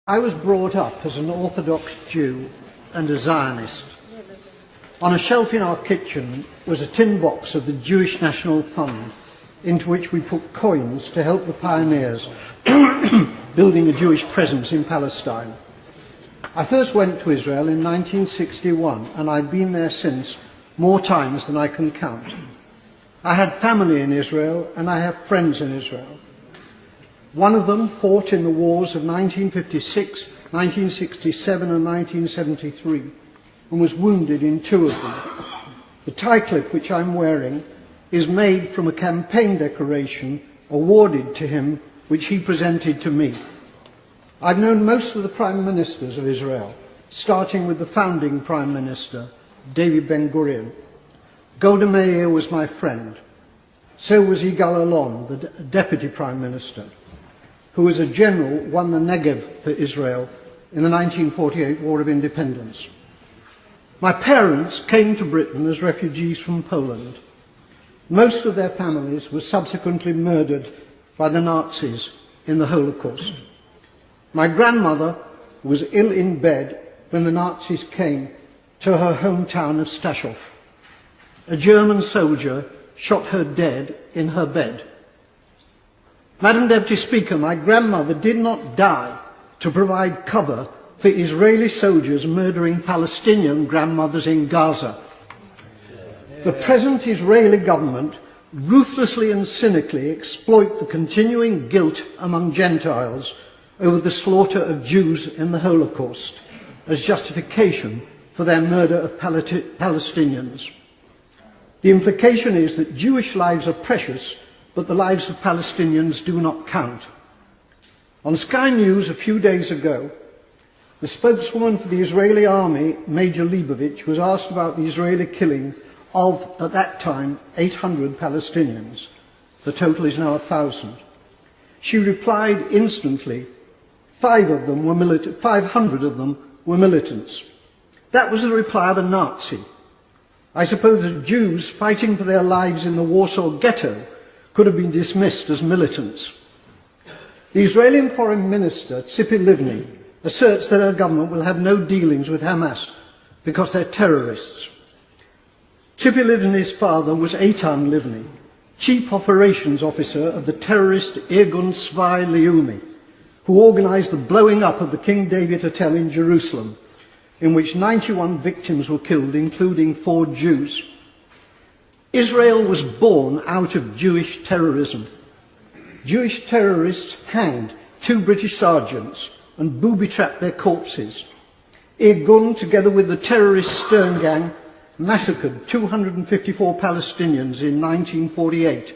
I was brought up as an Orthodox Jew and a Zionist. On a shelf in our kitchen was a tin box of the Jewish National Fund, into which we put coins to help the pioneers building a Jewish presence in Palestine. I first went to Israel in 1961, and I've been there since more times than I can count. I had family in Israel, and I have friends in Israel. One of them fought in the wars of 1956, 1967 and 1973 and was wounded in two of them. The tie clip which I'm wearing is made from a campaign decoration awarded to him which he presented to me. I've known most of the prime ministers of Israel, starting with the founding prime minister, David Ben-Gurion. Golda Meir was my friend. So was Yigal Allon, the deputy prime minister, who as a general won the Negev for Israel in the 1948 War of Independence. My parents came to Britain as refugees from Poland. Most of their families were subsequently murdered by the Nazis in the Holocaust. My grandmother was ill in bed when the Nazis came to her hometown of Stachov. A German soldier shot her dead in her bed. Madam Deputy Speaker, my grandmother did not die to provide cover for Israeli soldiers murdering Palestinian grandmothers in Gaza. The present Israeli government ruthlessly and cynically exploit the continuing guilt among Gentiles over the slaughter of Jews in the Holocaust as justification for their murder of Palestinians. The implication is that Jewish lives are precious, but the lives of Palestinians do not count. On Sky News a few days ago, the spokeswoman for the Israeli army, Major Leibovich, was asked about the Israeli killing of, at that time, 800 Palestinians. The total is now 1,000. She replied instantly, 500 of them were militants. That was the reply of a Nazi. I suppose that Jews fighting for their lives in the Warsaw Ghetto could have been dismissed as militants. The Israeli Foreign Minister, Tzipi Livni, asserts that her government will have no dealings with Hamas because they're terrorists. Tzipi Livni's father was Eitan Livni, Chief Operations Officer of the terrorist Irgun Tzvai Leumi, who organized the blowing up of the King David Hotel in Jerusalem, in which 91 victims were killed, including 4 Jews. Israel was born out of Jewish terrorism. Jewish terrorists hanged 2 British sergeants and booby-trapped their corpses. Irgun, together with the terrorist Stern Gang, massacred 254 Palestinians in 1948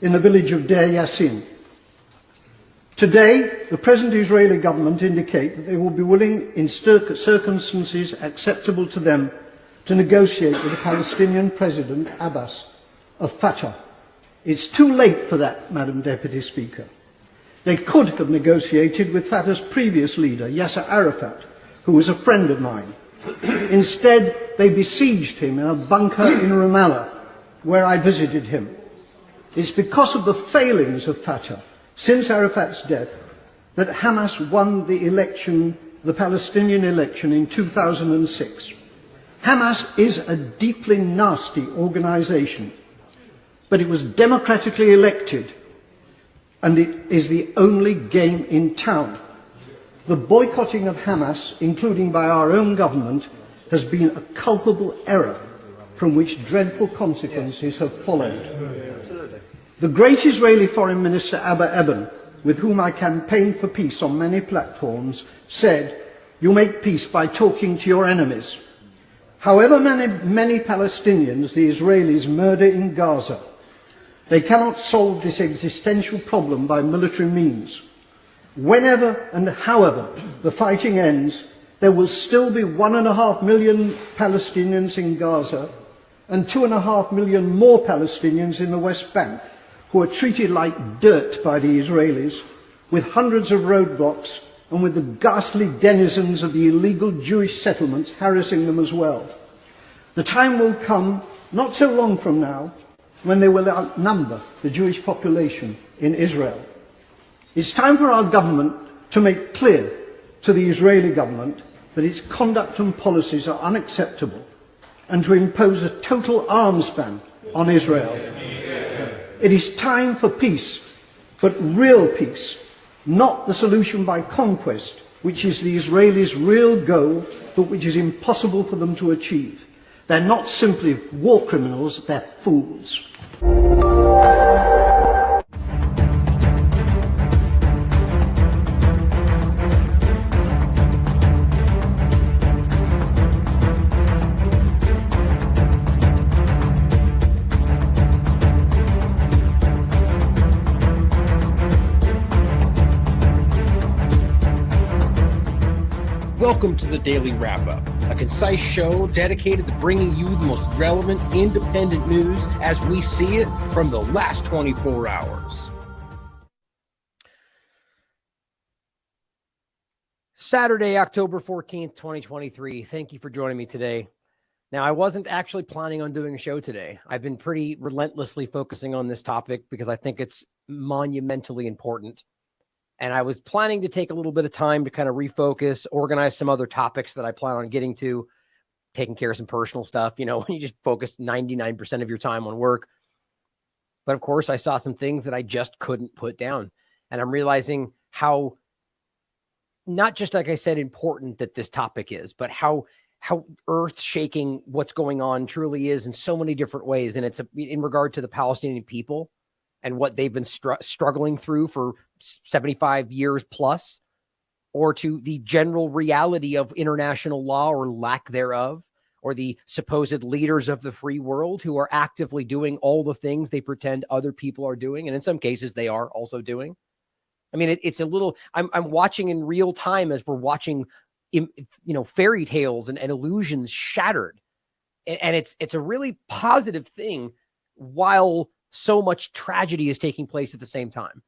in the village of Deir Yassin. Today, the present Israeli government indicate that they will be willing, in circumstances acceptable to them, to negotiate with the Palestinian President, Abbas, of Fatah. It's too late for that, Madam Deputy Speaker. They could have negotiated with Fatah's previous leader, Yasser Arafat, who was a friend of mine. Instead, they besieged him in a bunker in Ramallah, where I visited him. It's because of the failings of Fatah since Arafat's death that Hamas won the election, the Palestinian election in 2006. Hamas is a deeply nasty organization, but it was democratically elected, and it is the only game in town. The boycotting of Hamas, including by our own government, has been a culpable error from which dreadful consequences have followed. The great Israeli Foreign Minister Abba Eban, with whom I campaigned for peace on many platforms, said, "You make peace by talking to your enemies." However many Palestinians the Israelis murder in Gaza, they cannot solve this existential problem by military means. Whenever and however the fighting ends, there will still be 1.5 million Palestinians in Gaza and 2.5 million more Palestinians in the West Bank, who are treated like dirt by the Israelis, with hundreds of roadblocks and with the ghastly denizens of the illegal Jewish settlements harassing them as well. The time will come, not so long from now, when they will outnumber the Jewish population in Israel. It's time for our government to make clear to the Israeli government that its conduct and policies are unacceptable and to impose a total arms ban on Israel. It is time for peace, but real peace, not the solution by conquest, which is the Israelis' real goal, but which is impossible for them to achieve. They're not simply war criminals, they're fools. Welcome to the Daily Wrap-Up, a concise show dedicated to bringing you the most relevant independent news as we see it from the last 24 hours. Saturday, October 14th, 2023. Thank you for joining me today. Now, I wasn't actually planning on doing a show today. I've been pretty relentlessly focusing on this topic because I think it's monumentally important. And I was planning to take a little bit of time to kind of refocus, organize some other topics that I plan on getting to, taking care of some personal stuff, you know, when you just focus 99% of your time on work. But of course, I saw some things that I just couldn't put down. And I'm realizing how, not just like I said, important that this topic is, but how earth-shaking what's going on truly is in so many different ways. And it's in regard to the Palestinian people and what they've been struggling through for 75 years plus, or to the general reality of international law or lack thereof, or the supposed leaders of the free world who are actively doing all the things they pretend other people are doing. And in some cases, they are also doing. I mean, it's a little, I'm watching in real time as we're watching, fairy tales and illusions shattered. And it's a really positive thing while so much tragedy is taking place at the same time.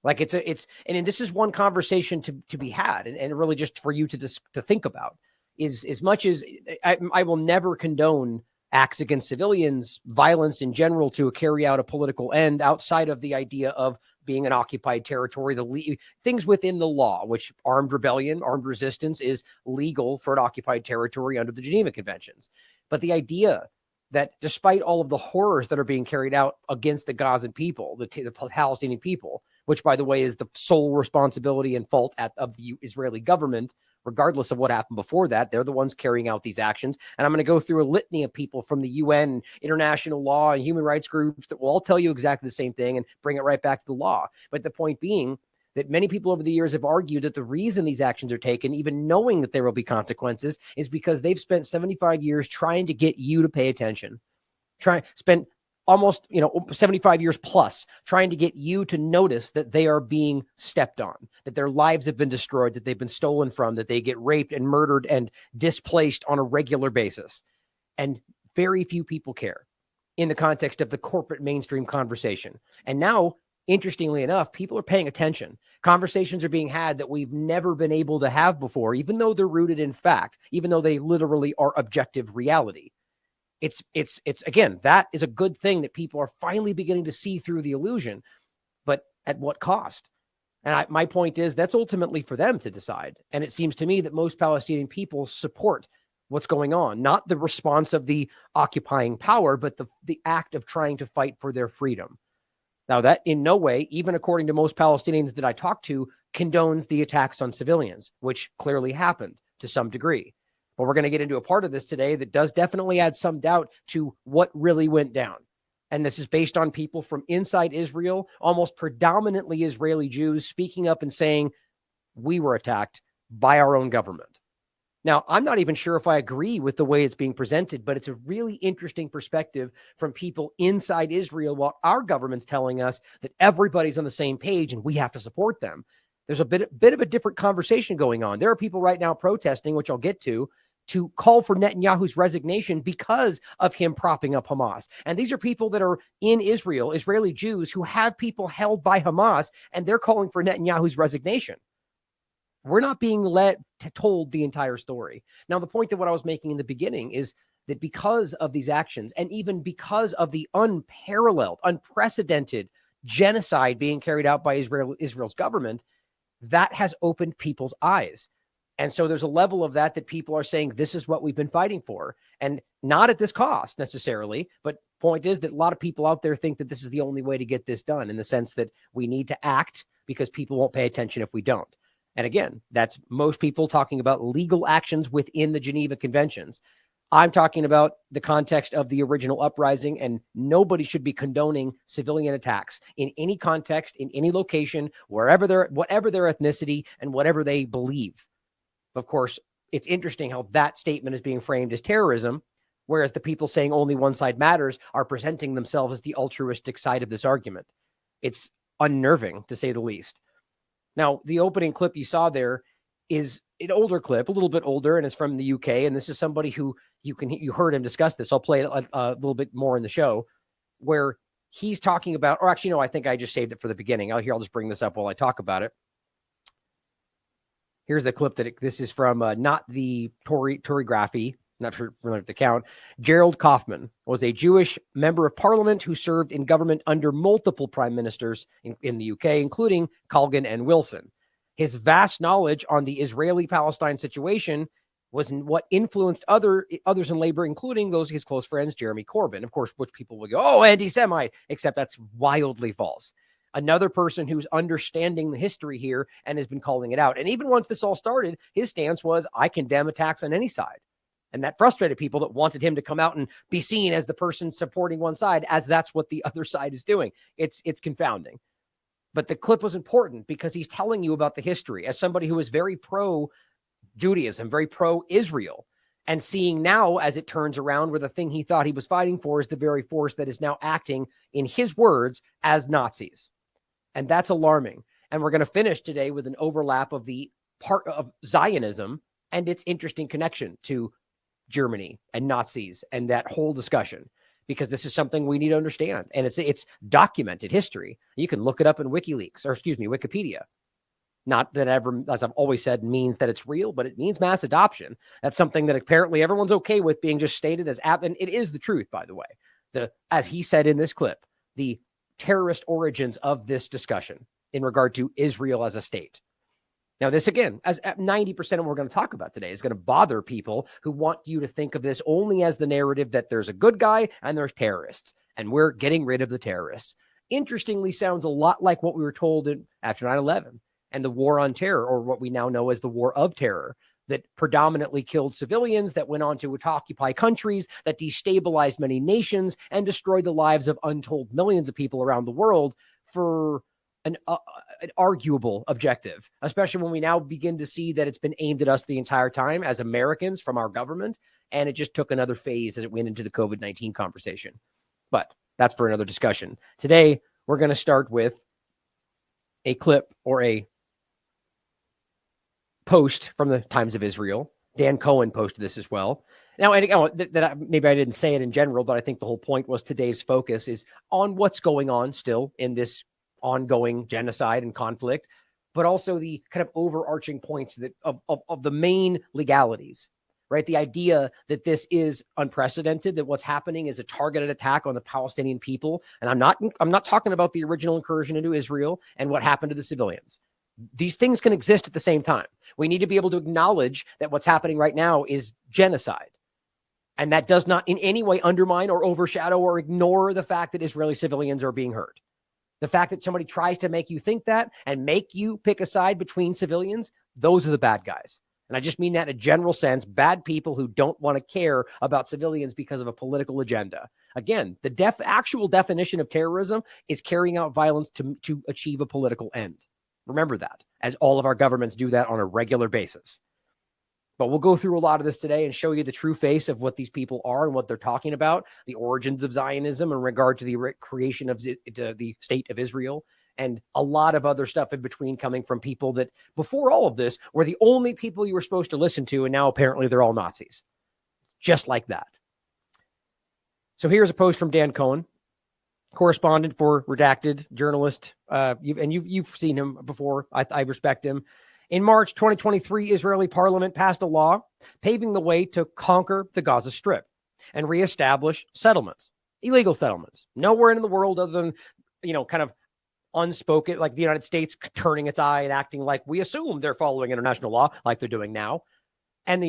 Like and this is one conversation to be had, and really just for you to think about is, as much as I will never condone acts against civilians, violence in general to carry out a political end outside of the idea of being an occupied territory, the things within the law, which armed rebellion, armed resistance is legal for an occupied territory under the Geneva Conventions. But the idea that despite all of the horrors that are being carried out against the Gazan people, the Palestinian people, which, by the way, is the sole responsibility and fault of the Israeli government, regardless of what happened before that, they're the ones carrying out these actions. And I'm going to go through a litany of people from the UN, international law, and human rights groups that will all tell you exactly the same thing and bring it right back to the law. But the point being that many people over the years have argued that the reason these actions are taken, even knowing that there will be consequences, is because they've spent 75 years trying to get you to pay attention. Spent almost 75 years plus trying to get you to notice that they are being stepped on, that their lives have been destroyed, that they've been stolen from, that they get raped and murdered and displaced on a regular basis. And very few people care in the context of the corporate mainstream conversation. And now, interestingly enough, people are paying attention. Conversations are being had that we've never been able to have before, even though they're rooted in fact, even though they literally are objective reality. It's again, that is a good thing that people are finally beginning to see through the illusion, but at what cost? And my point is that's ultimately for them to decide. And it seems to me that most Palestinian people support what's going on, not the response of the occupying power, but the act of trying to fight for their freedom. Now, that in no way, even according to most Palestinians that I talk to, condones the attacks on civilians, which clearly happened to some degree. But we're going to get into a part of this today that does definitely add some doubt to what really went down. And this is based on people from inside Israel, almost predominantly Israeli Jews, speaking up and saying, we were attacked by our own government. Now, I'm not even sure if I agree with the way it's being presented, but it's a really interesting perspective from people inside Israel, while our government's telling us that everybody's on the same page and we have to support them. There's a bit of a different conversation going on. There are people right now protesting, which I'll get to call for Netanyahu's resignation because of him propping up Hamas. And these are people that are in Israel, Israeli Jews, who have people held by Hamas, and they're calling for Netanyahu's resignation. We're not being told the entire story. Now, the point of what I was making in the beginning is that because of these actions, and even because of the unparalleled, unprecedented genocide being carried out by Israel's government, that has opened people's eyes. And so there's a level of that people are saying, this is what we've been fighting for. And not at this cost necessarily, but point is that a lot of people out there think that this is the only way to get this done, in the sense that we need to act because people won't pay attention if we don't. And again, that's most people talking about legal actions within the Geneva Conventions. I'm talking about the context of the original uprising, and nobody should be condoning civilian attacks in any context, in any location, whatever their ethnicity and whatever they believe. Of course, it's interesting how that statement is being framed as terrorism, whereas the people saying only one side matters are presenting themselves as the altruistic side of this argument. It's unnerving, to say the least. Now, the opening clip you saw there is an older clip, a little bit older, and it's from the UK. And this is somebody who you heard him discuss this. I'll play it a little bit more in the show, where he's talking about, or actually, no, I think I just saved it for the beginning. I'll just bring this up while I talk about it. Here's the clip this is from, not the Torygraphy, not sure the count. Gerald Kaufman was a Jewish member of parliament who served in government under multiple prime ministers in the UK, including Colgan and Wilson. His vast knowledge on the Israeli-Palestine situation was what influenced others in labor, including those his close friends, Jeremy Corbyn, of course, which people will go, oh, anti-Semite, except that's wildly false. Another person who's understanding the history here and has been calling it out. And even once this all started, his stance was, I condemn attacks on any side. And that frustrated people that wanted him to come out and be seen as the person supporting one side, as that's what the other side is doing. It's confounding. But the clip was important because he's telling you about the history as somebody who is very pro-Judaism, very pro-Israel, and seeing now as it turns around where the thing he thought he was fighting for is the very force that is now acting, in his words, as Nazis. And that's alarming. And we're going to finish today with an overlap of the part of Zionism and its interesting connection to Germany and Nazis and that whole discussion, because this is something we need to understand. And it's documented history. You can look it up in Wikipedia. Not that ever, as I've always said, means that it's real, but it means mass adoption. That's something that apparently everyone's okay with being just stated as, and it is the truth, by the way. As he said in this clip, the terrorist origins of this discussion in regard to Israel as a state. Now, this, again, as 90% of what we're going to talk about today is going to bother people who want you to think of this only as the narrative that there's a good guy and there's terrorists, and we're getting rid of the terrorists. Interestingly, sounds a lot like what we were told after 9/11 and the war on terror, or what we now know as the war of terror, that predominantly killed civilians, that went on to occupy countries, that destabilized many nations and destroyed the lives of untold millions of people around the world for an arguable objective, especially when we now begin to see that it's been aimed at us the entire time as Americans from our government. And it just took another phase as it went into the COVID-19 conversation. But that's for another discussion. Today, we're going to start with a clip or a post from the Times of Israel. Dan Cohen posted this as well. Now, maybe I didn't say it in general, but I think the whole point was today's focus is on what's going on still in this ongoing genocide and conflict, but also the kind of overarching points that of the main legalities, right? The idea that this is unprecedented, that what's happening is a targeted attack on the Palestinian people. And I'm not talking about the original incursion into Israel and what happened to the civilians. These things can exist at the same time. We need to be able to acknowledge that what's happening right now is genocide. And that does not in any way undermine or overshadow or ignore the fact that Israeli civilians are being hurt. The fact that somebody tries to make you think that and make you pick a side between civilians, those are the bad guys. And I just mean that in a general sense, bad people who don't want to care about civilians because of a political agenda. Again, the actual definition of terrorism is carrying out violence to achieve a political end. Remember that, as all of our governments do that on a regular basis. But we'll go through a lot of this today and show you the true face of what these people are and what they're talking about, the origins of Zionism in regard to the creation of the state of Israel, and a lot of other stuff in between coming from people that before all of this were the only people you were supposed to listen to, and now apparently they're all Nazis. Just like that. So here's a post from Dan Cohen, correspondent for Redacted, journalist. You've seen him before. I respect him. In March 2023, Israeli parliament passed a law paving the way to conquer the Gaza Strip and reestablish settlements, illegal settlements, nowhere in the world other than, kind of unspoken, like the United States turning its eye and acting like we assume they're following international law, like they're doing now. And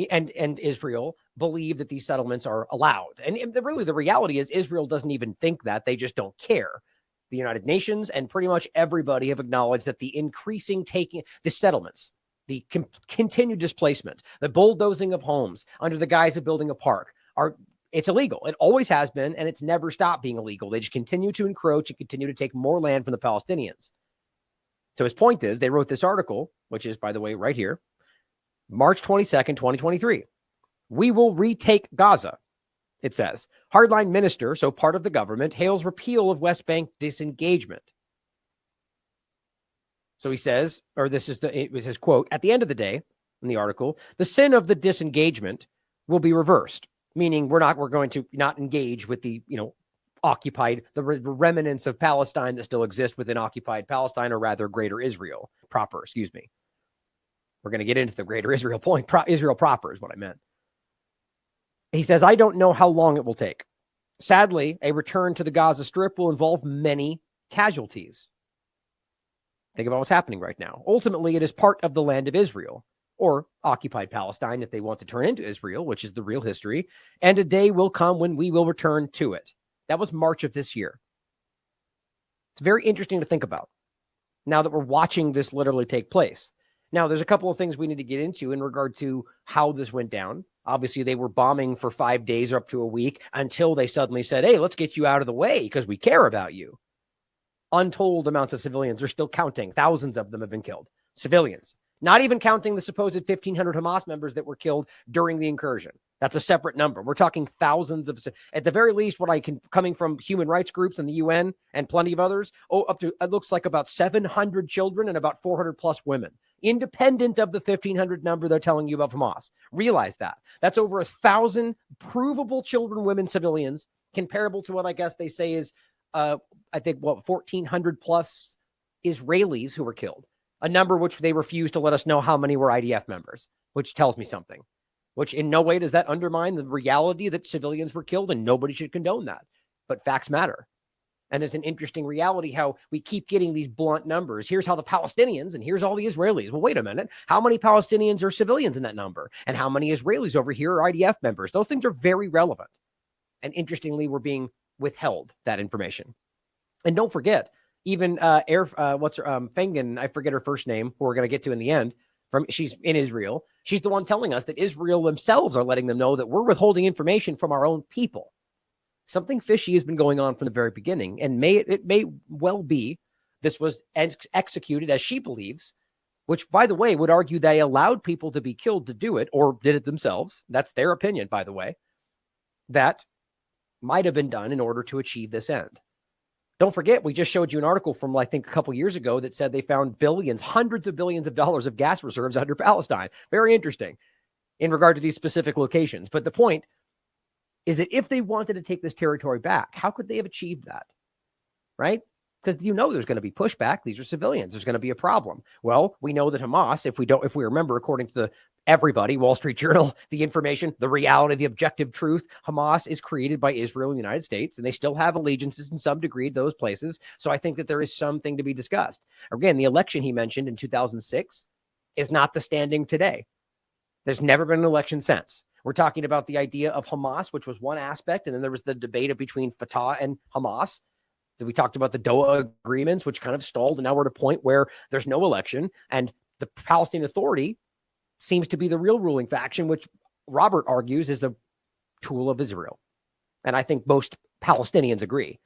Israel believe that these settlements are allowed. And really, the reality is Israel doesn't even think that. They just don't care. The United Nations and pretty much everybody have acknowledged that the increasing taking the settlements, the continued displacement, the bulldozing of homes under the guise of building a park it's illegal. It always has been, and it's never stopped being illegal. They just continue to encroach and continue to take more land from the Palestinians. So his point is, they wrote this article, which is, by the way, right here, March 22nd, 2023. We will retake Gaza, it says. Hardline minister, so part of the government, hails repeal of West Bank disengagement. So he says, or it was his quote, at the end of the day, in the article, the sin of the disengagement will be reversed, meaning we're going to not engage with the, occupied, the remnants of Palestine that still exist within occupied Palestine, or rather greater Israel proper, excuse me. We're going to get into the greater Israel point. Israel proper is what I meant. He says, I don't know how long it will take. Sadly, a return to the Gaza Strip will involve many casualties. Think about what's happening right now. Ultimately, it is part of the land of Israel, or occupied Palestine if they want to turn into Israel, which is the real history. And a day will come when we will return to it. That was March of this year. It's very interesting to think about now that we're watching this literally take place. Now, there's a couple of things we need to get into in regard to how this went down. Obviously, they were bombing for 5 days or up to a week until they suddenly said, hey, let's get you out of the way because we care about you. Untold amounts of civilians are still counting. Thousands of them have been killed. Civilians. Not even counting the supposed 1,500 Hamas members that were killed during the incursion. That's a separate number. We're talking thousands of, at the very least, coming from human rights groups and the UN and plenty of others, up to, it looks like about 700 children and about 400 plus women, independent of the 1,500 number they're telling you about Hamas. Realize that. That's over 1,000 provable children, women, civilians, comparable to what I guess they say is, 1,400 plus Israelis who were killed. A number which they refuse to let us know how many were IDF members, which tells me something, which in no way does that undermine the reality that civilians were killed, and nobody should condone that. But facts matter. And there's an interesting reality how we keep getting these blunt numbers. Here's how the Palestinians and here's all the Israelis. Well, wait a minute. How many Palestinians are civilians in that number? And how many Israelis over here are IDF members? Those things are very relevant. And interestingly, we're being withheld that information. And don't forget, even Fengen, I forget her first name, who we're going to get to in the end, she's in Israel. She's the one telling us that Israel themselves are letting them know that we're withholding information from our own people. Something fishy has been going on from the very beginning, and it may well be this was executed as she believes, which, by the way, would argue they allowed people to be killed to do it, or did it themselves. That's their opinion, by the way. That might have been done in order to achieve this end. Don't forget, we just showed you an article from, I think, a couple years ago that said they found billions, hundreds of billions of dollars of gas reserves under Palestine. Very interesting in regard to these specific locations. But the point is that if they wanted to take this territory back, how could they have achieved that? Right? Because there's going to be pushback. These are civilians. There's going to be a problem. Well, we know that Hamas, if we remember, according to everybody, Wall Street Journal, the information, the reality, the objective truth, Hamas is created by Israel and the United States, and they still have allegiances in some degree to those places. So I think that there is something to be discussed. Again, the election he mentioned in 2006 is not the standing today. There's never been an election since. We're talking about the idea of Hamas, which was one aspect, and then there was the debate between Fatah and Hamas. We talked about the Doha agreements, which kind of stalled, and now we're at a point where there's no election, and the Palestinian Authority seems to be the real ruling faction, which Robert argues is the tool of Israel. And I think most Palestinians agree.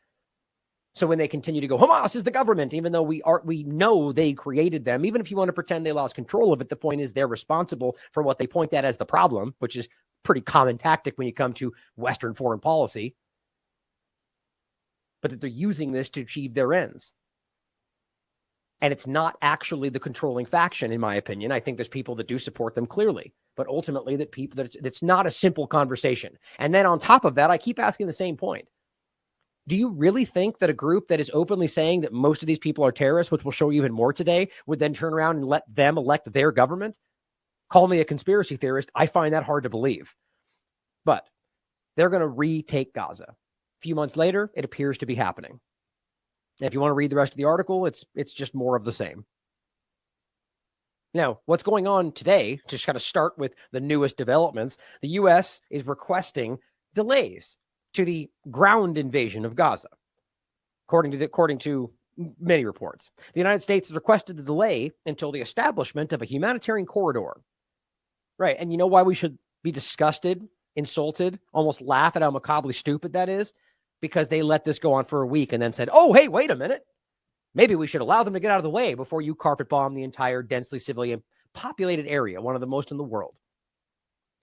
So when they continue to go, Hamas is the government, even though we know they created them, even if you want to pretend they lost control of it, the point is they're responsible for what they point at as the problem, which is pretty common tactic when you come to Western foreign policy. But that they're using this to achieve their ends. And it's not actually the controlling faction, in my opinion. I think there's people that do support them clearly, but ultimately it's not a simple conversation. And then on top of that, I keep asking the same point. Do you really think that a group that is openly saying that most of these people are terrorists, which we'll show you even more today, would then turn around and let them elect their government? Call me a conspiracy theorist. I find that hard to believe. But they're going to retake Gaza. A few months later, it appears to be happening. And if you want to read the rest of the article, it's just more of the same. Now, what's going on today, just kind of start with the newest developments, the U.S. is requesting delays to the ground invasion of Gaza, according to many reports. The United States has requested a delay until the establishment of a humanitarian corridor. Right, and you know why we should be disgusted, insulted, almost laugh at how macabrely stupid that is? Because they let this go on for a week and then said, oh, hey, wait a minute. Maybe we should allow them to get out of the way before you carpet bomb the entire densely civilian populated area, one of the most in the world.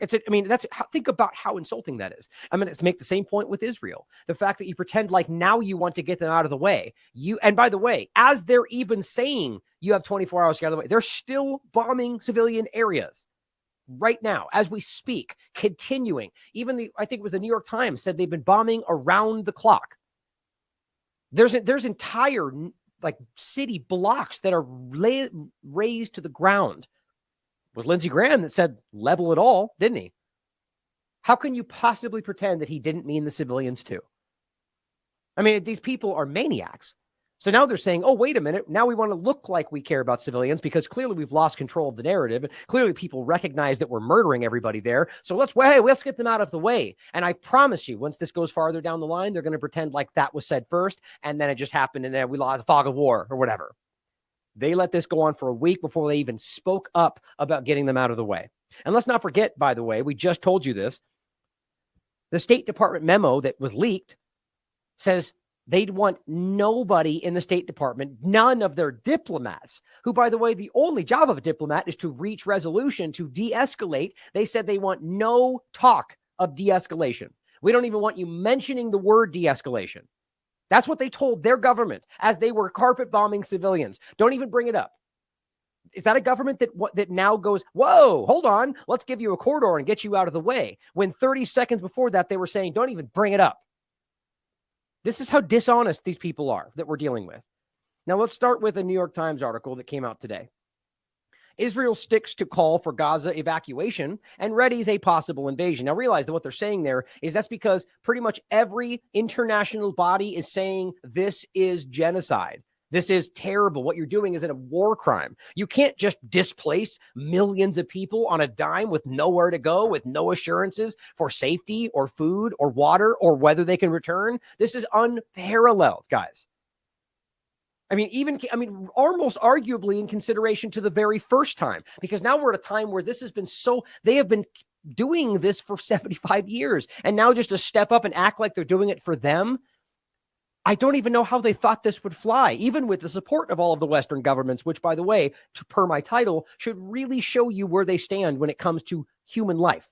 Think about how insulting that is. I'm going to make the same point with Israel. The fact that you pretend like now you want to get them out of the way. And by the way, as they're even saying you have 24 hours to get out of the way, they're still bombing civilian areas right now as we speak, continuing. Even I think it was the New York Times said they've been bombing around the clock. There's entire city blocks that are razed to the ground. It was Lindsey Graham that said level it all, didn't he? How can you possibly pretend that he didn't mean the civilians too? I mean, these people are maniacs. So now they're saying, oh, wait a minute. Now we want to look like we care about civilians because clearly we've lost control of the narrative. Clearly people recognize that we're murdering everybody there. So let's get them out of the way. And I promise you, once this goes farther down the line, they're going to pretend like that was said first. And then it just happened. And then we lost the fog of war or whatever. They let this go on for a week before they even spoke up about getting them out of the way. And let's not forget, by the way, we just told you this. The State Department memo that was leaked says they'd want nobody in the State Department, none of their diplomats, who, by the way, the only job of a diplomat is to reach resolution, to de-escalate. They said they want no talk of de-escalation. We don't even want you mentioning the word de-escalation. That's what they told their government as they were carpet bombing civilians. Don't even bring it up. Is that a government that now goes, whoa, hold on, let's give you a corridor and get you out of the way? When 30 seconds before that, they were saying, don't even bring it up. This is how dishonest these people are that we're dealing with. Now, let's start with a New York Times article that came out today. Israel sticks to call for Gaza evacuation and readies a possible invasion. Now, realize that what they're saying there is that's because pretty much every international body is saying this is genocide. This is terrible. What you're doing is a war crime. You can't just displace millions of people on a dime with nowhere to go, with no assurances for safety or food or water or whether they can return. This is unparalleled, guys. Almost arguably in consideration to the very first time, because now we're at a time where this has been they have been doing this for 75 years. And now just to step up and act like they're doing it for them. I don't even know how they thought this would fly, even with the support of all of the Western governments, which, by the way, per my title, should really show you where they stand when it comes to human life,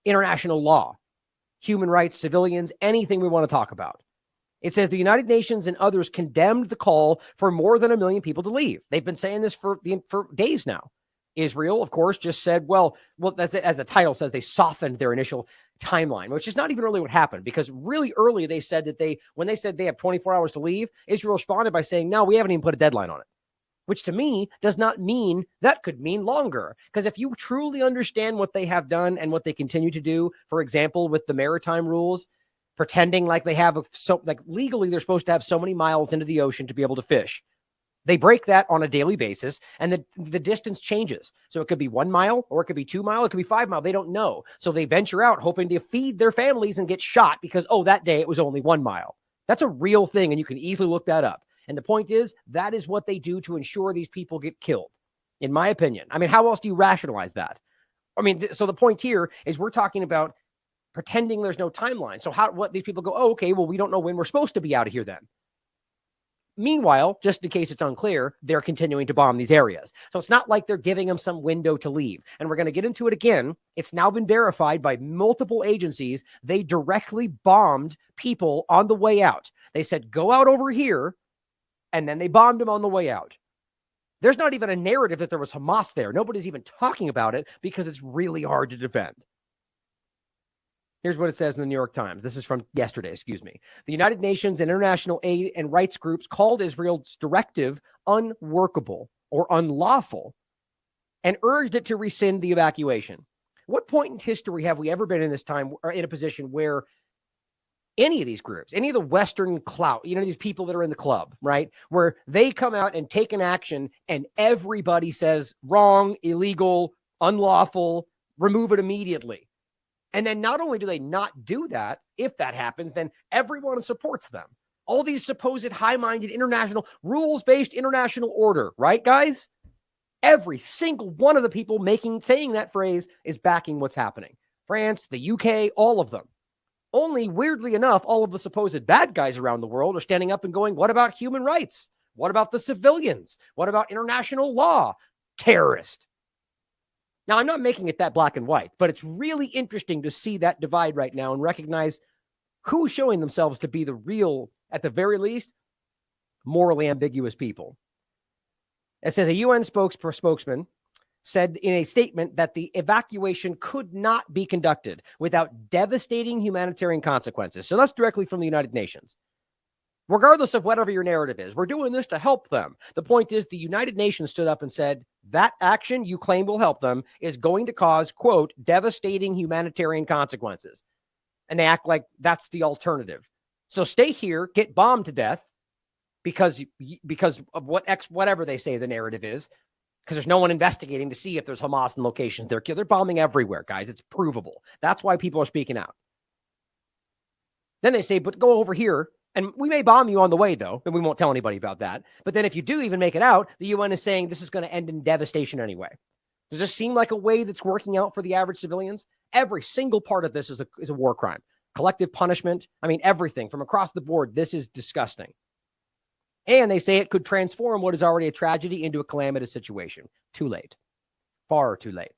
international law, human rights, civilians, anything we want to talk about. It says the United Nations and others condemned the call for more than 1 million people to leave. They've been saying this for days now. Israel, of course, just said, well, as the title says, they softened their initial timeline, which is not even really what happened, because really early they said that when they said they have 24 hours to leave, Israel responded by saying, no, we haven't even put a deadline on it, which to me does not mean that could mean longer. Because if you truly understand what they have done and what they continue to do, for example, with the maritime rules, pretending like they have legally they're supposed to have so many miles into the ocean to be able to fish. They break that on a daily basis, and the distance changes. So it could be 1 mile, or it could be 2 miles, it could be 5 miles. They don't know. So they venture out hoping to feed their families and get shot because, that day it was only 1 mile. That's a real thing, and you can easily look that up. And the point is, that is what they do to ensure these people get killed, in my opinion. How else do you rationalize that? So the point here is we're talking about pretending there's no timeline. So what these people go, okay, well, we don't know when we're supposed to be out of here then. Meanwhile, just in case it's unclear, they're continuing to bomb these areas. So it's not like they're giving them some window to leave. And we're going to get into it again. It's now been verified by multiple agencies. They directly bombed people on the way out. They said, go out over here. And then they bombed them on the way out. There's not even a narrative that there was Hamas there. Nobody's even talking about it because it's really hard to defend. Here's what it says in the New York Times. This is from yesterday, excuse me. The United Nations and international aid and rights groups called Israel's directive unworkable or unlawful and urged it to rescind the evacuation. What point in history have we ever been in this time or in a position where any of these groups, any of the Western clout, these people that are in the club, right? Where they come out and take an action and everybody says wrong, illegal, unlawful, remove it immediately. And then not only do they not do that, if that happens, then everyone supports them. All these supposed high-minded international, rules-based international order, right, guys? Every single one of the people saying that phrase is backing what's happening. France, the UK, all of them. Only, weirdly enough, all of the supposed bad guys around the world are standing up and going, what about human rights? What about the civilians? What about international law? Terrorist. Now, I'm not making it that black and white, but it's really interesting to see that divide right now and recognize who's showing themselves to be the real, at the very least, morally ambiguous people. It says a UN spokesman said in a statement that the evacuation could not be conducted without devastating humanitarian consequences. So that's directly from the United Nations. Regardless of whatever your narrative is, we're doing this to help them. The point is, the United Nations stood up and said that action you claim will help them is going to cause, quote, devastating humanitarian consequences. And they act like that's the alternative. So stay here, get bombed to death because of whatever they say the narrative is, because there's no one investigating to see if there's Hamas in locations. They're bombing everywhere, guys. It's provable. That's why people are speaking out. Then they say, but go over here. And we may bomb you on the way, though, and we won't tell anybody about that. But then if you do even make it out, the UN is saying this is going to end in devastation anyway. Does this seem like a way that's working out for the average civilians? Every single part of this is a war crime. Collective punishment. I mean, everything from across the board. This is disgusting. And they say it could transform what is already a tragedy into a calamitous situation. Too late. Far too late.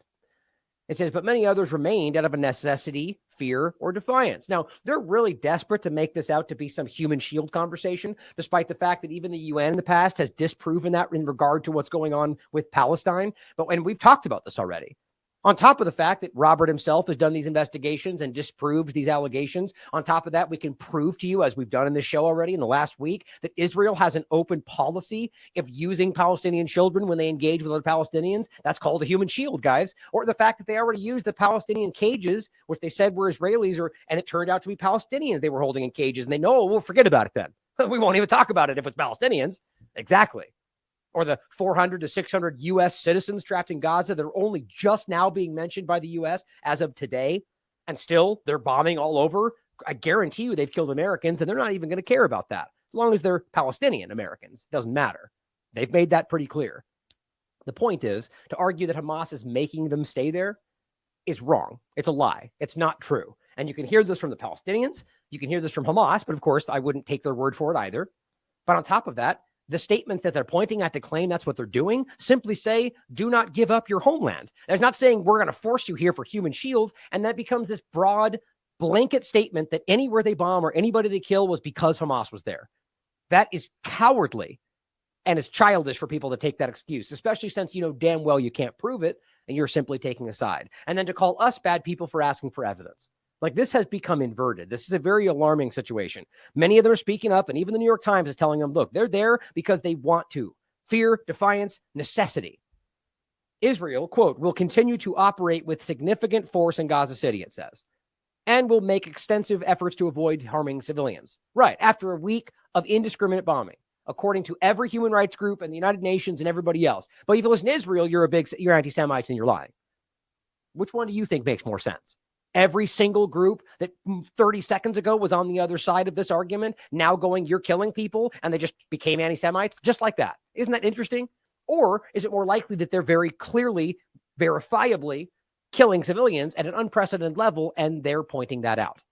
It says, but many others remained out of a necessity, fear, or defiance. Now, they're really desperate to make this out to be some human shield conversation, despite the fact that even the UN in the past has disproven that in regard to what's going on with Palestine. And we've talked about this already. On top of the fact that Robert himself has done these investigations and disproves these allegations, on top of that, we can prove to you, as we've done in this show already in the last week, that Israel has an open policy of using Palestinian children when they engage with other Palestinians. That's called a human shield, guys. Or the fact that they already used the Palestinian cages, which they said were Israelis, and it turned out to be Palestinians they were holding in cages. And they know, we'll forget about it then. We won't even talk about it if it's Palestinians. Exactly. Or the 400 to 600 U.S. citizens trapped in Gaza that are only just now being mentioned by the U.S. as of today. And still, they're bombing all over. I guarantee you they've killed Americans, and they're not even going to care about that. As long as they're Palestinian Americans, it doesn't matter. They've made that pretty clear. The point is, to argue that Hamas is making them stay there is wrong. It's a lie. It's not true. And you can hear this from the Palestinians. You can hear this from Hamas, but of course, I wouldn't take their word for it either. But on top of that, the statement that they're pointing at to claim that's what they're doing simply say, do not give up your homeland. It's not saying we're going to force you here for human shields. And that becomes this broad blanket statement that anywhere they bomb or anybody they kill was because Hamas was there. That is cowardly. And it's childish for people to take that excuse, especially since you know damn well you can't prove it and you're simply taking a side. And then to call us bad people for asking for evidence. Like, this has become inverted. This is a very alarming situation. Many of them are speaking up, and even the New York Times is telling them, look, they're there because they want to. Fear, defiance, necessity. Israel, quote, will continue to operate with significant force in Gaza City, it says, and will make extensive efforts to avoid harming civilians. Right, after a week of indiscriminate bombing, according to every human rights group and the United Nations and everybody else. But if you listen to Israel, you're anti-Semites and you're lying. Which one do you think makes more sense? Every single group that 30 seconds ago was on the other side of this argument, now going, you're killing people, and they just became anti-Semites, just like that. Isn't that interesting? Or is it more likely that they're very clearly, verifiably killing civilians at an unprecedented level, and they're pointing that out?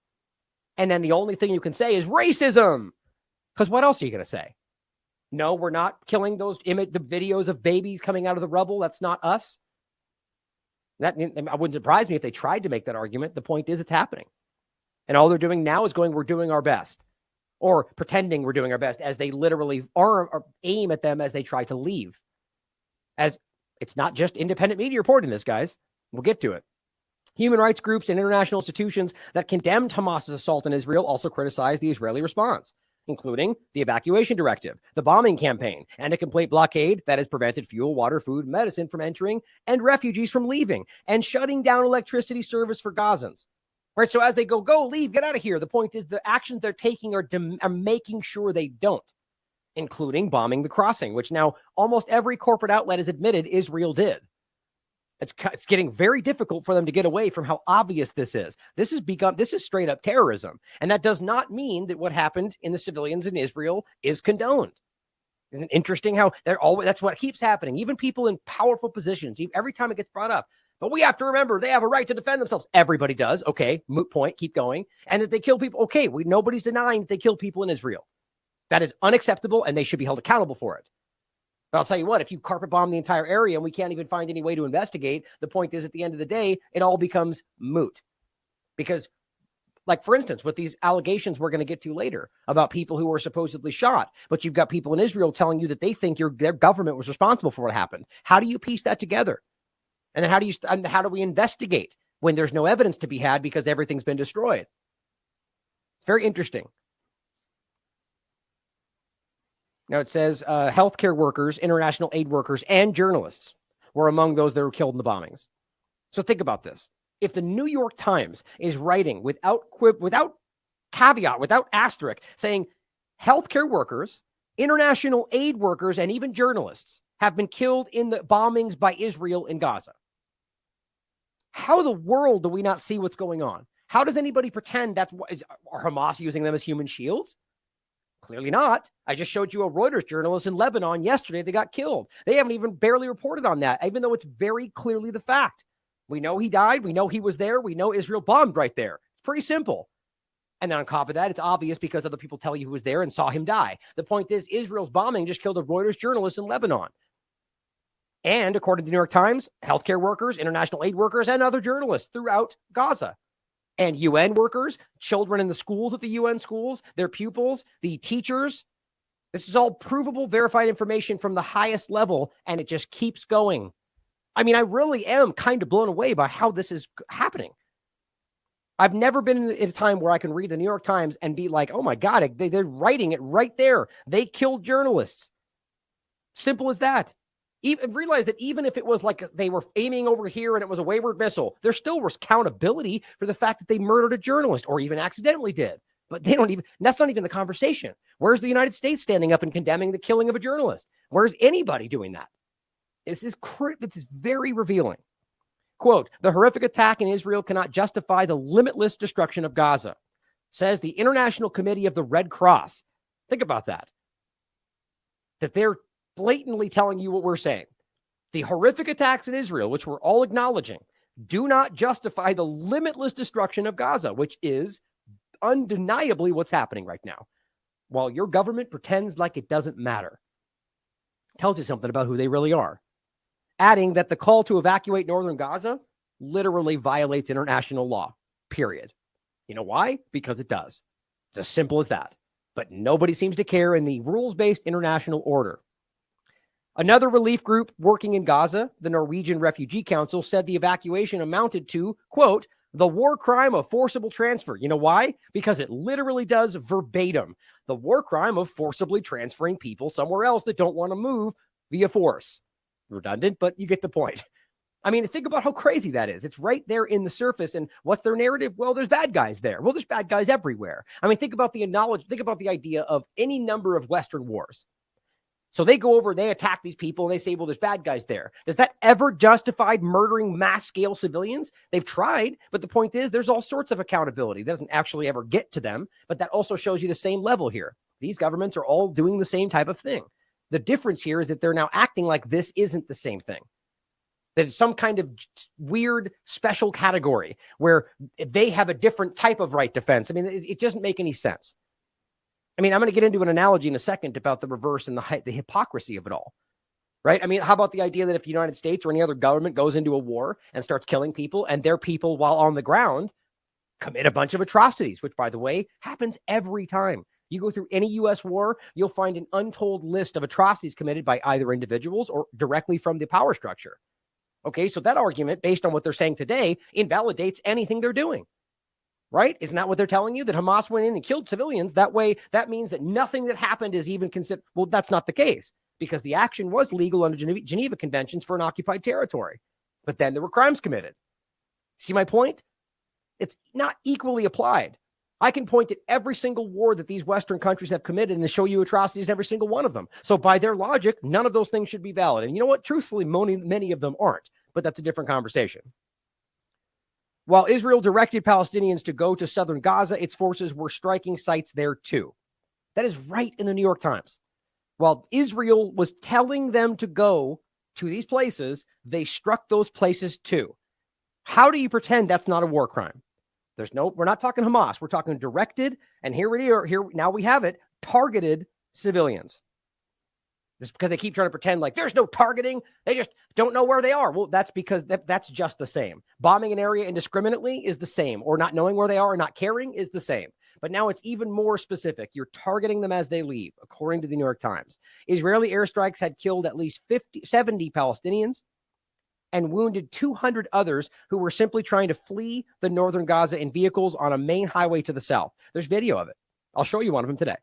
And then the only thing you can say is racism. Because what else are you going to say? No, we're not killing the videos of babies coming out of the rubble. That's not us. That I wouldn't surprise me if they tried to make that argument. The point is, it's happening. And all they're doing now is going, we're doing our best, or pretending we're doing our best, as they literally aim at them as they try to leave. As it's not just independent media reporting this, guys. We'll get to it. Human rights groups and international institutions that condemned Hamas's assault on Israel also criticized the Israeli response, including the evacuation directive, the bombing campaign, and a complete blockade that has prevented fuel, water, food, medicine from entering and refugees from leaving, and shutting down electricity service for Gazans. right? So as they go, leave, get out of here. The point is the actions they're taking are making sure they don't, including bombing the crossing, which now almost every corporate outlet has admitted Israel did. It's getting very difficult for them to get away from how obvious this is. This is straight up terrorism. And that does not mean that what happened in the civilians in Israel is condoned. Isn't it interesting how that's what keeps happening. Even people in powerful positions, every time it gets brought up, but we have to remember they have a right to defend themselves. Everybody does. Okay, moot point, keep going. And that they kill people. Okay, nobody's denying that they kill people in Israel. That is unacceptable and they should be held accountable for it. But I'll tell you what, if you carpet bomb the entire area and we can't even find any way to investigate, the point is at the end of the day, it all becomes moot. Because, like, for instance, with these allegations we're going to get to later about people who were supposedly shot, but you've got people in Israel telling you that they think their government was responsible for what happened. How do you piece that together? And then how do we investigate when there's no evidence to be had because everything's been destroyed? It's very interesting. Now it says healthcare workers, international aid workers, and journalists were among those that were killed in the bombings. So think about this. If the New York Times is writing without caveat, without asterisk, saying healthcare workers, international aid workers, and even journalists have been killed in the bombings by Israel in Gaza, how in the world do we not see what's going on? How does anybody pretend are Hamas using them as human shields? Clearly not. I just showed you a Reuters journalist in Lebanon yesterday that got killed. They haven't even barely reported on that, even though it's very clearly the fact. We know he died. We know he was there. We know Israel bombed right there. It's pretty simple. And then on top of that, it's obvious because other people tell you who was there and saw him die. The point is, Israel's bombing just killed a Reuters journalist in Lebanon. And according to the New York Times, healthcare workers, international aid workers, and other journalists throughout Gaza. And UN workers, children in the schools at the UN schools, their pupils, the teachers. This is all provable, verified information from the highest level, and it just keeps going. I mean, I really am kind of blown away by how this is happening. I've never been in a time where I can read the New York Times and be like, oh my God, they're writing it right there. They killed journalists. Simple as that. Even realize that even if it was like they were aiming over here and it was a wayward missile, there still was accountability for the fact that they murdered a journalist or even accidentally did. But that's not even the conversation. Where's the United States standing up and condemning the killing of a journalist? Where's anybody doing that? This is very revealing. Quote, the horrific attack in Israel cannot justify the limitless destruction of Gaza, says the International Committee of the Red Cross. Think about that. That they're blatantly telling you what we're saying. The horrific attacks in Israel, which we're all acknowledging, do not justify the limitless destruction of Gaza, which is undeniably what's happening right now. While your government pretends like it doesn't matter. Tells you something about who they really are. Adding that the call to evacuate northern Gaza literally violates international law, period. You know why? Because it does. It's as simple as that. But nobody seems to care in the rules-based international order. Another relief group working in Gaza, the Norwegian Refugee Council, said the evacuation amounted to, quote, the war crime of forcible transfer. You know why? Because it literally does verbatim. The war crime of forcibly transferring people somewhere else that don't want to move via force. Redundant, but you get the point. I mean, think about how crazy that is. It's right there in the surface. And what's their narrative? Well, there's bad guys there. Well, there's bad guys everywhere. I mean, think about the idea of any number of Western wars. So they go over, they attack these people, and they say, well, there's bad guys there. Does that ever justify murdering mass-scale civilians? They've tried, but the point is there's all sorts of accountability. It doesn't actually ever get to them, but that also shows you the same level here. These governments are all doing the same type of thing. The difference here is that they're now acting like this isn't the same thing. That it's some kind of weird special category where they have a different type of right defense. I mean, it doesn't make any sense. I mean, I'm going to get into an analogy in a second about the reverse and the hypocrisy of it all, right? I mean, how about the idea that if the United States or any other government goes into a war and starts killing people and their people while on the ground commit a bunch of atrocities, which, by the way, happens every time. You go through any U.S. war, you'll find an untold list of atrocities committed by either individuals or directly from the power structure. Okay, so that argument, based on what they're saying today, invalidates anything they're doing. Right? Isn't that what they're telling you? That Hamas went in and killed civilians. That way, that means that nothing that happened is even considered. Well, that's not the case because the action was legal under Geneva Conventions for an occupied territory. But then there were crimes committed. See my point? It's not equally applied. I can point at every single war that these Western countries have committed and show you atrocities in every single one of them. So by their logic, none of those things should be valid. And you know what? Truthfully, many of them aren't, but that's a different conversation. While Israel directed Palestinians to go to southern Gaza, its forces were striking sites there too. That is right in the New York Times. While Israel was telling them to go to these places, they struck those places too. How do you pretend that's not a war crime? We're not talking Hamas. We're talking directed, and now we have it, targeted civilians. Just because they keep trying to pretend like there's no targeting, they just don't know where they are. Well, that's because that's just the same. Bombing an area indiscriminately is the same, or not knowing where they are or not caring is the same. But now it's even more specific. You're targeting them as they leave, according to the New York Times. Israeli airstrikes had killed at least 70 Palestinians and wounded 200 others who were simply trying to flee the northern Gaza in vehicles on a main highway to the south. There's video of it. I'll show you one of them today.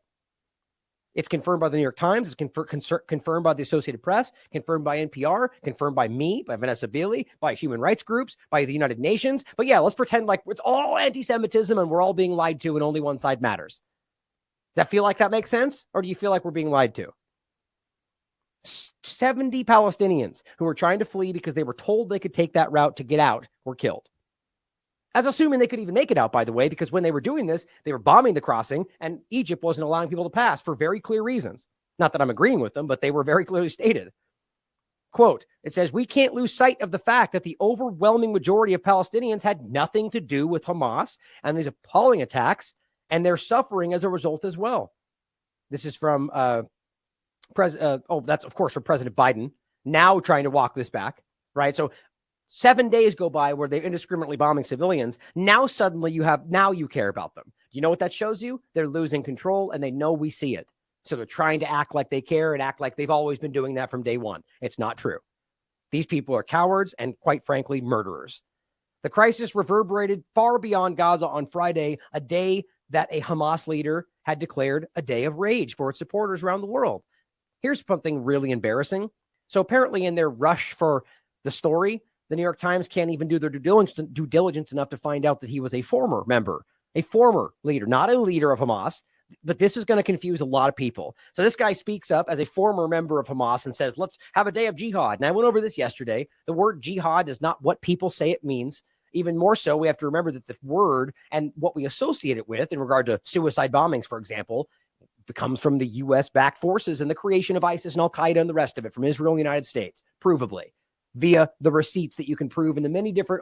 It's confirmed by the New York Times. It's confirmed by the Associated Press, confirmed by NPR, confirmed by me, by Vanessa Beeley, by human rights groups, by the United Nations. But yeah, let's pretend like it's all anti-Semitism and we're all being lied to and only one side matters. Does that feel like that makes sense? Or do you feel like we're being lied to? 70 Palestinians who were trying to flee because they were told they could take that route to get out were killed. As assuming they could even make it out, by the way, because when they were doing this, they were bombing the crossing and Egypt wasn't allowing people to pass for very clear reasons. Not that I'm agreeing with them, but they were very clearly stated. Quote, it says, we can't lose sight of the fact that the overwhelming majority of Palestinians had nothing to do with Hamas and these appalling attacks, and they're suffering as a result as well. This is from that's of course from President Biden, now trying to walk this back, right? So 7 days go by where they're indiscriminately bombing civilians. Now suddenly you care about them. You know what that shows you? They're losing control and they know we see it. So they're trying to act like they care and act like they've always been doing that from day one. It's not true. These people are cowards and, quite frankly, murderers. The crisis reverberated far beyond Gaza on Friday, a day that a Hamas leader had declared a day of rage for its supporters around the world. Here's something really embarrassing. So apparently in their rush for the story, the New York Times can't even do their due diligence enough to find out that he was a former member, a former leader, not a leader of Hamas. But this is going to confuse a lot of people. So this guy speaks up as a former member of Hamas and says, let's have a day of jihad. And I went over this yesterday. The word jihad is not what people say it means. Even more so, we have to remember that the word and what we associate it with in regard to suicide bombings, for example, comes from the U.S.-backed forces and the creation of ISIS and Al-Qaeda and the rest of it from Israel and the United States, provably, via the receipts that you can prove in the many different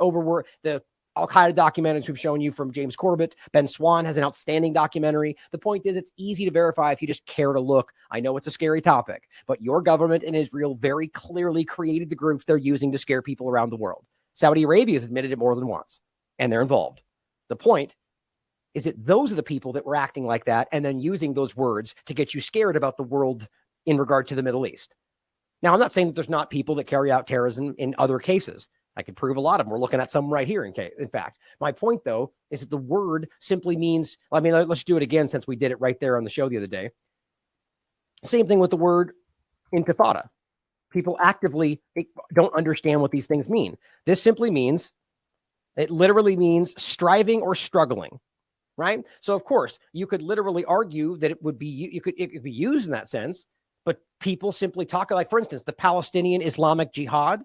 the Al-Qaeda documentaries we've shown you from James Corbett. Ben Swan has an outstanding documentary. The point is, it's easy to verify if you just care to look. I know it's a scary topic, but your government in Israel very clearly created the groups they're using to scare people around the world. Saudi Arabia has admitted it more than once, and they're involved. The point is that those are the people that were acting like that and then using those words to get you scared about the world in regard to the Middle East. Now, I'm not saying that there's not people that carry out terrorism in other cases. I can prove a lot of them. We're looking at some right here. In fact, my point, though, is that the word simply means, let's do it again since we did it right there on the show the other day. Same thing with the word intifada. People actively don't understand what these things mean. This simply means, it literally means striving or struggling, right? So, of course, you could literally argue that it could be used in that sense, but people simply talk like, for instance, the Palestinian Islamic Jihad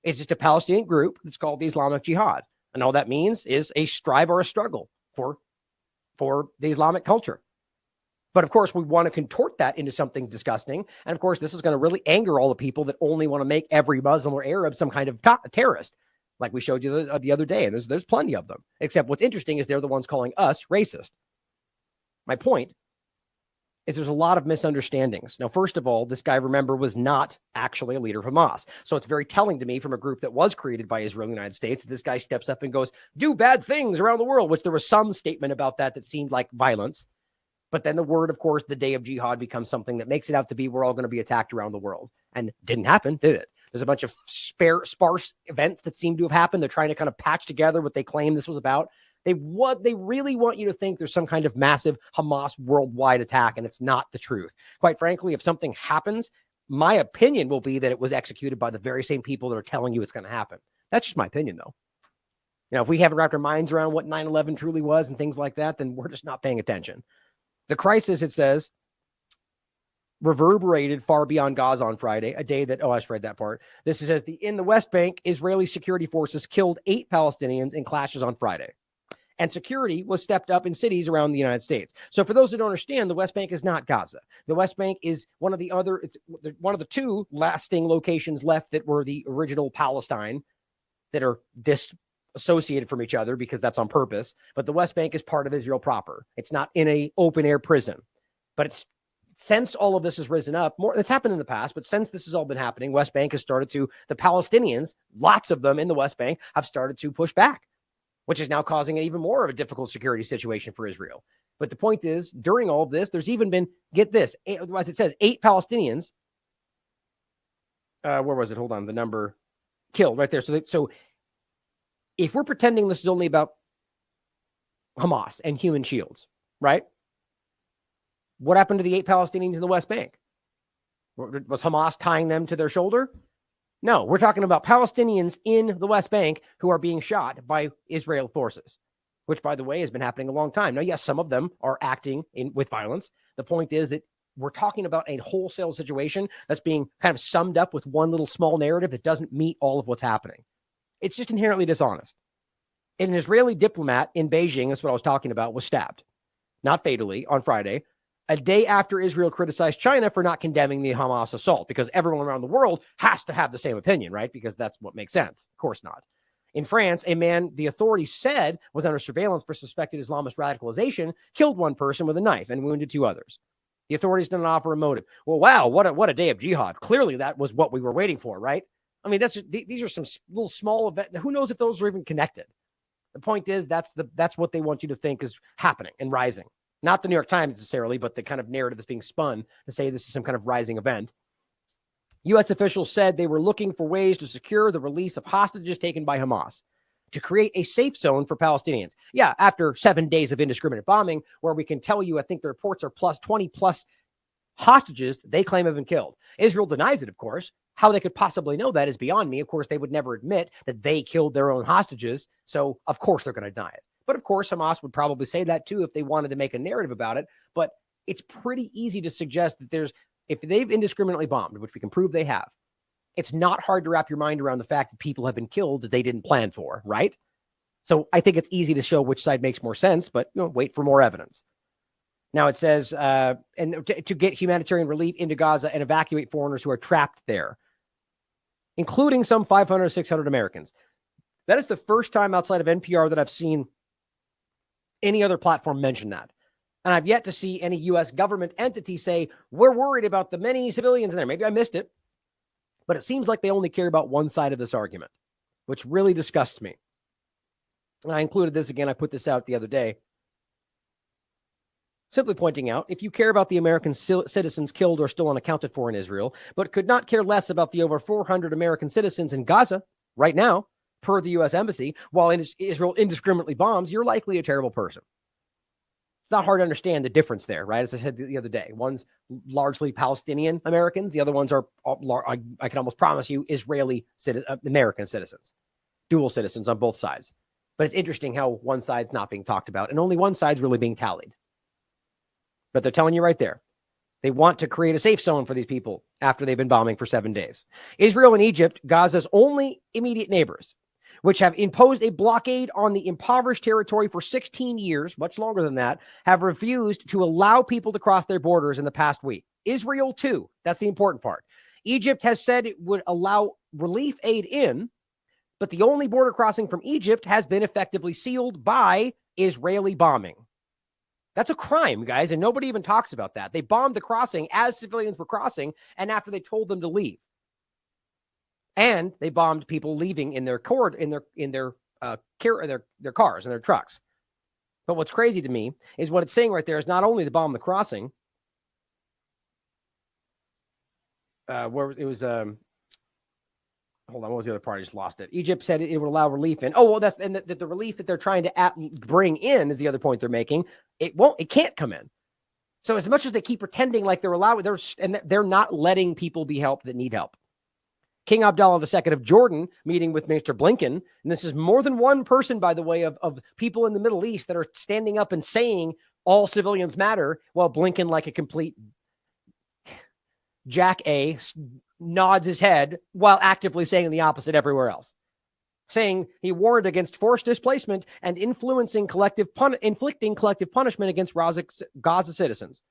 is just a Palestinian group that's called the Islamic Jihad. And all that means is a strive or a struggle for the Islamic culture. But of course, we want to contort that into something disgusting. And of course, this is going to really anger all the people that only want to make every Muslim or Arab some kind of terrorist, like we showed you the other day. And there's plenty of them. Except what's interesting is they're the ones calling us racist. My point is there's a lot of misunderstandings. Now, first of all, this guy, remember, was not actually a leader of Hamas. So it's very telling to me from a group that was created by Israel and the United States, that this guy steps up and goes, do bad things around the world, which there was some statement about that seemed like violence. But then the word, of course, the day of jihad becomes something that makes it out to be we're all going to be attacked around the world. And didn't happen, did it? There's a bunch of sparse events that seem to have happened. They're trying to kind of patch together what they claim this was about. They really want you to think there's some kind of massive Hamas worldwide attack, and it's not the truth. Quite frankly, if something happens, my opinion will be that it was executed by the very same people that are telling you it's going to happen. That's just my opinion, though. If we haven't wrapped our minds around what 9/11 truly was and things like that, then we're just not paying attention. The crisis, it says, reverberated far beyond Gaza on Friday, a day that, I just read that part. This says, in the West Bank, Israeli security forces killed 8 Palestinians in clashes on Friday. And security was stepped up in cities around the United States. So for those who don't understand, the West Bank is not Gaza. The West Bank is one of the 2 lasting locations left that were the original Palestine that are disassociated from each other because that's on purpose. But the West Bank is part of Israel proper. It's not in a open air prison. But it's since all of this has risen up, it's happened in the past, but since this has all been happening, West Bank has started to, the Palestinians, lots of them in the West Bank, have started to push back, which is now causing even more of a difficult security situation for Israel. But the point is, during all of this, there's even been, get this, as it says, 8 Palestinians, where was it? Hold on, the number killed right there. So if we're pretending this is only about Hamas and human shields, right? What happened to the 8 Palestinians in the West Bank? Was Hamas tying them to their shoulder? No, we're talking about Palestinians in the West Bank who are being shot by Israel forces, which, by the way, has been happening a long time. Now, yes, some of them are acting with violence. The point is that we're talking about a wholesale situation that's being kind of summed up with one little small narrative that doesn't meet all of what's happening. It's just inherently dishonest. An Israeli diplomat in Beijing, that's what I was talking about, was stabbed, not fatally, on Friday, a day after Israel criticized China for not condemning the Hamas assault, because everyone around the world has to have the same opinion, right? Because that's what makes sense. Of course not. In France, a man the authorities said was under surveillance for suspected Islamist radicalization killed 1 person with a knife and wounded 2 others. The authorities didn't offer a motive. Well, wow, what a day of jihad. Clearly, that was what we were waiting for, right? I mean, these are some little small events. Who knows if those are even connected? The point is, that's what they want you to think is happening and rising. Not the New York Times necessarily, but the kind of narrative that's being spun to say this is some kind of rising event. U.S. officials said they were looking for ways to secure the release of hostages taken by Hamas to create a safe zone for Palestinians. Yeah, after 7 days of indiscriminate bombing, where we can tell you, I think the reports are plus 20 plus hostages they claim have been killed. Israel denies it, of course. How they could possibly know that is beyond me. Of course, they would never admit that they killed their own hostages. So, of course, they're going to deny it. But of course, Hamas would probably say that too if they wanted to make a narrative about it. But it's pretty easy to suggest that if they've indiscriminately bombed, which we can prove they have, it's not hard to wrap your mind around the fact that people have been killed that they didn't plan for, right? So I think it's easy to show which side makes more sense, but wait for more evidence. Now it says, and to get humanitarian relief into Gaza and evacuate foreigners who are trapped there, including some 500 or 600 Americans. That is the first time outside of NPR that I've seen any other platform mention that. And I've yet to see any U.S. government entity say, we're worried about the many civilians in there. Maybe I missed it, but it seems like they only care about one side of this argument, which really disgusts me. And I included this again. I put this out the other day. Simply pointing out, if you care about the American citizens killed or still unaccounted for in Israel, but could not care less about the over 400 American citizens in Gaza right now, per the U.S. Embassy, while Israel indiscriminately bombs, you're likely a terrible person. It's not hard to understand the difference there, right? As I said the other day, one's largely Palestinian Americans. The other ones are, I can almost promise you, Israeli American citizens, dual citizens on both sides. But it's interesting how one side's not being talked about and only one side's really being tallied. But they're telling you right there. They want to create a safe zone for these people after they've been bombing for 7 days. Israel and Egypt, Gaza's only immediate neighbors, which have imposed a blockade on the impoverished territory for 16 years, much longer than that, have refused to allow people to cross their borders in the past week. Israel, too. That's the important part. Egypt has said it would allow relief aid in, but the only border crossing from Egypt has been effectively sealed by Israeli bombing. That's a crime, guys, and nobody even talks about that. They bombed the crossing as civilians were crossing and after they told them to leave. And they bombed people leaving in their cars and their trucks. But what's crazy to me is what it's saying right there is not only to bomb the crossing, where it was, hold on, what was the other part? I just lost it. Egypt said it would allow relief in. Oh, well, that's, and the relief that they're trying to bring in is the other point they're making. It can't come in. So as much as they keep pretending like they're allowing, they're not letting people be helped that need help. King Abdullah II of Jordan meeting with Mr. Blinken. And this is more than one person, by the way, of people in the Middle East that are standing up and saying all civilians matter, while Blinken, like a complete Jack A, nods his head while actively saying the opposite everywhere else. Saying he warned against forced displacement and inflicting collective punishment against Gaza citizens.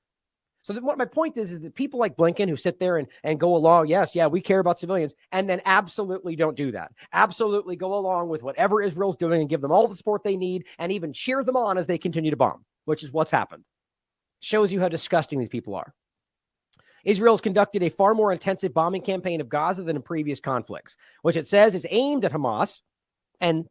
So what my point is that people like Blinken who sit there and go along, yes, yeah, we care about civilians, and then absolutely don't do that. Absolutely go along with whatever Israel's doing and give them all the support they need and even cheer them on as they continue to bomb, which is what's happened. Shows you how disgusting these people are. Israel's conducted a far more intensive bombing campaign of Gaza than in previous conflicts, which it says is aimed at Hamas, and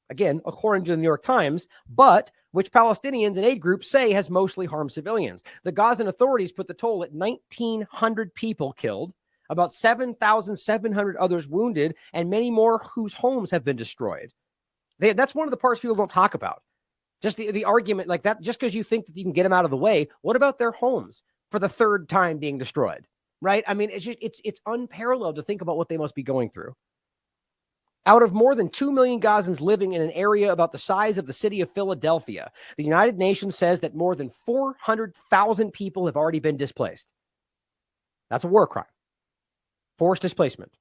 again, according to the New York Times, but which Palestinians and aid groups say has mostly harmed civilians. The Gazan authorities put the toll at 1,900 people killed, about 7,700 others wounded, and many more whose homes have been destroyed. That's one of the parts people don't talk about. Just the argument like that, just because you think that you can get them out of the way, what about their homes for the third time being destroyed, right? I mean, it's unparalleled to think about what they must be going through. Out of more than 2 million Gazans living in an area about the size of the city of Philadelphia, the United Nations says that more than 400,000 people have already been displaced. That's a war crime. Forced displacement.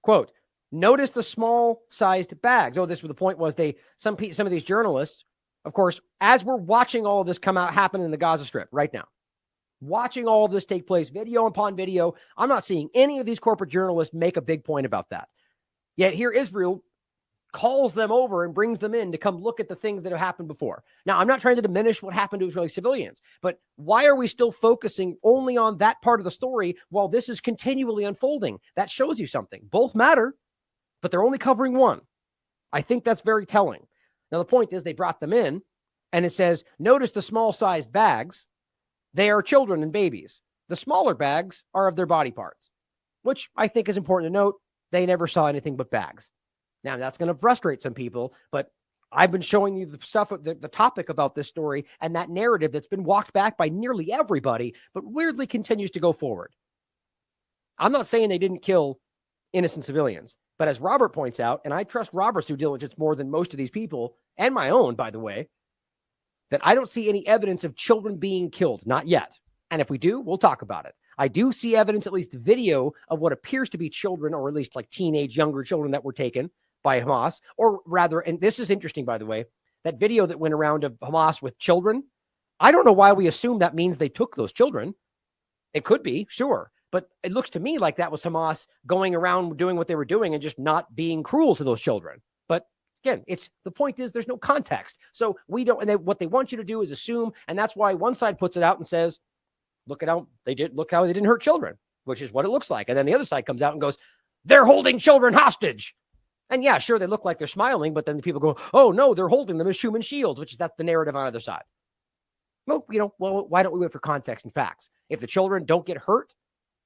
Quote, notice the small-sized bags. Oh, the point was some of these journalists, of course, as we're watching all of this happen in the Gaza Strip right now, watching all of this take place, video upon video, I'm not seeing any of these corporate journalists make a big point about that. Yet here Israel calls them over and brings them in to come look at the things that have happened before. Now, I'm not trying to diminish what happened to Israeli civilians, but why are we still focusing only on that part of the story while this is continually unfolding? That shows you something. Both matter, but they're only covering one. I think that's very telling. Now, the point is they brought them in, and it says, notice the small-sized bags. They are children and babies. The smaller bags are of their body parts, which I think is important to note. They never saw anything but bags. Now, that's going to frustrate some people, but I've been showing you the stuff, the topic about this story and that narrative that's been walked back by nearly everybody, but weirdly continues to go forward. I'm not saying they didn't kill innocent civilians, but as Robert points out, and I trust Robert's due diligence more than most of these people, and my own, by the way, that I don't see any evidence of children being killed, not yet. And if we do, we'll talk about it. I do see evidence, at least video, of what appears to be children, or at least like teenage, younger children that were taken by Hamas, or rather, and this is interesting, by the way, that video that went around of Hamas with children. I don't know why we assume that means they took those children. It could be, sure. But it looks to me like that was Hamas going around doing what they were doing and just not being cruel to those children. But again, the point is there's no context. So we don't, and what they want you to do is assume, and that's why one side puts it out and says, look how they didn't hurt children, which is what it looks like. And then the other side comes out and goes, they're holding children hostage. And yeah, sure, they look like they're smiling, but then the people go, oh no, they're holding them as human shields, that's the narrative on either side. Well, why don't we wait for context and facts? If the children don't get hurt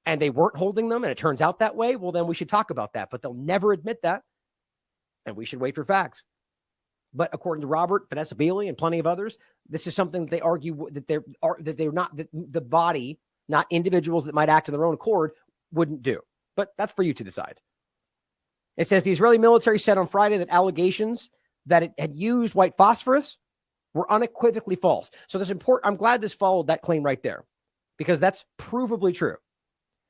and they weren't holding them and it turns out that way, well, then we should talk about that, but they'll never admit that. And we should wait for facts. But according to Robert, Vanessa Bailey, and plenty of others, this is something that they argue that they're not, that the body, not individuals that might act on their own accord, wouldn't do. But that's for you to decide. It says the Israeli military said on Friday that allegations that it had used white phosphorus were unequivocally false. So this important. I'm glad this followed that claim right there, because that's provably true.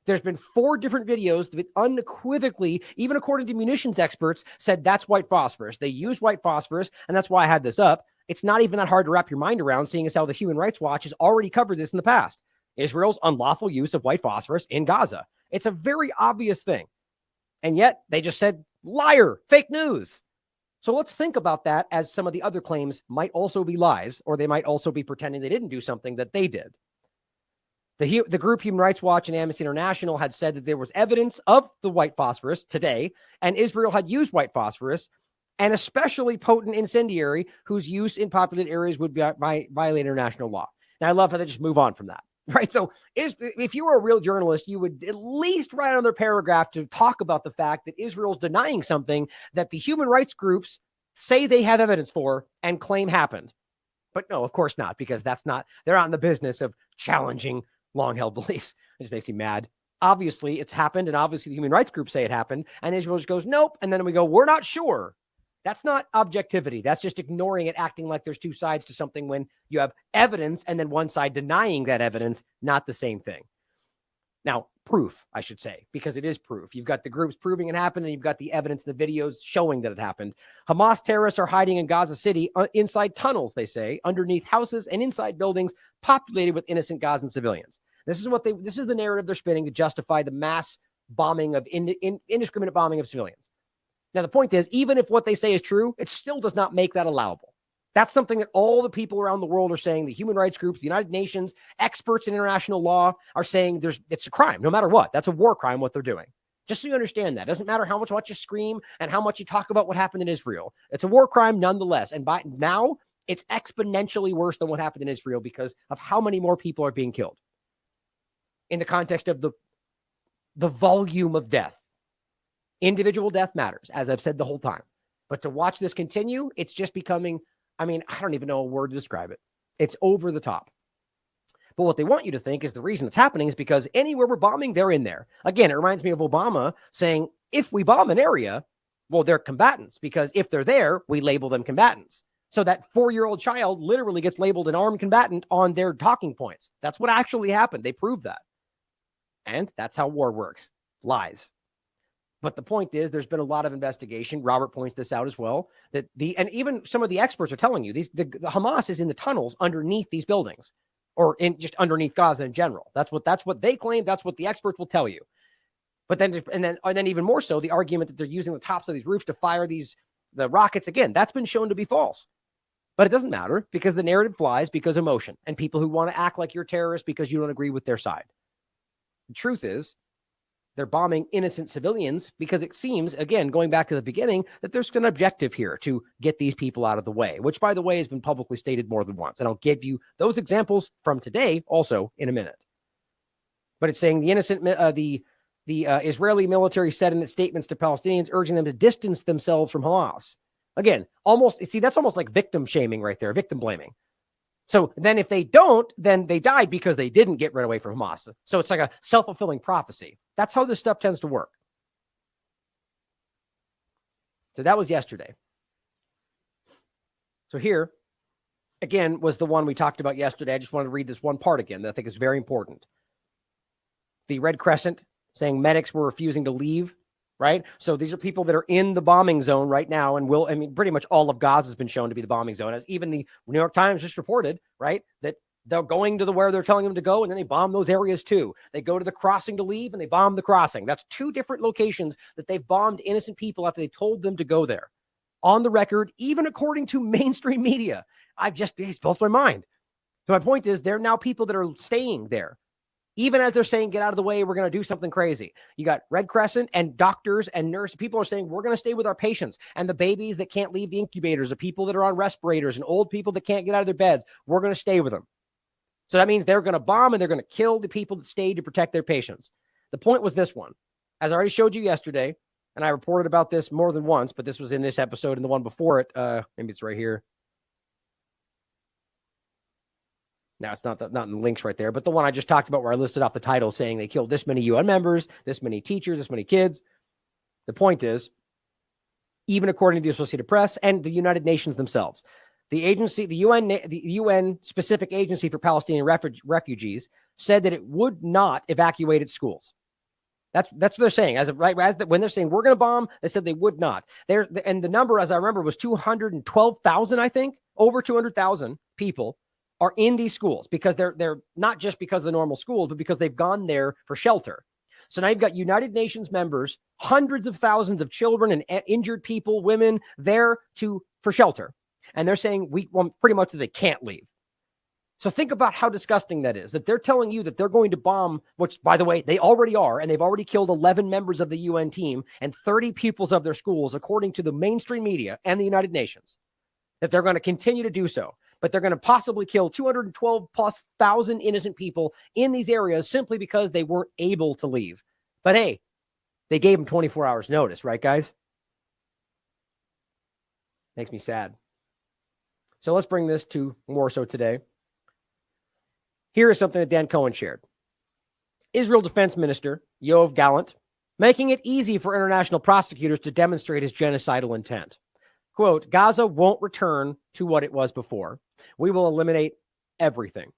There's been 4 different videos that unequivocally, even according to munitions experts, said that's white phosphorus. They use white phosphorus, and that's why I had this up. It's not even that hard to wrap your mind around, seeing as how the Human Rights Watch has already covered this in the past. Israel's unlawful use of white phosphorus in Gaza. It's a very obvious thing. And yet they just said, liar, fake news. So let's think about that, as some of the other claims might also be lies, or they might also be pretending they didn't do something that they did. The group Human Rights Watch and Amnesty International had said that there was evidence of the white phosphorus today, and Israel had used white phosphorus, and especially potent incendiary whose use in populated areas would violate international law. Now, I love how they just move on from that, right? So if you were a real journalist, you would at least write another paragraph to talk about the fact that Israel's denying something that the human rights groups say they have evidence for and claim happened. But no, of course not, because they're not in the business of challenging long-held beliefs. It just makes me mad. obviously it's happened, and obviously the human rights groups say it happened, and Israel just goes, nope, and then we go, we're not sure. That's not objectivity. That's just ignoring it, acting like there's two sides to something when you have evidence and then one side denying that evidence, not the same thing. Now, proof, I should say, because it is proof. You've got the groups proving it happened, and you've got the evidence, the videos showing that it happened. Hamas terrorists are hiding in Gaza City inside tunnels, they say, underneath houses and inside buildings populated with innocent Gazan civilians. This is the narrative they're spinning to justify the mass bombing of indiscriminate bombing of civilians. Now, the point is, even if what they say is true, it still does not make that allowable. That's something that all the people around the world are saying. The human rights groups, the United Nations, experts in international law are saying it's a crime, no matter what. That's a war crime, what they're doing. Just so you understand that. It doesn't matter how much you scream and how much you talk about what happened in Israel. It's a war crime nonetheless. And by now, it's exponentially worse than what happened in Israel because of how many more people are being killed in the context of the volume of death. Individual death matters, as I've said the whole time. But to watch this continue, it's just becoming, I don't even know a word to describe it. It's over the top. But what they want you to think is the reason it's happening is because anywhere we're bombing, they're in there. Again, it reminds me of Obama saying, if we bomb an area, well, they're combatants, because if they're there, we label them combatants. So that 4-year-old child literally gets labeled an armed combatant on their talking points. That's what actually happened. They proved that. And that's how war works. Lies. But the point is, there's been a lot of investigation. Robert points this out as well, and even some of the experts are telling you the Hamas is in the tunnels underneath these buildings, or in just underneath Gaza in general. That's what they claim. That's what the experts will tell you. But then even more so, the argument that they're using the tops of these roofs to fire the rockets, again, that's been shown to be false. But it doesn't matter, because the narrative flies because emotion and people who want to act like you're terrorists because you don't agree with their side. The truth is, they're bombing innocent civilians because it seems, again, going back to the beginning, that there's an objective here to get these people out of the way, which, by the way, has been publicly stated more than once. And I'll give you those examples from today also in a minute. But it's saying the innocent, the Israeli military said in its statements to Palestinians, urging them to distance themselves from Hamas. Again, that's almost like victim shaming right there, victim blaming. So then if they don't, then they died because they didn't get right away from Hamas. So it's like a self-fulfilling prophecy. That's how this stuff tends to work. So that was yesterday. So here, again, was the one we talked about yesterday. I just wanted to read this one part again that I think is very important. The Red Crescent saying medics were refusing to leave, right? So these are people that are in the bombing zone right now, and pretty much all of Gaza has been shown to be the bombing zone, as even the New York Times just reported, right, that they're going to where they're telling them to go, and then they bomb those areas too. They go to the crossing to leave, and they bomb the crossing. That's 2 different locations that they've bombed innocent people after they told them to go there. On the record, even according to mainstream media. It's blows my mind. So my point is, there are now people that are staying there. Even as they're saying, get out of the way, we're going to do something crazy. You got Red Crescent and doctors and nurses. People are saying, we're going to stay with our patients. And the babies that can't leave the incubators, the people that are on respirators, and old people that can't get out of their beds, we're going to stay with them. So that means they're going to bomb and they're going to kill the people that stayed to protect their patients. The point was this one. As I already showed you yesterday, and I reported about this more than once, but this was in this episode and the one before it. Maybe it's right here. Now, it's not in the links right there, but the one I just talked about where I listed off the title saying they killed this many UN members, this many teachers, this many kids. The point is, even according to the Associated Press and the United Nations themselves, the agency, the UN specific agency for Palestinian refugees said that it would not evacuate its schools. That's what they're saying. When they're saying we're going to bomb, they said they would not. And the number, as I remember, was 212,000, I think, over 200,000 people are in these schools because they're not just because of the normal schools, but because they've gone there for shelter. So now you've got United Nations members, hundreds of thousands of children and injured people, women there for shelter. And they're saying pretty much that they can't leave. So think about how disgusting that is, that they're telling you that they're going to bomb, which, by the way, they already are, and they've already killed 11 members of the UN team and 30 pupils of their schools, according to the mainstream media and the United Nations, that they're going to continue to do so. But they're going to possibly kill 212,000+ innocent people in these areas simply because they weren't able to leave. But hey, they gave them 24 hours notice, right, guys? Makes me sad. So let's bring this to more so today. Here is something that Dan Cohen shared. Israel Defense Minister Yoav Gallant, making it easy for international prosecutors to demonstrate his genocidal intent. Quote, Gaza won't return to what it was before. We will eliminate everything.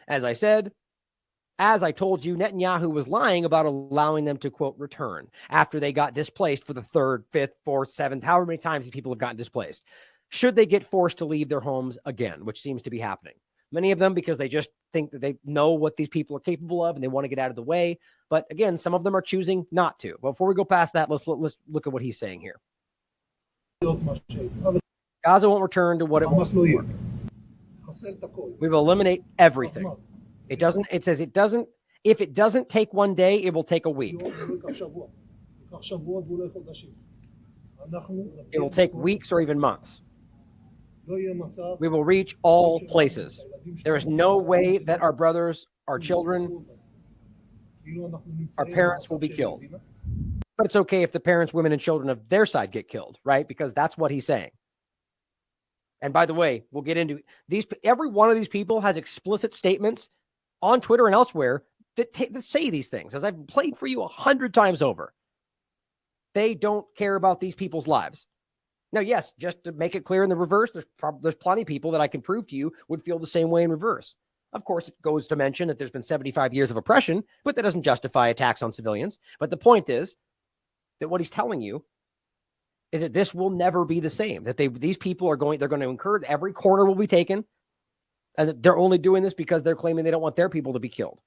As I said, as I told you, Netanyahu was lying about allowing them to, quote, return after they got displaced for the third, fifth, fourth, seventh, however many times these people have gotten displaced. Should they get forced to leave their homes again, which seems to be happening. Many of them because they just think that they know what these people are capable of and they want to get out of the way. But again, some of them are choosing not to. But before we go past that, let's look at what he's saying here. Gaza won't return to what it was before. We will eliminate everything. It says it doesn't, if it doesn't take one day, it will take a week. It will take weeks or even months. We will reach all places. There is no way that our brothers, our children, our parents will be killed. But it's okay if the parents, women, and children of their side get killed, right? Because that's what he's saying. And by the way, we'll get into these. Every one of these people has explicit statements on Twitter and elsewhere that say these things, as I've played for you 100 times over. They don't care about these people's lives. Now, yes, just to make it clear in the reverse, there's plenty of people that I can prove to you would feel the same way in reverse. Of course, it goes to mention that there's been 75 years of oppression, but that doesn't justify attacks on civilians. But the point is that what he's telling you is that this will never be the same, that these people they're going to incur, every corner will be taken, and that they're only doing this because they're claiming they don't want their people to be killed.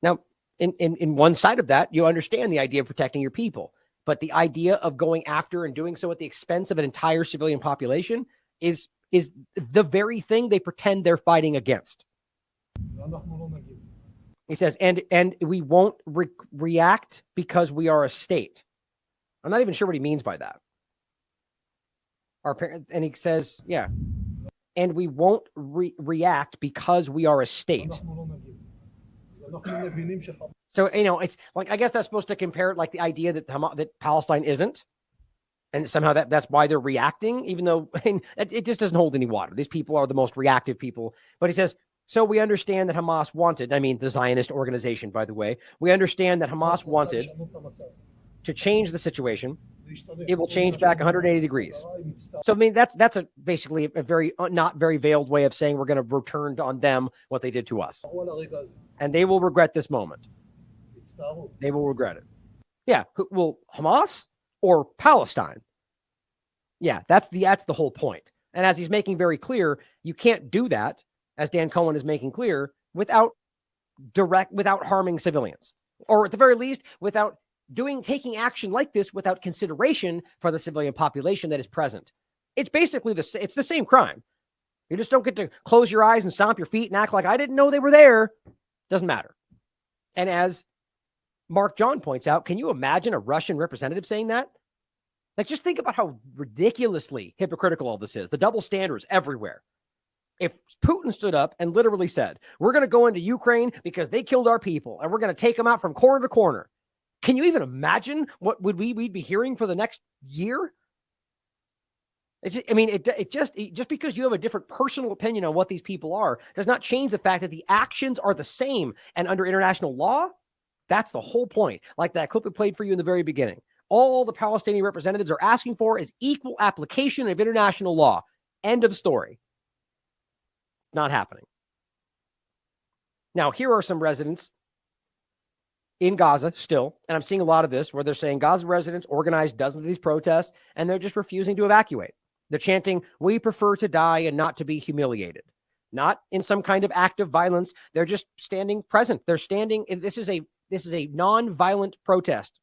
Now, in one side of that, you understand the idea of protecting your people. But the idea of going after and doing so at the expense of an entire civilian population is the very thing they pretend they're fighting against. He says, and we won't react because we are a state. I'm not even sure what he means by that. Our parents, and he says, yeah, and we won't react because we are a state. So, it's like, I guess that's supposed to compare it like the idea that Palestine isn't. And somehow that's why they're reacting, even though it just doesn't hold any water. These people are the most reactive people. But he says, so we understand that Hamas wanted, the Zionist organization, by the way, we understand that Hamas wanted to change the situation. It will change back 180 degrees. So, that's basically a very not very veiled way of saying we're going to return on them what they did to us. And they will regret this moment. They will regret it. Yeah. Well, Hamas or Palestine? Yeah, that's the whole point. And as he's making very clear, you can't do that, as Dan Cohen is making clear, without harming civilians, or at the very least, without taking action like this without consideration for the civilian population that is present. It's basically it's the same crime. You just don't get to close your eyes and stomp your feet and act like I didn't know they were there. Doesn't matter. And as Mark John points out, can you imagine a Russian representative saying that? Like, just think about how ridiculously hypocritical all this is. The double standards everywhere. If Putin stood up and literally said, we're going to go into Ukraine because they killed our people and we're going to take them out from corner to corner. Can you even imagine what we'd be hearing for the next year? Just because you have a different personal opinion on what these people are does not change the fact that the actions are the same. And under international law, that's the whole point. Like that clip we played for you in the very beginning. All the Palestinian representatives are asking for is equal application of international law. End of story. Not happening. Now, here are some residents in Gaza still, and I'm seeing a lot of this where they're saying Gaza residents organized dozens of these protests and they're just refusing to evacuate. They're chanting, we prefer to die and not to be humiliated. Not in some kind of act of violence. They're just standing present. They're standing. This is a non-violent protest.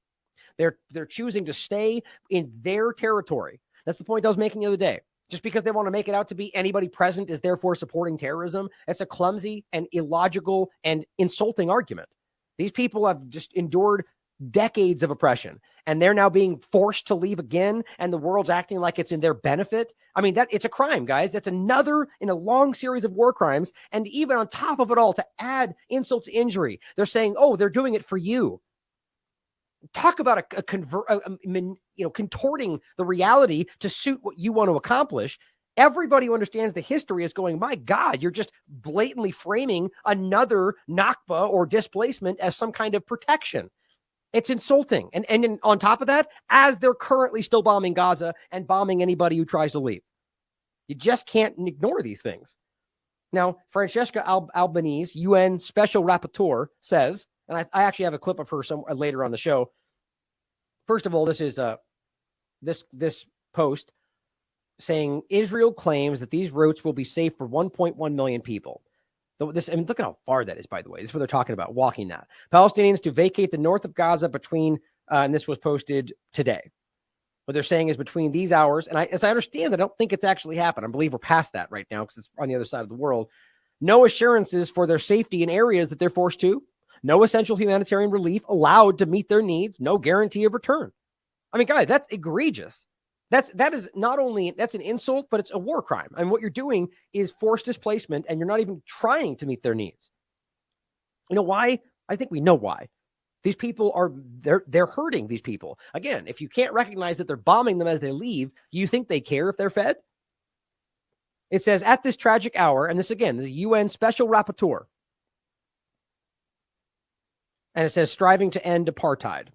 They're choosing to stay in their territory. That's the point I was making the other day. Just because they want to make it out to be anybody present is therefore supporting terrorism. It's a clumsy and illogical and insulting argument. These people have just endured decades of oppression, and they're now being forced to leave again, and the world's acting like it's in their benefit. It's a crime, guys. That's another in a long series of war crimes. And even on top of it all, to add insult to injury, they're saying, oh, they're doing it for you. Talk about contorting the reality to suit what you want to accomplish. Everybody who understands the history is going, my God, you're just blatantly framing another Nakba or displacement as some kind of protection. It's insulting. And on top of that, as they're currently still bombing Gaza and bombing anybody who tries to leave. You just can't ignore these things. Now, Francesca Albanese, UN Special Rapporteur, says, and I actually have a clip of her later on the show. First of all, this is this post saying Israel claims that these routes will be safe for 1.1 million people. Look at how far that is, by the way. This is what they're talking about, walking that. Palestinians to vacate the north of Gaza between, and this was posted today. What they're saying is between these hours, and as I understand, I don't think it's actually happened. I believe we're past that right now because it's on the other side of the world. No assurances for their safety in areas that they're forced to. No essential humanitarian relief allowed to meet their needs. No guarantee of return. I mean, guys, that's egregious. That is not only, that's an insult, but it's a war crime. And what you're doing is forced displacement, and you're not even trying to meet their needs. You know why? I think we know why. These people they're hurting these people. Again, if you can't recognize that they're bombing them as they leave, you think they care if they're fed? It says, at this tragic hour, and this again, the UN Special Rapporteur, and it says, striving to end apartheid.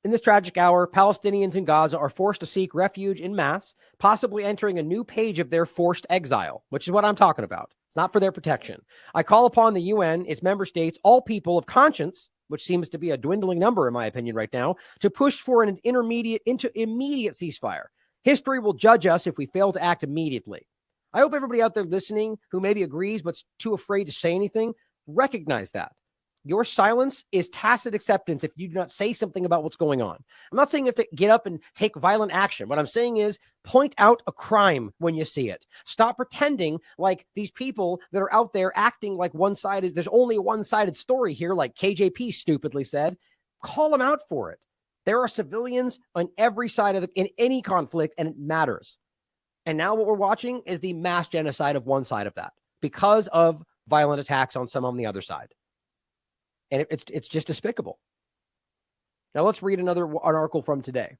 In this tragic hour, Palestinians in Gaza are forced to seek refuge en masse, possibly entering a new page of their forced exile, which is what I'm talking about. It's not for their protection. I call upon the UN, its member states, all people of conscience, which seems to be a dwindling number in my opinion right now, to push for an immediate ceasefire. History will judge us if we fail to act immediately. I hope everybody out there listening who maybe agrees but's too afraid to say anything, recognize that. Your silence is tacit acceptance if you do not say something about what's going on. I'm not saying you have to get up and take violent action. What I'm saying is point out a crime when you see it. Stop pretending like these people that are out there acting like one-sided. There's only a one-sided story here, like KJP stupidly said. Call them out for it. There are civilians on every side of in any conflict, and it matters. And now what we're watching is the mass genocide of one side of that because of violent attacks on some on the other side. And it's just despicable. Now let's read an article from today.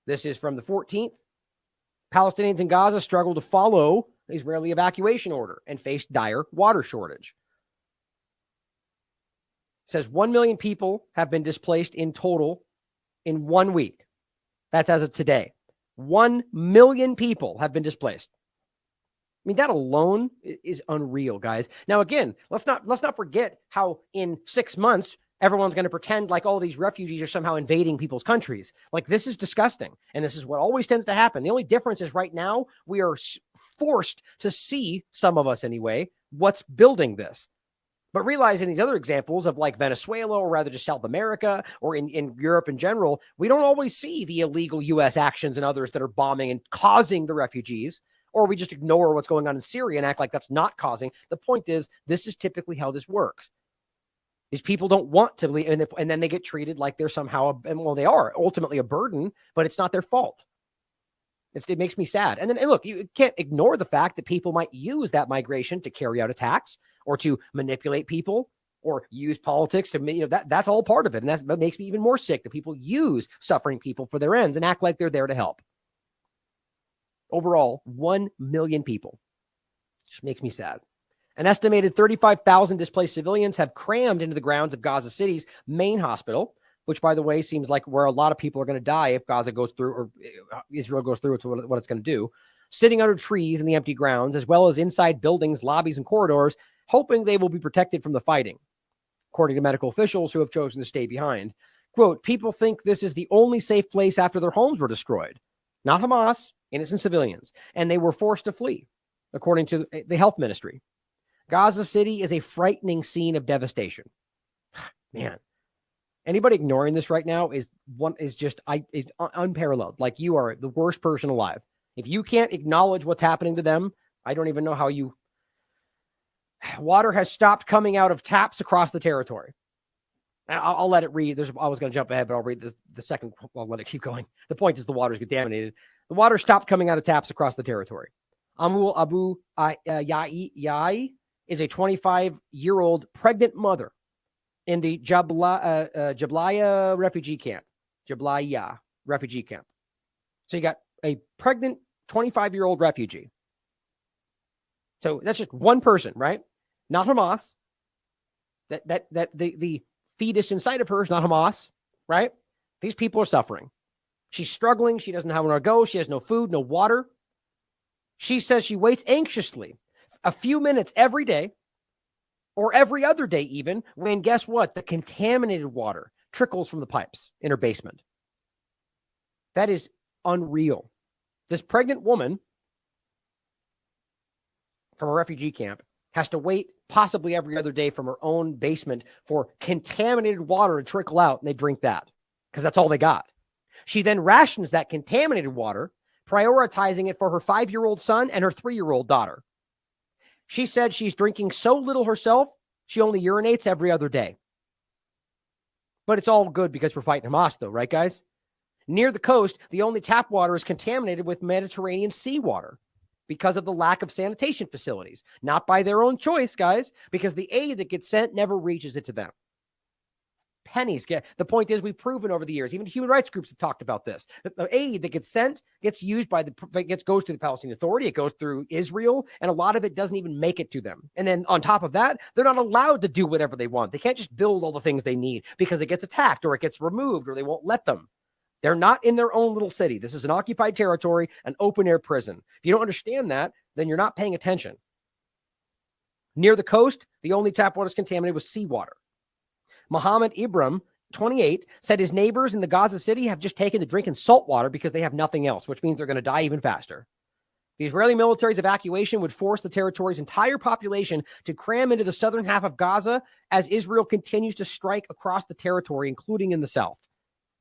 This is from the 14th. Palestinians in Gaza struggle to follow the Israeli evacuation order and face dire water shortage. It says 1 million people have been displaced in total in 1 week. That's as of today. 1 million people have been displaced. I mean, that alone is unreal, guys. Now, again, let's not forget how in 6 months, everyone's going to pretend like all these refugees are somehow invading people's countries. Like, this is disgusting. And this is what always tends to happen. The only difference is right now, we are forced to see, some of us anyway, what's building this. But realizing these other examples of like Venezuela, or rather just South America, or in Europe in general, we don't always see the illegal U.S. actions and others that are bombing and causing the refugees. Or we just ignore what's going on in Syria and act like that's not causing. The point is, this is typically how this works. These people don't want to leave, and then they get treated like they're somehow, well, they are ultimately a burden, but it's not their fault. It makes me sad. And look, you can't ignore the fact that people might use that migration to carry out attacks or to manipulate people or use politics to, that's all part of it. And that makes me even more sick that people use suffering people for their ends and act like they're there to help. Overall, 1 million people. Just makes me sad. An estimated 35,000 displaced civilians have crammed into the grounds of Gaza City's main hospital, which, by the way, seems like where a lot of people are going to die if Gaza goes through, or Israel goes through with what it's going to do, sitting under trees in the empty grounds, as well as inside buildings, lobbies, and corridors, hoping they will be protected from the fighting, according to medical officials who have chosen to stay behind. Quote, people think this is the only safe place after their homes were destroyed. Not Hamas, innocent civilians, and they were forced to flee, according to the health ministry. Gaza City is a frightening scene of devastation. Man, anybody ignoring this right now is unparalleled. Like, you are the worst person alive. If you can't acknowledge what's happening to them, I don't even know how you. Water has stopped coming out of taps across the territory. I'll let it read. I was going to jump ahead, but I'll read the second. I'll let it keep going. The point is the water is contaminated. The water stopped coming out of taps across the territory. Amul Abu Yai is a 25-year-old pregnant mother in the Jablaya refugee camp. Jablaya refugee camp. So you got a pregnant 25-year-old refugee. So that's just one person, right? Not Hamas. The fetus inside of her is not Hamas, right? These people are suffering. She's struggling. She doesn't have nowhere to go. She has no food, no water. She says she waits anxiously a few minutes every day or every other day even when, guess what? The contaminated water trickles from the pipes in her basement. That is unreal. This pregnant woman from a refugee camp has to wait possibly every other day from her own basement for contaminated water to trickle out, and they drink that because that's all they got. She then rations that contaminated water, prioritizing it for her 5-year-old son and her 3-year-old daughter. She said she's drinking so little herself, she only urinates every other day. But it's all good because we're fighting Hamas, though, right, guys? Near the coast, the only tap water is contaminated with Mediterranean seawater because of the lack of sanitation facilities. Not by their own choice, guys, because the aid that gets sent never reaches it to them. Pennies get. The point is, we've proven over the years, even human rights groups have talked about this, that the aid that gets sent gets used by goes to the Palestinian Authority, it goes through Israel, and a lot of it doesn't even make it to them. And then on top of that, they're not allowed to do whatever they want. They can't just build all the things they need because it gets attacked or it gets removed or they won't let them. They're not in their own little city. This is an occupied territory, an open-air prison. If you don't understand that, then you're not paying attention. Near the coast, the only tap water is contaminated with seawater. Mohammed Ibrahim, 28, said his neighbors in the Gaza City have just taken to drinking salt water because they have nothing else, which means they're going to die even faster. The Israeli military's evacuation would force the territory's entire population to cram into the southern half of Gaza as Israel continues to strike across the territory, including in the south.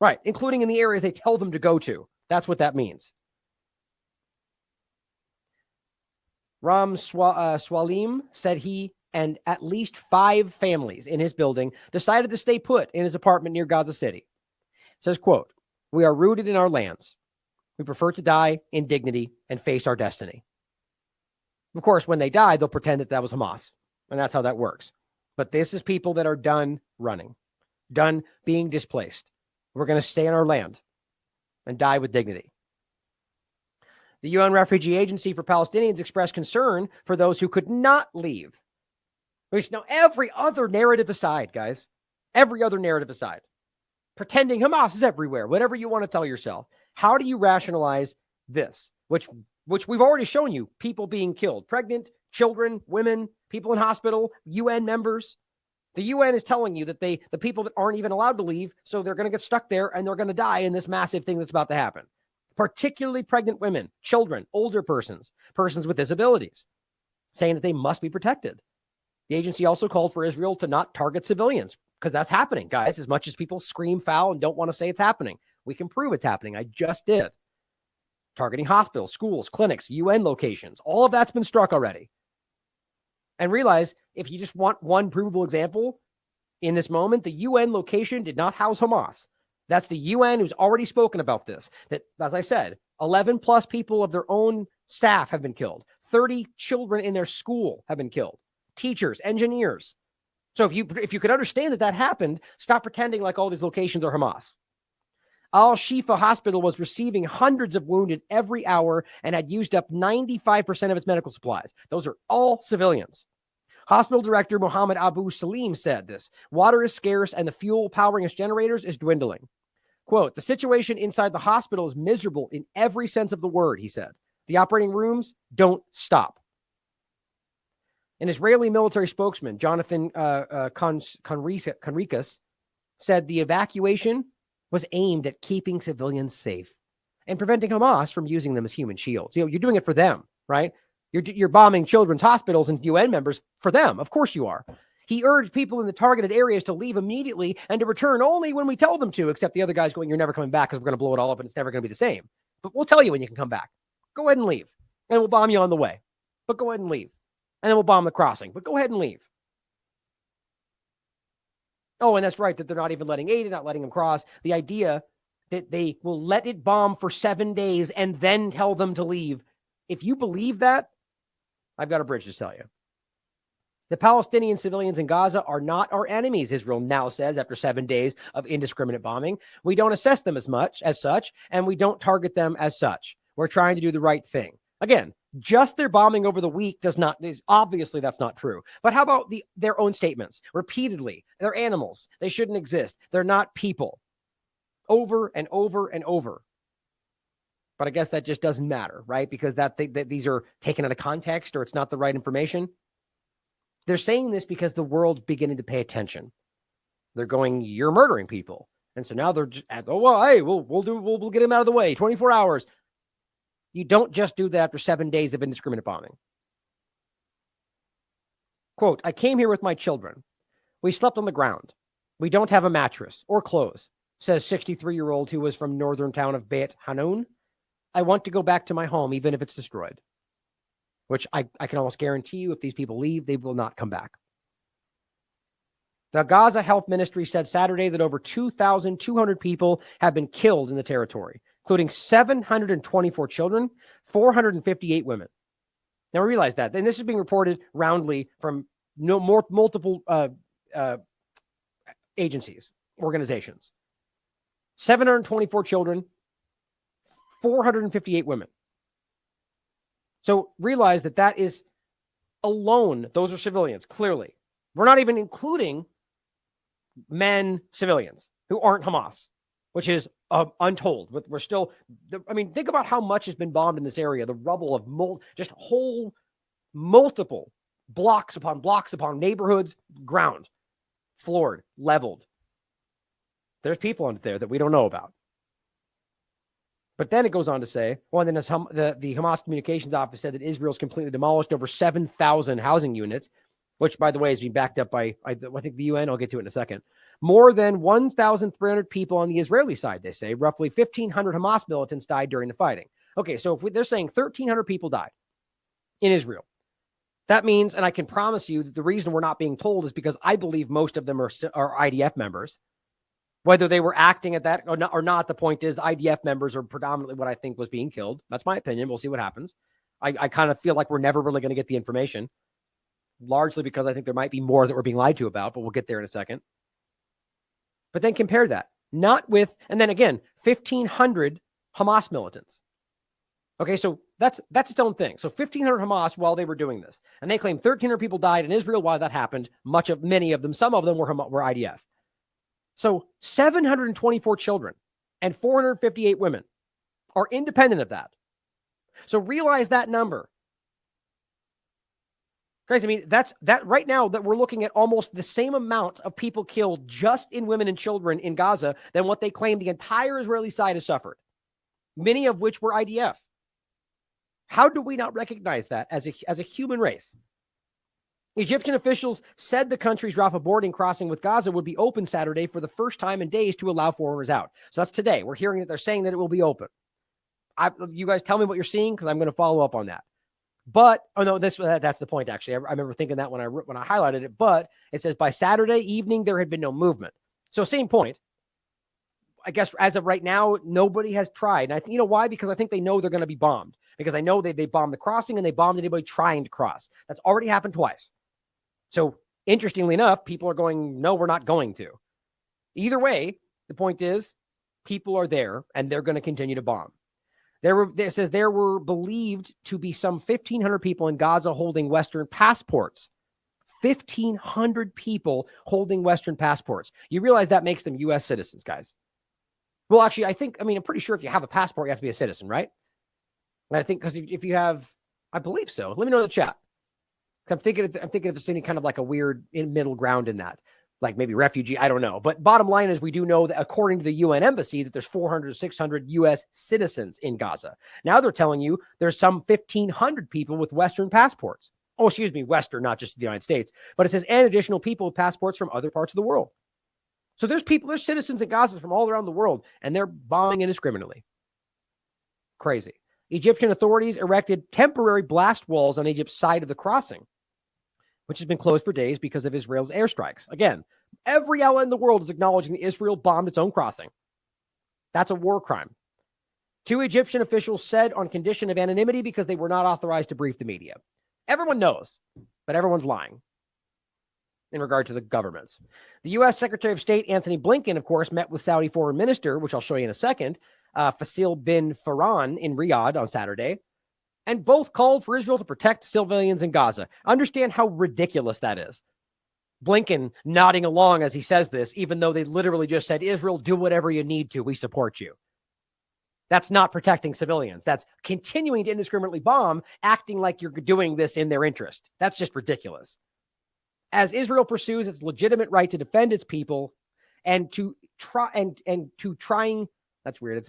Right, including in the areas they tell them to go to. That's what that means. Ram Swalim said he and at least 5 families in his building decided to stay put in his apartment near Gaza City. Says, quote, "We are rooted in our lands. We prefer to die in dignity and face our destiny." Of course, when they die, they'll pretend that that was Hamas, and that's how that works. But this is people that are done running, done being displaced. We're going to stay in our land and die with dignity. The UN Refugee Agency for Palestinians expressed concern for those who could not leave. Now, every other narrative aside, guys, every other narrative aside, pretending Hamas is everywhere, whatever you want to tell yourself, how do you rationalize this, which we've already shown you, people being killed, pregnant, children, women, people in hospital, UN members. The UN is telling you that the people that aren't even allowed to leave, so they're going to get stuck there and they're going to die in this massive thing that's about to happen. Particularly pregnant women, children, older persons, persons with disabilities, saying that they must be protected. The agency also called for Israel to not target civilians because that's happening, guys. As much as people scream foul and don't want to say it's happening, we can prove it's happening. I just did. Targeting hospitals, schools, clinics, UN locations, all of that's been struck already. And realize, if you just want one provable example, in this moment, the UN location did not house Hamas. That's the UN who's already spoken about this. That, as I said, 11 plus people of their own staff have been killed. 30 children in their school have been killed. Teachers, engineers. So if you could understand that that happened, stop pretending like all these locations are Hamas. Al-Shifa Hospital was receiving hundreds of wounded every hour and had used up 95% of its medical supplies. Those are all civilians. Hospital director Mohammed Abu Salim said this: "Water is scarce and the fuel powering its generators is dwindling." Quote, "The situation inside the hospital is miserable in every sense of the word," he said. "The operating rooms don't stop." An Israeli military spokesman, Jonathan Conricus, said the evacuation was aimed at keeping civilians safe and preventing Hamas from using them as human shields. You know, you're doing it for them, right? You're bombing children's hospitals and UN members for them. Of course you are. He urged people in the targeted areas to leave immediately and to return only when we tell them to, except the other guy's going, "You're never coming back because we're going to blow it all up and it's never going to be the same. But we'll tell you when you can come back. Go ahead and leave. And we'll bomb you on the way. But go ahead and leave. And then we'll bomb the crossing. But go ahead and leave." Oh, and that's right, that they're not even letting aid and not letting them cross. The idea that they will let it bomb for 7 days and then tell them to leave. If you believe that, I've got a bridge to sell you. The Palestinian civilians in Gaza are not our enemies, Israel now says after 7 days of indiscriminate bombing. We don't assess them as such, and we don't target them as such. We're trying to do the right thing. Again, just their bombing over the week obviously that's not true. But how about their own statements? Repeatedly, they're animals. They shouldn't exist. They're not people. Over and over and over. But I guess that just doesn't matter, right? Because that these are taken out of context or it's not the right information. They're saying this because the world's beginning to pay attention. They're going, you're murdering people. And so now they're just, oh, well, hey, we'll get him out of the way. 24 hours. You don't just do that after 7 days of indiscriminate bombing. Quote, I came here with my children. We slept on the ground. We don't have a mattress or clothes, says 63-year-old who was from northern town of Beit Hanun. I want to go back to my home, even if it's destroyed. Which I can almost guarantee you, if these people leave, they will not come back. The Gaza Health Ministry said Saturday that over 2,200 people have been killed in the territory, including 724 children, 458 women. Now, we realize that. And this is being reported roundly from multiple agencies, organizations. 724 children, 458 women. So realize that is alone, those are civilians, clearly. We're not even including men, civilians who aren't Hamas, which is untold. We're still, think about how much has been bombed in this area. The rubble of multiple blocks upon neighborhoods, ground, floored, leveled. There's people under there that we don't know about. But then it goes on to say, well, and then the Hamas communications office said that Israel's completely demolished over 7,000 housing units, which, by the way, is being backed up by, I think, the UN. I'll get to it in a second. More than 1,300 people on the Israeli side, they say. Roughly 1,500 Hamas militants died during the fighting. Okay, so if they're saying 1,300 people died in Israel, that means, and I can promise you that the reason we're not being told is because I believe most of them are IDF members. Whether they were acting at that or not, the point is the IDF members are predominantly what I think was being killed. That's my opinion. We'll see what happens. I kind of feel like we're never really going to get the information, largely because I think there might be more that we're being lied to about, but we'll get there in a second. But then compare that, not with, and then again, 1,500 Hamas militants. Okay, so that's its own thing. So 1,500 Hamas while they were doing this, and they claim 1,300 people died in Israel while that happened. Many of them, some of them were IDF. So 724 children and 458 women are independent of that. So realize that number. Guys, that's right now that we're looking at almost the same amount of people killed just in women and children in Gaza than what they claim the entire Israeli side has suffered, many of which were IDF. How do we not recognize that as a human race? Egyptian officials said the country's Rafah boarding crossing with Gaza would be open Saturday for the first time in days to allow foreigners out. So that's today. We're hearing that they're saying that it will be open. You guys tell me what you're seeing, because I'm going to follow up on that. But, that's the point, actually. I remember thinking that when I highlighted it. But it says by Saturday evening, there had been no movement. So same point. I guess as of right now, nobody has tried. And you know why? Because I think they know they're going to be bombed. Because I know they bombed the crossing and they bombed anybody trying to cross. That's already happened twice. So interestingly enough, people are going, no, we're not going to. Either way, the point is people are there and they're going to continue to bomb. It says there were believed to be some 1,500 people in Gaza holding Western passports. 1,500 people holding Western passports. You realize that makes them U.S. citizens, guys. Well, actually, I'm pretty sure if you have a passport, you have to be a citizen, right? And I think because if you have, I believe so. Let me know in the chat. I'm thinking if there's any kind of like a weird middle ground in that, like maybe refugee. I don't know. But bottom line is we do know that according to the UN embassy that there's 400 to 600 U.S. citizens in Gaza. Now they're telling you there's some 1,500 people with Western passports. Oh, excuse me, Western, not just the United States. But it says and additional people with passports from other parts of the world. So there's citizens in Gaza from all around the world, and they're bombing indiscriminately. Crazy. Egyptian authorities erected temporary blast walls on Egypt's side of the crossing, which has been closed for days because of Israel's airstrikes. Again, every outlet in the world is acknowledging that Israel bombed its own crossing. That's a war crime. 2 Egyptian officials said on condition of anonymity because they were not authorized to brief the media. Everyone knows, but everyone's lying in regard to the governments. The U.S. Secretary of State Anthony Blinken, of course, met with Saudi Foreign Minister, which I'll show you in a second, Fasil bin Farhan in Riyadh on Saturday, and both called for Israel to protect civilians in Gaza. Understand how ridiculous that is. Blinken nodding along as he says this, even though they literally just said, Israel, do whatever you need to. We support you. That's not protecting civilians. That's continuing to indiscriminately bomb, acting like you're doing this in their interest. That's just ridiculous. As Israel pursues its legitimate right to defend its people and to try and to trying, that's weird.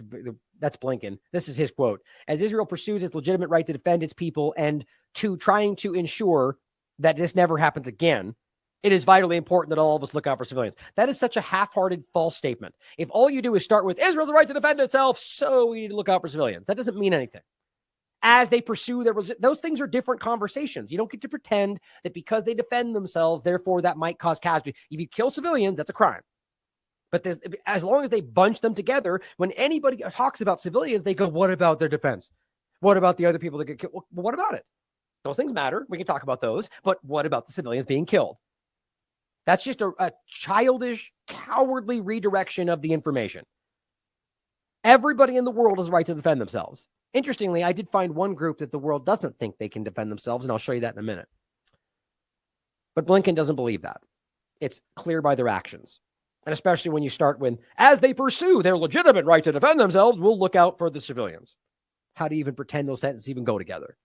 That's Blinken. This is his quote. As Israel pursues its legitimate right to defend its people and to trying to ensure that this never happens again, it is vitally important that all of us look out for civilians. That is such a half-hearted false statement. If all you do is start with Israel's the right to defend itself, so we need to look out for civilians, that doesn't mean anything. As they pursue those things are different conversations. You don't get to pretend that because they defend themselves, therefore that might cause casualty. If you kill civilians, that's a crime. But as long as they bunch them together, when anybody talks about civilians, they go, what about their defense? What about the other people that get killed? Well, what about it? Those things matter. We can talk about those. But what about the civilians being killed? That's just a childish, cowardly redirection of the information. Everybody in the world has a right to defend themselves. Interestingly, I did find one group that the world doesn't think they can defend themselves, and I'll show you that in a minute. But Blinken doesn't believe that. It's clear by their actions. And especially when you start with, as they pursue their legitimate right to defend themselves, we'll look out for the civilians. How do you even pretend those sentences even go together?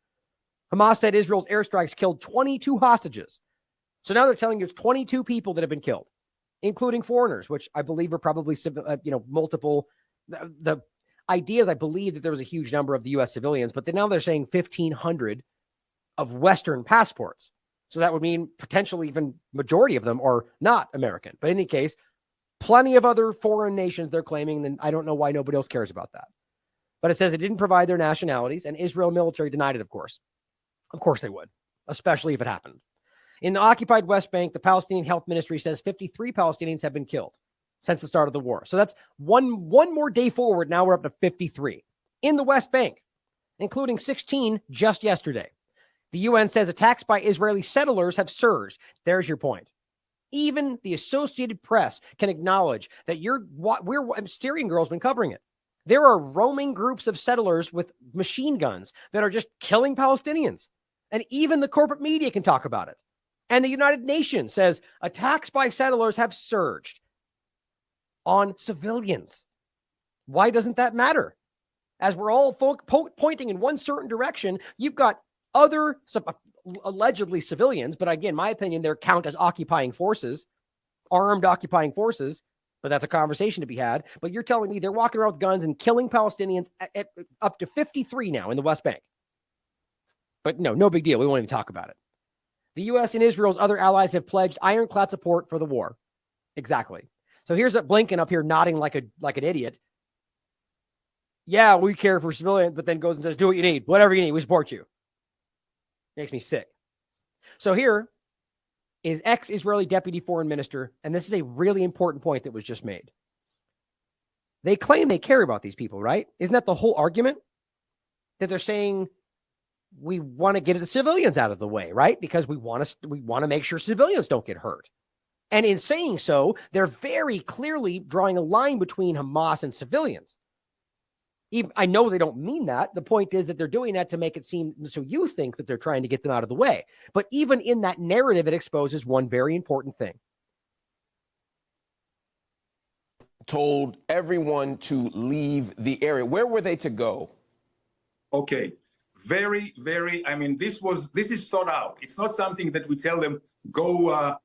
Hamas said Israel's airstrikes killed 22 hostages. So now they're telling you 22 people that have been killed, including foreigners, which I believe are probably multiple. The idea is I believe that there was a huge number of the U.S. civilians, but now they're saying 1,500 of Western passports. So that would mean potentially even majority of them are not American. But in any case, plenty of other foreign nations they're claiming, and I don't know why nobody else cares about that. But it says it didn't provide their nationalities, and Israel military denied it, of course. Of course they would, especially if it happened. In the occupied West Bank, the Palestinian Health Ministry says 53 Palestinians have been killed since the start of the war. So that's one more day forward. Now we're up to 53 in the West Bank, including 16 just yesterday. The UN says attacks by Israeli settlers have surged. There's your point. Even the Associated Press can acknowledge that Syrian Girl's been covering it. There are roaming groups of settlers with machine guns that are just killing Palestinians. And even the corporate media can talk about it. And the United Nations says attacks by settlers have surged on civilians. Why doesn't that matter? As we're all pointing in one certain direction, you've got other allegedly civilians, but again, my opinion, they're count as occupying forces, armed occupying forces, but that's a conversation to be had. But you're telling me they're walking around with guns and killing Palestinians at up to 53 now in the West Bank. But no big deal. We won't even talk about it. The U.S. and Israel's other allies have pledged ironclad support for the war. Exactly. So here's Blinken up here nodding like an idiot. Yeah, we care for civilians, but then goes and says, do what you need. Whatever you need, we support you. Makes me sick. So here is ex-Israeli deputy foreign minister, and this is a really important point that was just made. They claim they care about these people, right? Isn't that the whole argument? That they're saying we want to get the civilians out of the way, right? Because we want to make sure civilians don't get hurt. And in saying so, they're very clearly drawing a line between Hamas and civilians. Even, I know they don't mean that. The point is that they're doing that to make it seem so you think that they're trying to get them out of the way. But even in that narrative, it exposes one very important thing. Told everyone to leave the area. Where were they to go? Okay. Very, I mean, this is thought out. It's not something that we tell them, go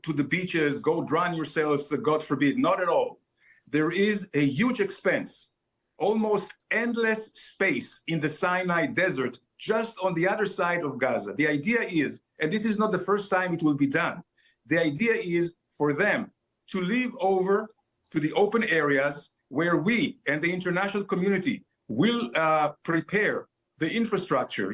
to the beaches, go drown yourselves, God forbid. Not at all. There is a huge expense, almost endless space in the Sinai desert, just on the other side of Gaza. The idea is, and this is not the first time it will be done, the idea is for them to leave over to the open areas where we and the international community will prepare the infrastructure,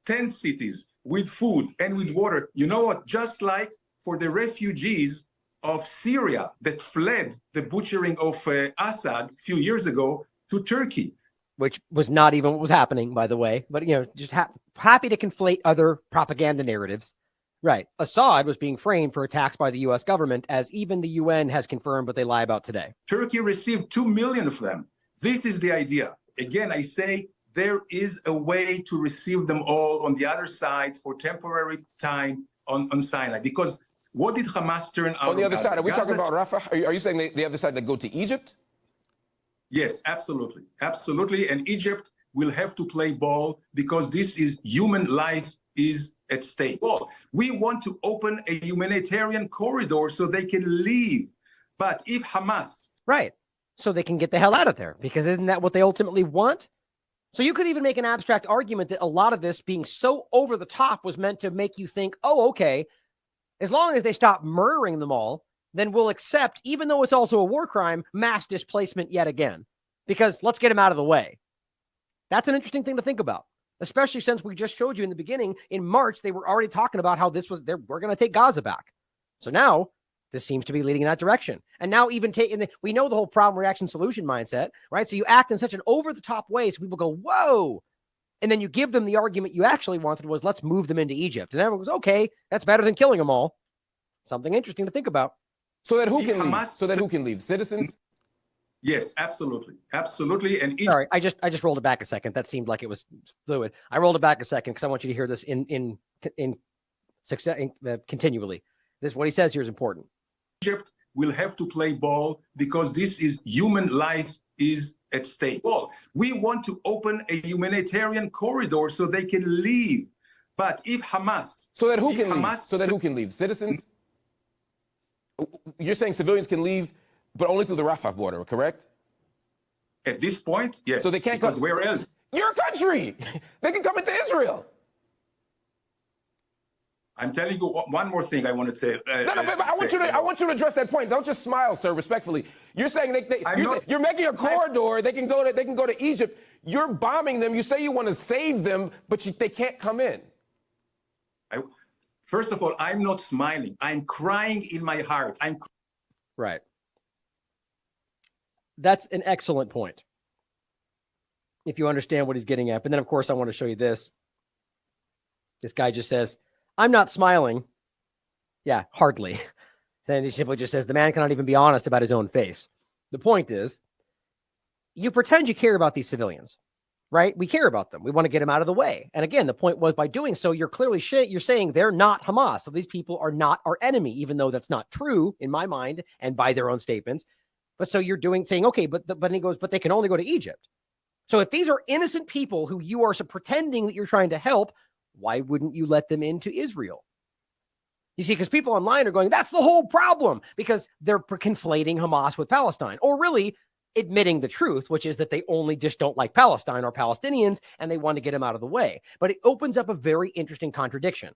tent cities with food and with water. You know what? Just like for the refugees of Syria that fled the butchering of Assad a few years ago to Turkey. Which was not even what was happening, by the way. But, just happy to conflate other propaganda narratives. Right. Assad was being framed for attacks by the U.S. government, as even the UN has confirmed what they lie about today. Turkey received 2 million of them. This is the idea. Again, I say there is a way to receive them all on the other side for temporary time on Sinai. Because what did Hamas turn out On the of other Gaza? side, are we talking Gaza- about Rafah? Are you saying the other side that go to Egypt? Yes, absolutely. Absolutely. And Egypt will have to play ball because this is human life is at stake. Well, we want to open a humanitarian corridor so they can leave. But if Hamas... Right. So they can get the hell out of there, because isn't that what they ultimately want? So you could even make an abstract argument that a lot of this being so over the top was meant to make you think, oh, okay, as long as they stop murdering them all, then we'll accept, even though it's also a war crime, mass displacement yet again, because let's get them out of the way. That's an interesting thing to think about, especially since we just showed you in the beginning, in March, they were already talking about how we're going to take Gaza back. So now this seems to be leading in that direction. And now even we know the whole problem, reaction, solution mindset, right? So you act in such an over the top way so people go, whoa. And then you give them the argument you actually wanted was, let's move them into Egypt. And everyone goes, okay, that's better than killing them all. Something interesting to think about. So that who can leave? Hamas- So that who can leave? Citizens? Yes, absolutely. Absolutely. And Sorry, I just rolled it back a second. That seemed like it was fluid. I rolled it back a second because I want you to hear this in success continually. This what he says here is important. Egypt will have to play ball because this is human life is at stake. Well, we want to open a humanitarian corridor so they can leave. But if Hamas... So that who if can leave? Hamas- So that who can leave? Citizens? You're saying civilians can leave, but only through the Rafah border, correct? At this point, yes. So they can't because come. where else? Your country. They can come into Israel. I'm telling you one more thing I want to say. No, but I want you to address that point. Don't just smile, sir. Respectfully, you're saying you're making a corridor. They can go to Egypt. You're bombing them. You say you want to save them, but they can't come in. First of all, I'm not smiling. I'm crying in my heart. Right. That's an excellent point, if you understand what he's getting at. But then, of course, I want to show you this. This guy just says, I'm not smiling. Yeah, hardly. Then he simply just says, the man cannot even be honest about his own face. The point is, you pretend you care about these civilians, right? We care about them. We want to get them out of the way. And again, the point was, by doing so, you're clearly you're saying they're not Hamas. So these people are not our enemy, even though that's not true in my mind and by their own statements. But so you're saying, okay, but he goes, but they can only go to Egypt. So if these are innocent people who you are pretending that you're trying to help, why wouldn't you let them into Israel? You see, because people online are going, that's the whole problem, because they're conflating Hamas with Palestine, or really admitting the truth, which is that they only just don't like Palestine or Palestinians, and they want to get them out of the way. But it opens up a very interesting contradiction.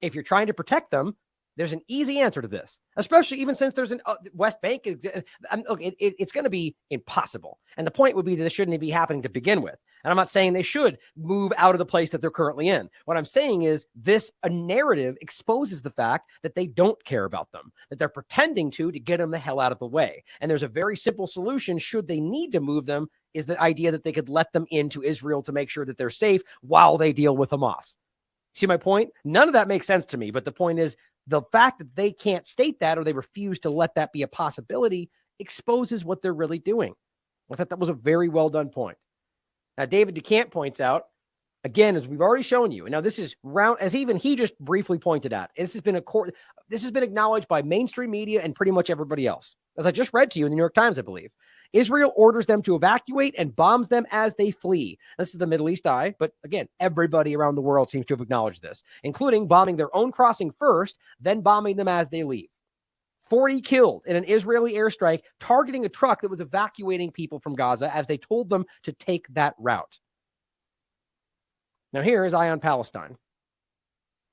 If you're trying to protect them, there's an easy answer to this, especially even since there's an West Bank. Look, it's going to be impossible. And the point would be that this shouldn't be happening to begin with. And I'm not saying they should move out of the place that they're currently in. What I'm saying is this narrative exposes the fact that they don't care about them, that they're pretending to get them the hell out of the way. And there's a very simple solution should they need to move them, is the idea that they could let them into Israel to make sure that they're safe while they deal with Hamas. See my point? None of that makes sense to me. But the point is, the fact that they can't state that, or they refuse to let that be a possibility, exposes what they're really doing. I thought that was a very well done point. Now, David DeCamp points out, again, as we've already shown you, and now this is as even he just briefly pointed out, this has been acknowledged by mainstream media and pretty much everybody else. As I just read to you in the New York Times, I believe, Israel orders them to evacuate and bombs them as they flee. This is the Middle East Eye, but again, everybody around the world seems to have acknowledged this, including bombing their own crossing first, then bombing them as they leave. 40 killed in an Israeli airstrike targeting a truck that was evacuating people from Gaza as they told them to take that route. Now here is Eye on Palestine.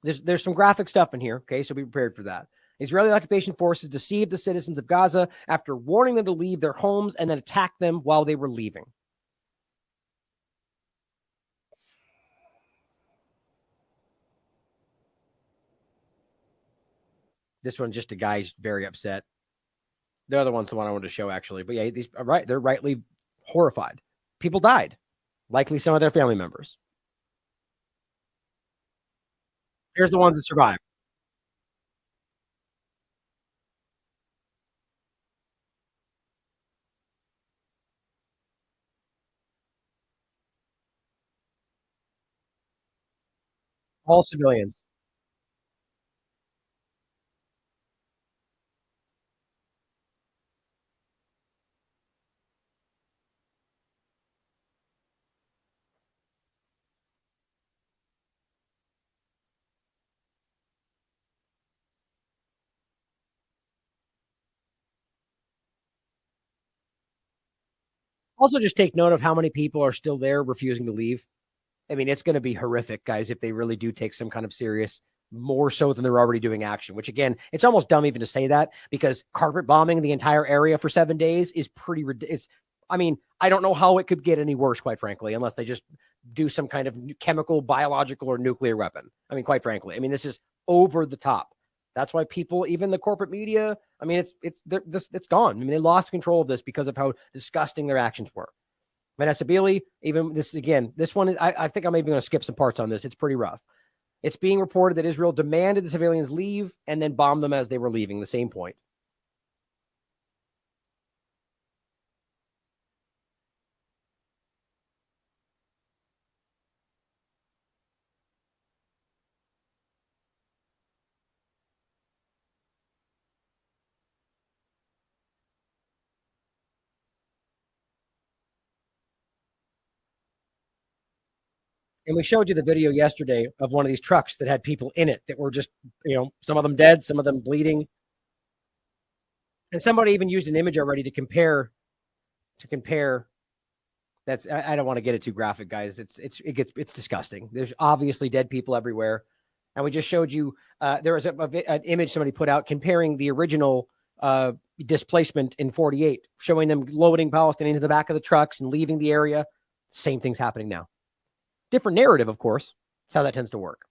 There's some graphic stuff in here, okay, so be prepared for that. Israeli occupation forces deceived the citizens of Gaza after warning them to leave their homes and then attacked them while they were leaving. This one, just a guy's very upset. The other one's the one I wanted to show, actually. But yeah, these are right. They're rightly horrified. People died, likely some of their family members. Here's the ones that survived. All civilians. Also, just take note of how many people are still there refusing to leave. I mean, it's going to be horrific, guys, if they really do take some kind of serious, more so than they're already doing action, which again, it's almost dumb even to say that because carpet bombing the entire area for 7 days is pretty ridiculous. I mean, I don't know how it could get any worse, quite frankly, unless they just do some kind of chemical, biological, or nuclear weapon. I mean, quite frankly, I mean, this is over the top. That's why people, even the corporate media, I mean, it's gone. I mean, they lost control of this because of how disgusting their actions were. Vanessa Beeley, even this again, this one, I think I'm even going to skip some parts on this. It's pretty rough. It's being reported that Israel demanded the civilians leave and then bombed them as they were leaving, the same point. And we showed you the video yesterday of one of these trucks that had people in it that were just, some of them dead, some of them bleeding. And somebody even used an image already to compare. That's, I don't want to get it too graphic, guys. It's disgusting. There's obviously dead people everywhere. And we just showed you, there was an image somebody put out comparing the original displacement in 48, showing them loading Palestinians into the back of the trucks and leaving the area. Same thing's happening now. Different narrative, of course. That's how that tends to work.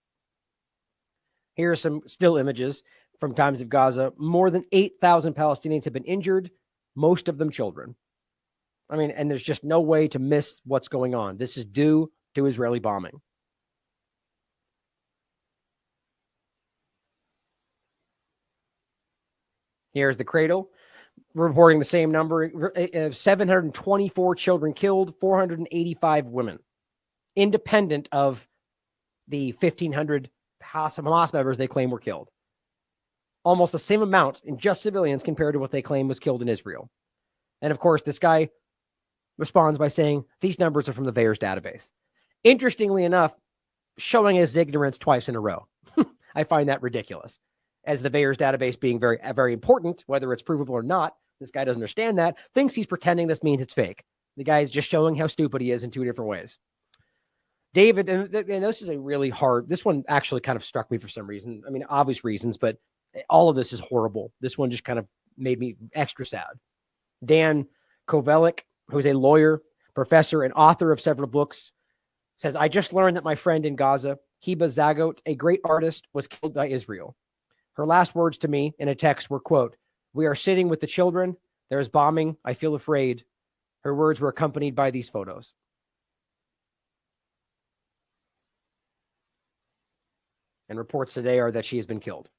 Here are some still images from Times of Gaza. More than 8,000 Palestinians have been injured, most of them children. I mean, and there's just no way to miss what's going on. This is due to Israeli bombing. Here's the cradle, reporting the same number, 724 children killed, 485 women, independent of the 1,500 Hamas members they claim were killed. Almost the same amount in just civilians compared to what they claim was killed in Israel. And of course, this guy responds by saying, these numbers are from the VAERS database. Interestingly enough, showing his ignorance twice in a row. I find that ridiculous. As the VAERS database being very, very important, whether it's provable or not, this guy doesn't understand that, thinks he's pretending this means it's fake. The guy is just showing how stupid he is in two different ways. David, and this is a really hard, this one actually kind of struck me for some reason. I mean, obvious reasons, but all of this is horrible. This one just kind of made me extra sad. Dan Kovelik, who's a lawyer, professor, and author of several books, says, I just learned that my friend in Gaza, Hiba Zagot, a great artist, was killed by Israel. Her last words to me in a text were, quote, we are sitting with the children. There's bombing. I feel afraid. Her words were accompanied by these photos. And reports today are that she has been killed.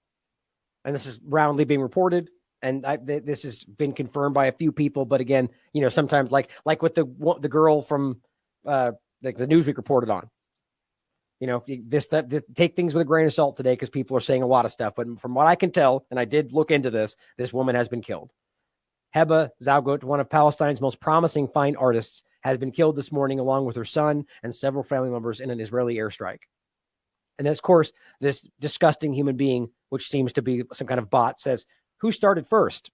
And this is roundly being reported. And this has been confirmed by a few people. But again, sometimes like with the girl from the Newsweek reported on. Take things with a grain of salt today because people are saying a lot of stuff. But from what I can tell, and I did look into this woman has been killed. Heba Zagot, one of Palestine's most promising fine artists, has been killed this morning along with her son and several family members in an Israeli airstrike. And then, of course, this disgusting human being, which seems to be some kind of bot, says, who started first?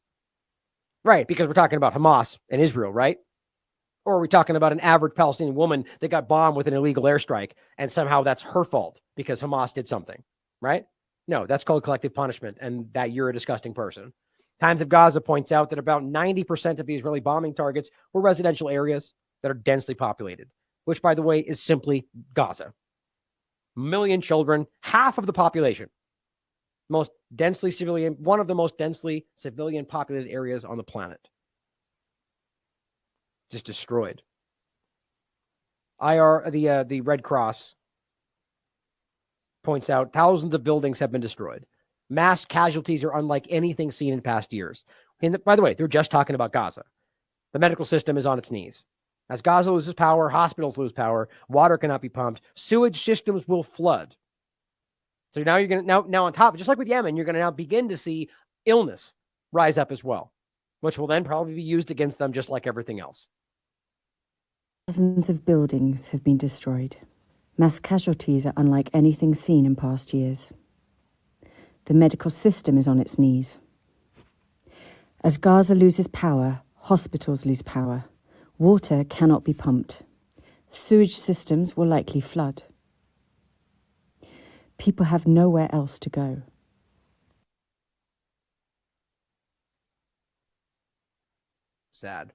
Right, because we're talking about Hamas and Israel, right? Or are we talking about an average Palestinian woman that got bombed with an illegal airstrike and somehow that's her fault because Hamas did something, right? No, that's called collective punishment and that you're a disgusting person. Times of Gaza points out that about 90% of the Israeli bombing targets were residential areas that are densely populated, which, by the way, is simply Gaza. Million children, half of the population, one of the most densely civilian populated areas on the planet. Just destroyed. The Red Cross points out thousands of buildings have been destroyed. Mass casualties are unlike anything seen in past years. And by the way, they're just talking about Gaza. The medical system is on its knees. As Gaza loses power, hospitals lose power, water cannot be pumped, sewage systems will flood. So now you're going to now on top, just like with Yemen, you're going to now begin to see illness rise up as well, which will then probably be used against them just like everything else. Thousands of buildings have been destroyed. Mass casualties are unlike anything seen in past years. The medical system is on its knees. As Gaza loses power, hospitals lose power. Water cannot be pumped. Sewage systems will likely flood. People have nowhere else to go. Sad.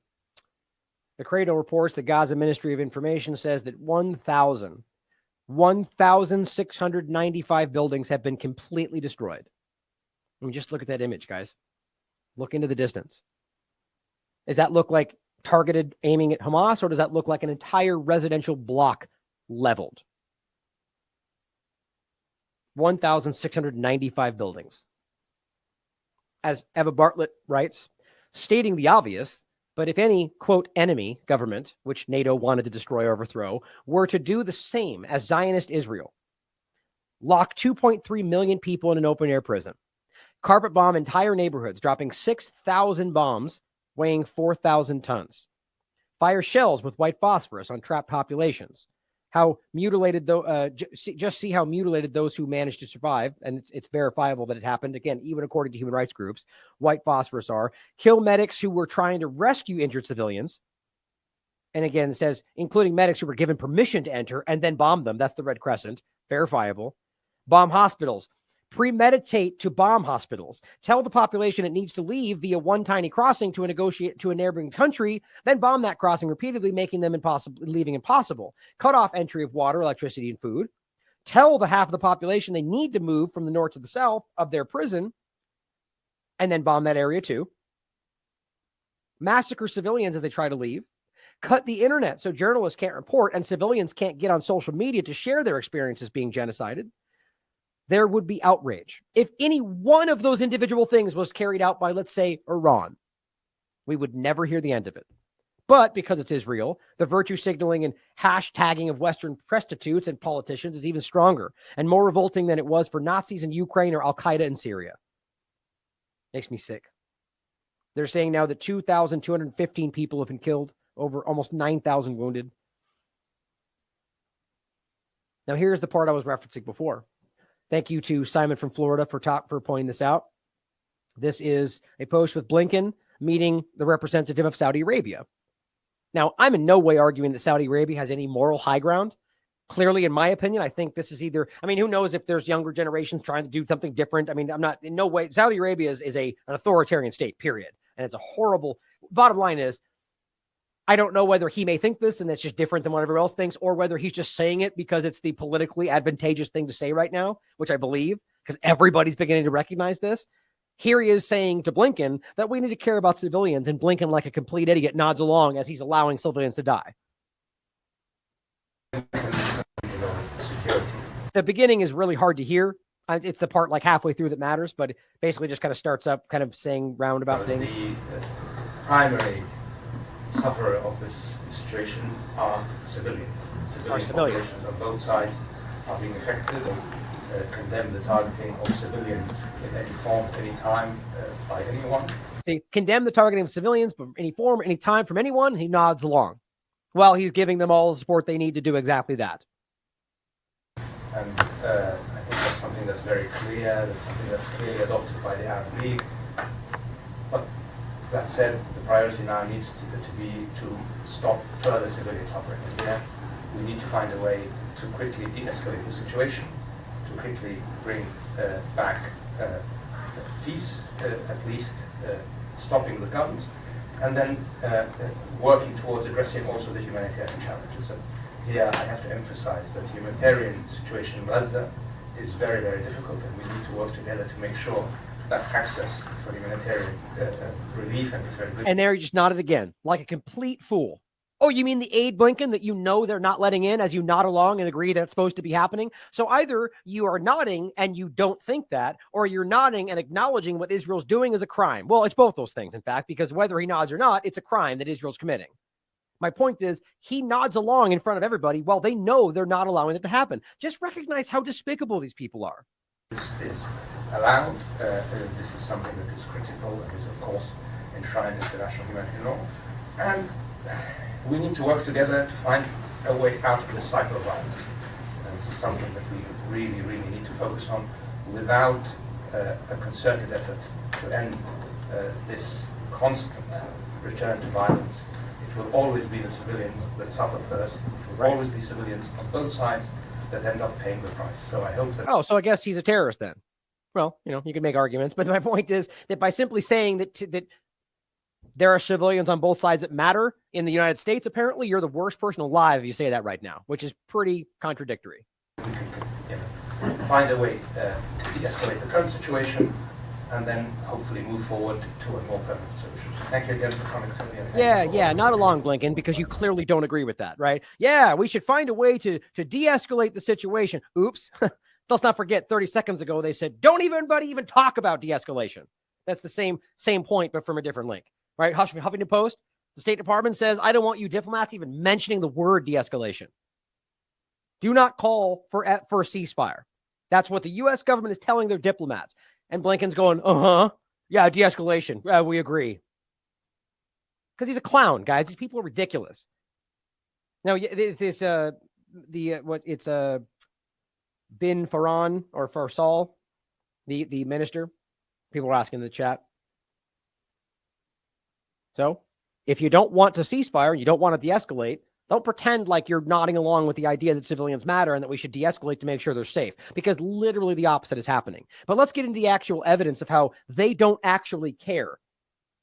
The Cradle reports the Gaza Ministry of Information says that 1,695 buildings have been completely destroyed. I mean, just look at that image, guys. Look into the distance. Does that look like targeted aiming at Hamas, or does that look like an entire residential block leveled? 1,695 buildings. As Eva Bartlett writes, stating the obvious, but if any, quote, enemy government, which NATO wanted to destroy or overthrow, were to do the same as Zionist Israel, lock 2.3 million people in an open-air prison, carpet bomb entire neighborhoods, dropping 6,000 bombs weighing 4,000 tons, fire shells with white phosphorus on trapped populations, how mutilated, just see how mutilated those who managed to survive, and it's verifiable that it happened, again, even according to human rights groups, white phosphorus are, kill medics who were trying to rescue injured civilians, and again, it says, including medics who were given permission to enter and then bomb them, that's the Red Crescent, verifiable, bomb hospitals, premeditate to bomb hospitals, tell the population it needs to leave via one tiny crossing to negotiate to a neighboring country, then bomb that crossing repeatedly, making them leaving impossible, cut off entry of water, electricity, and food, tell the half of the population they need to move from the north to the south of their prison, and then bomb that area too, massacre civilians as they try to leave, cut the internet so journalists can't report and civilians can't get on social media to share their experiences being genocided. There would be outrage. If any one of those individual things was carried out by, let's say, Iran, we would never hear the end of it. But because it's Israel, the virtue signaling and hashtagging of Western prostitutes and politicians is even stronger and more revolting than it was for Nazis in Ukraine or Al-Qaeda in Syria. Makes me sick. They're saying now that 2,215 people have been killed, over almost 9,000 wounded. Now, here's the part I was referencing before. Thank you to Simon from Florida for pointing this out. This is a post with Blinken meeting the representative of Saudi Arabia. Now, I'm in no way arguing that Saudi Arabia has any moral high ground. Clearly, in my opinion, I think this is either, I mean, who knows if there's younger generations trying to do something different. I mean, I'm not in no way. Saudi Arabia is an authoritarian state, period. And it's a horrible, bottom line is, I don't know whether he may think this and it's just different than what everyone else thinks, or whether he's just saying it because it's the politically advantageous thing to say right now, which I believe, because everybody's beginning to recognize this. Here he is saying to Blinken that we need to care about civilians, and Blinken, like a complete idiot, nods along as he's allowing civilians to die. The beginning is really hard to hear. It's the part like halfway through that matters, but it basically just kind of starts up kind of saying roundabout things. The primary sufferer of this situation are civilians. Civilian populations on both sides are being affected, and condemn the targeting of civilians in any form, any time, by anyone. See, condemn the targeting of civilians from any form, any time, from anyone. He nods along. Well, he's giving them all the support they need to do exactly that. And I think that's something that's very clear. That's something that's clearly adopted by the Arab League. But that said, the priority now needs to be to stop further civilian suffering. And there, we need to find a way to quickly de-escalate the situation, to quickly bring back peace, at least stopping the guns, and then working towards addressing also the humanitarian challenges. And here I have to emphasize that the humanitarian situation in Gaza is very, very difficult, and we need to work together to make sure that access for humanitarian relief and good. And there he just nodded again, like a complete fool. Oh, you mean the aid, Blinken, that you know they're not letting in as you nod along and agree that's supposed to be happening? So either you are nodding and you don't think that, or you're nodding and acknowledging what Israel's doing is a crime. Well, it's both those things, in fact, because whether he nods or not, it's a crime that Israel's committing. My point is, he nods along in front of everybody while they know they're not allowing it to happen. Just recognize how despicable these people are. is allowed. This is something that is critical and is, of course, enshrined in international humanitarian law. And we need to work together to find a way out of this cycle of violence. And this is something that we really, really need to focus on without a concerted effort to end this constant return to violence. It will always be the civilians that suffer first. It will always be civilians on both sides that end up paying the price. So I hope that... Oh, so I guess he's a terrorist then. Well, you know, you can make arguments, but my point is that by simply saying that there are civilians on both sides that matter in the United States, apparently you're the worst person alive if you say that right now, which is pretty contradictory. We can find a way to de-escalate the current situation and then hopefully move forward to a more permanent solution. So thank you again for coming to me. Yeah, not along, Blinken, because you clearly don't agree with that, right? Yeah, we should find a way to de-escalate the situation. Oops. Let's not forget 30 seconds ago, they said, don't anybody even talk about de-escalation. That's the same point, but from a different link, right? Huffington Post, the State Department says, I don't want you diplomats even mentioning the word de-escalation. Do not call for a ceasefire. That's what the U.S. government is telling their diplomats. And Blinken's going, yeah, de-escalation. We agree. Because he's a clown, guys. These people are ridiculous. Now, Bin Farhan or Farsal, the minister. People are asking in the chat. So, if you don't want to ceasefire and you don't want to de-escalate, don't pretend like you're nodding along with the idea that civilians matter and that we should de-escalate to make sure they're safe, because literally the opposite is happening. But let's get into the actual evidence of how they don't actually care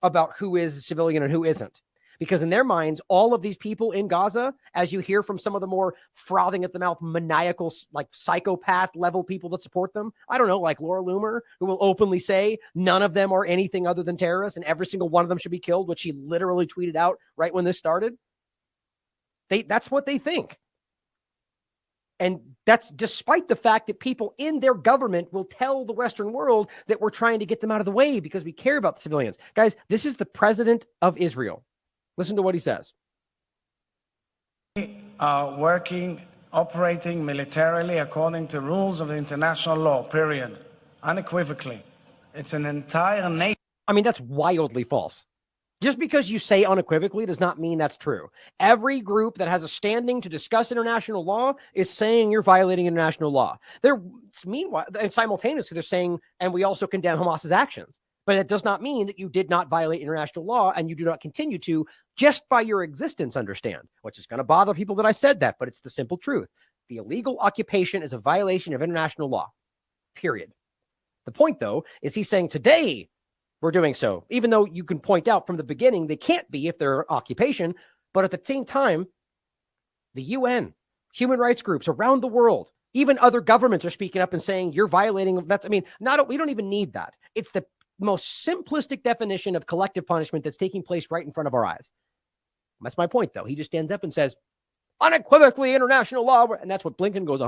about who is a civilian and who isn't. Because in their minds, all of these people in Gaza, as you hear from some of the more frothing at the mouth, maniacal, like psychopath level people that support them, I don't know, like Laura Loomer, who will openly say none of them are anything other than terrorists and every single one of them should be killed, which she literally tweeted out right when this started. That's what they think. And that's despite the fact that people in their government will tell the Western world that we're trying to get them out of the way because we care about the civilians. Guys, this is the president of Israel. Listen to what he says. We are operating militarily according to rules of the international law, period. Unequivocally. It's an entire nation. I mean, that's wildly false. Just because you say unequivocally does not mean that's true. Every group that has a standing to discuss international law is saying you're violating international law. Meanwhile, simultaneously, they're saying, and we also condemn Hamas's actions. But it does not mean that you did not violate international law and you do not continue to just by your existence, understand, which is going to bother people that I said that, but it's the simple truth. The illegal occupation is a violation of international law, period. The point, though, is he's saying today we're doing so, even though you can point out from the beginning they can't be if they're occupation. But at the same time, the UN, human rights groups around the world, even other governments are speaking up and saying you're violating. We don't even need that. It's the most simplistic definition of collective punishment that's taking place right in front of our eyes. That's my point, though. He just stands up and says, unequivocally international law. And that's what Blinken goes,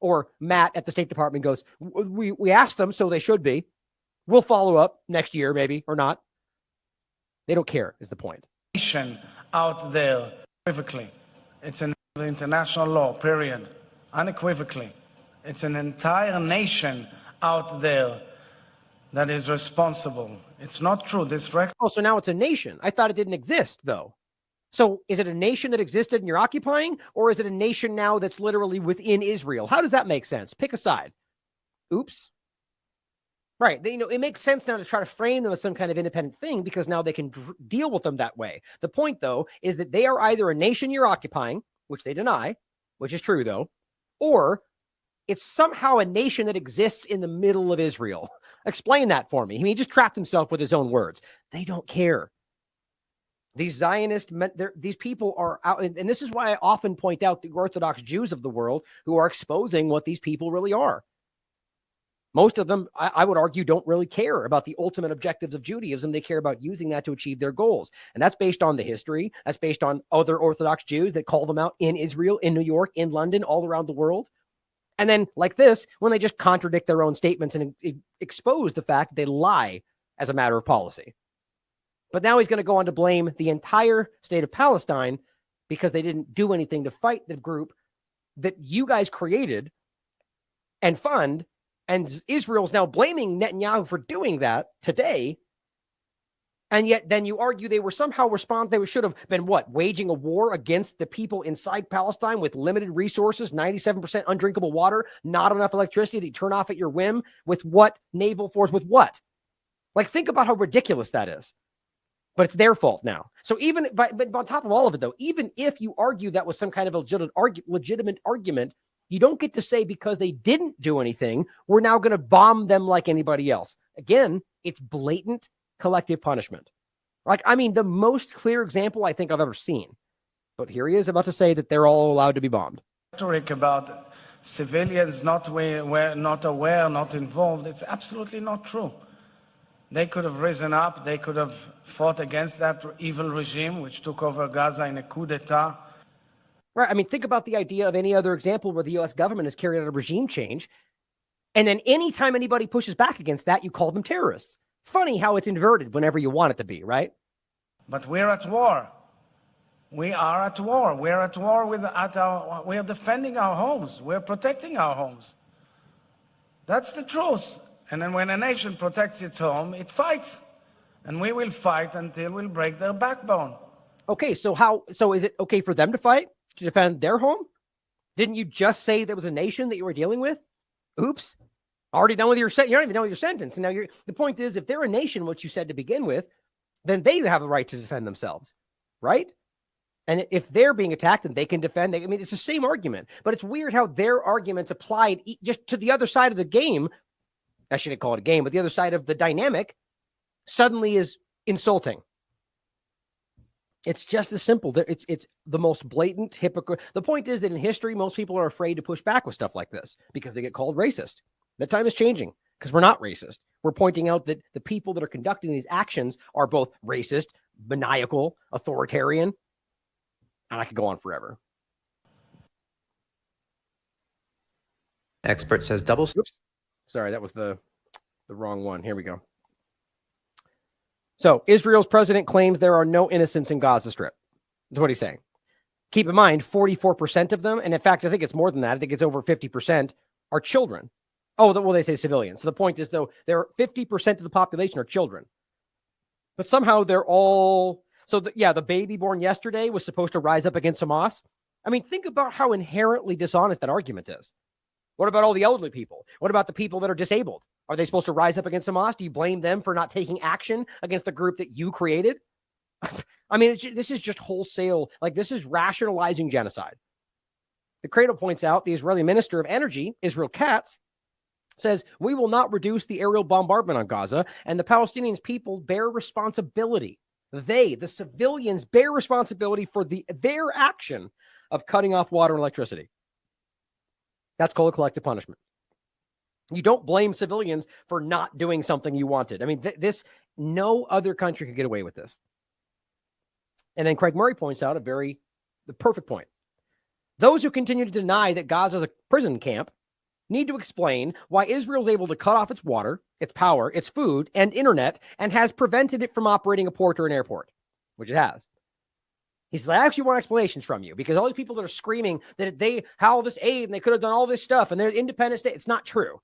Or Matt at the State Department goes, we asked them, so they should be. We'll follow up next year, maybe, or not. They don't care, is the point. Out there, unequivocally. It's an international law, period. Unequivocally. It's an entire nation out there that is responsible. It's not true. So now it's a nation. I thought it didn't exist, though. So is it a nation that existed and you're occupying, or is it a nation now that's literally within Israel? How does that make sense? Pick a side. Oops. Right. It makes sense now to try to frame them as some kind of independent thing because now they can deal with them that way. The point, though, is that they are either a nation you're occupying, which they deny, which is true, though, or it's somehow a nation that exists in the middle of Israel. Explain that for me. I mean, he just trapped himself with his own words. They don't care. These Zionists, these people are out. And this is why I often point out the Orthodox Jews of the world who are exposing what these people really are. Most of them, I would argue, don't really care about the ultimate objectives of Judaism. They care about using that to achieve their goals. And that's based on the history. That's based on other Orthodox Jews that call them out in Israel, in New York, in London, all around the world. And then like this, when they just contradict their own statements and expose the fact that they lie as a matter of policy. But now he's going to go on to blame the entire state of Palestine because they didn't do anything to fight the group that you guys created and fund. And Israel's now blaming Netanyahu for doing that today. And yet then you argue they were somehow they should have been what? Waging a war against the people inside Palestine with limited resources, 97% undrinkable water, not enough electricity that you turn off at your whim, with what naval force, with what? Like, think about how ridiculous that is. But it's their fault now. So even, but on top of all of it though, even if you argue that was some kind of legitimate argument, you don't get to say because they didn't do anything, we're now going to bomb them like anybody else. Again, it's blatant collective punishment. Like, I mean, the most clear example I think I've ever seen. But here he is about to say that they're all allowed to be bombed. Rhetoric about civilians not aware, not involved, it's absolutely not true. They could have risen up, they could have fought against that evil regime which took over Gaza in a coup d'etat. Right. I mean, think about the idea of any other example where the U.S. government has carried out a regime change. And then anytime anybody pushes back against that, you call them terrorists. Funny how it's inverted whenever you want it to be, right? But we're at war. We are at war. We're at war we are defending our homes. We're protecting our homes. That's the truth. And then when a nation protects its home, it fights. And we will fight until we'll break their backbone. Okay, so is it okay for them to fight to defend their home? Didn't you just say there was a nation that you were dealing with? Oops. Already done with your sentence. You're not even done with your sentence. And now the point is, if they're a nation, which you said to begin with, then they have the right to defend themselves, right? And if they're being attacked, then they can defend. I mean, it's the same argument, but it's weird how their arguments applied just to the other side of the game. I shouldn't call it a game, but the other side of the dynamic suddenly is insulting. It's just as simple. It's the most blatant hypocrite. The point is that in history, most people are afraid to push back with stuff like this because they get called racist. That time is changing because we're not racist. We're pointing out that the people that are conducting these actions are both racist, maniacal, authoritarian, and I could go on forever. Expert says double. Oops. Sorry, that was the wrong one. Here we go. So Israel's president claims there are no innocents in Gaza Strip. That's what he's saying. Keep in mind, 44% of them, and in fact, I think it's more than that. I think it's over 50% are children. Oh, well, they say civilians. So the point is, though, 50% of the population are children. But somehow they're all... So, the baby born yesterday was supposed to rise up against Hamas. I mean, think about how inherently dishonest that argument is. What about all the elderly people? What about the people that are disabled? Are they supposed to rise up against Hamas? Do you blame them for not taking action against the group that you created? I mean, this is just wholesale. Like, this is rationalizing genocide. The Cradle points out the Israeli Minister of Energy, Israel Katz, says, we will not reduce the aerial bombardment on Gaza, and the Palestinian people bear responsibility. They, the civilians, bear responsibility for their action of cutting off water and electricity. That's called a collective punishment. You don't blame civilians for not doing something you wanted. I mean, no other country could get away with this. And then Craig Murray points out the perfect point. Those who continue to deny that Gaza is a prison camp need to explain why Israel is able to cut off its water, its power, its food, and internet, and has prevented it from operating a port or an airport, which it has. He says, I actually want explanations from you, because all these people that are screaming that how all this aid and they could have done all this stuff and they're independent state, it's not true.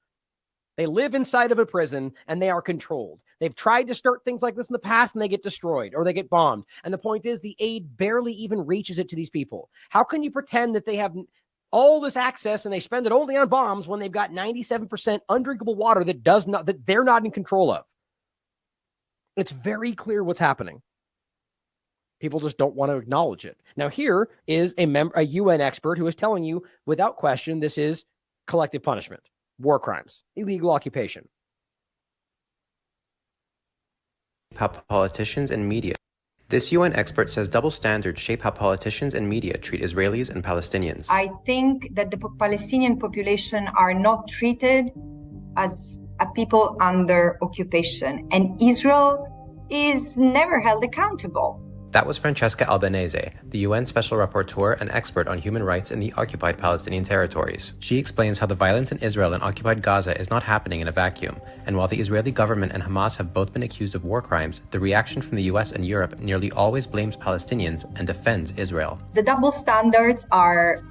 They live inside of a prison and they are controlled. They've tried to start things like this in the past and they get destroyed or they get bombed. And the point is, the aid barely even reaches it to these people. How can you pretend that they have all this access and they spend it only on bombs when they've got 97% undrinkable water that they're not in control of? It's very clear what's happening. People just don't want to acknowledge it. Now, here is a UN expert who is telling you without question this is collective punishment, war crimes, illegal occupation. How politicians and media. This UN expert says double standards shape how politicians and media treat Israelis and Palestinians. I think that the Palestinian population are not treated as a people under occupation, and Israel is never held accountable. That was Francesca Albanese, the UN Special Rapporteur and expert on human rights in the occupied Palestinian territories. She explains how the violence in Israel and occupied Gaza is not happening in a vacuum, and while the Israeli government and Hamas have both been accused of war crimes, the reaction from the US and Europe nearly always blames Palestinians and defends Israel. The double standards are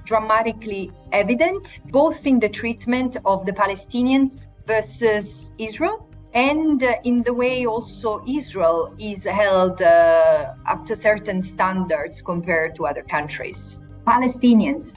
dramatically evident, both in the treatment of the Palestinians versus Israel, and in the way also Israel is held up to certain standards compared to other countries. Palestinians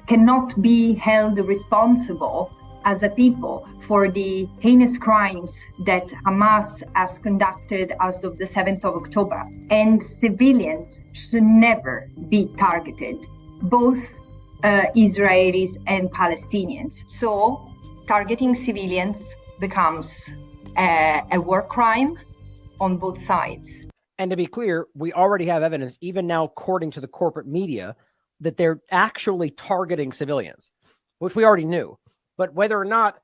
cannot be held responsible as a people for the heinous crimes that Hamas has conducted as of the 7th of October. And civilians should never be targeted, both Israelis and Palestinians. So targeting civilians becomes a war crime on both sides. And to be clear, we already have evidence, even now, according to the corporate media, that they're actually targeting civilians, which we already knew. But whether or not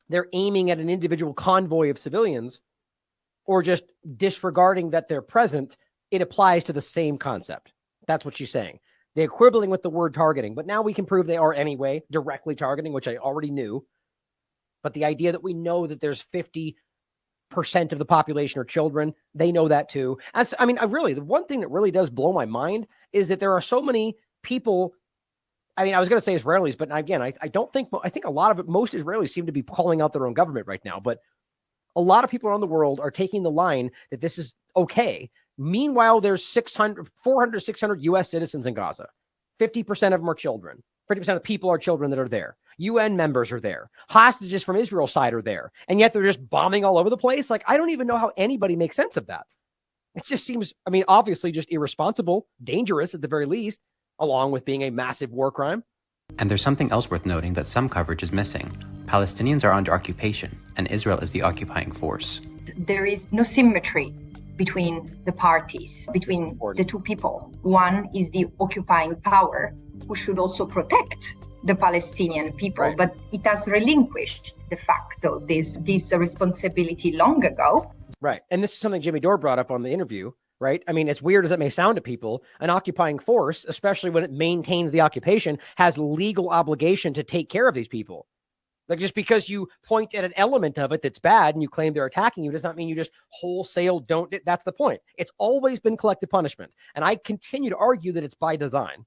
they're aiming at an individual convoy of civilians or just disregarding that they're present, it applies to the same concept. That's what she's saying. They're quibbling with the word targeting, but now we can prove they are anyway directly targeting, which I already knew. But the idea that we know that there's 50% of the population are children, they know that too. The one thing that really does blow my mind is that there are so many people. I mean, I was going to say Israelis, but again, I think a lot of it, most Israelis seem to be calling out their own government right now, but a lot of people around the world are taking the line that this is okay. Meanwhile, there's 400, 600 US citizens in Gaza. 50% of them are children. 50% of people are children that are there. UN members are there. Hostages from Israel's side are there. And yet they're just bombing all over the place. Like, I don't even know how anybody makes sense of that. It just seems, obviously just irresponsible, dangerous at the very least, along with being a massive war crime. And there's something else worth noting that some coverage is missing. Palestinians are under occupation, and Israel is the occupying force. There is no symmetry between the parties, between the two people. One is the occupying power, who should also protect the Palestinian people, right. But it has relinquished de facto this responsibility long ago. Right. And this is something Jimmy Dore brought up on the interview, right? I mean, as weird as it may sound to people, an occupying force, especially when it maintains the occupation, has legal obligation to take care of these people. Like, just because you point at an element of it that's bad and you claim they're attacking you does not mean you just wholesale don't. That's the point. It's always been collective punishment. And I continue to argue that it's by design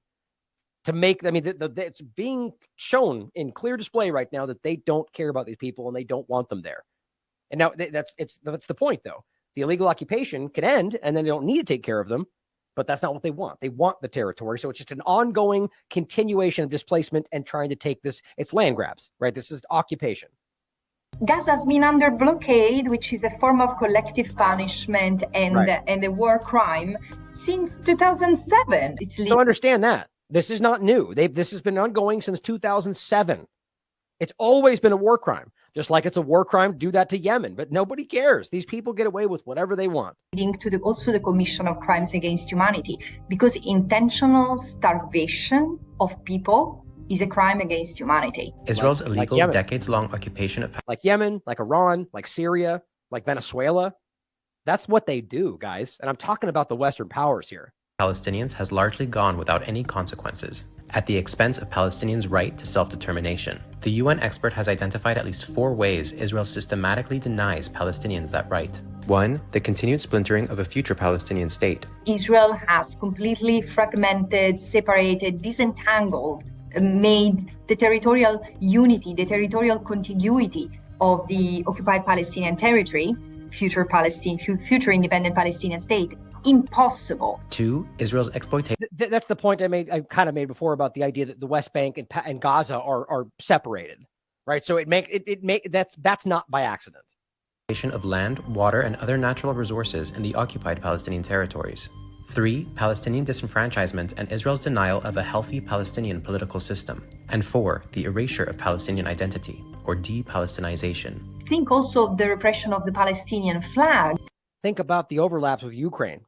to make, it's being shown in clear display right now that they don't care about these people and they don't want them there. And now that's the point, though. The illegal occupation can end and then they don't need to take care of them, but that's not what they want. They want the territory. So it's just an ongoing continuation of displacement and trying to take this. It's land grabs, right? This is occupation. Gaza has been under blockade, which is a form of collective punishment and a war crime since 2007. So understand that. This is not new. This has been ongoing since 2007. It's always been a war crime, just like it's a war crime to do that to Yemen, but nobody cares. These people get away with whatever they want. Leading to also the commission of crimes against humanity, because intentional starvation of people is a crime against humanity. Israel's illegal, decades-long occupation of like Yemen, like Iran, like Syria, like Venezuela. That's what they do, guys. And I'm talking about the Western powers here. Palestinians has largely gone without any consequences, at the expense of Palestinians' right to self-determination. The UN expert has identified at least 4 ways Israel systematically denies Palestinians that right. 1. The continued splintering of a future Palestinian state. Israel has completely fragmented, separated, disentangled, made the territorial unity, the territorial contiguity of the occupied Palestinian territory, future independent Palestinian state, impossible. 2. Israel's exploitation. That's the point I kind of made before about the idea that the West Bank and Gaza are separated, right? So that's not by accident. Of land, water, and other natural resources in the occupied Palestinian territories. 3. Palestinian disenfranchisement and Israel's denial of a healthy Palestinian political system. And 4. The erasure of Palestinian identity, or de-Palestinization. Think also of the repression of the Palestinian flag. Think about the overlaps with Ukraine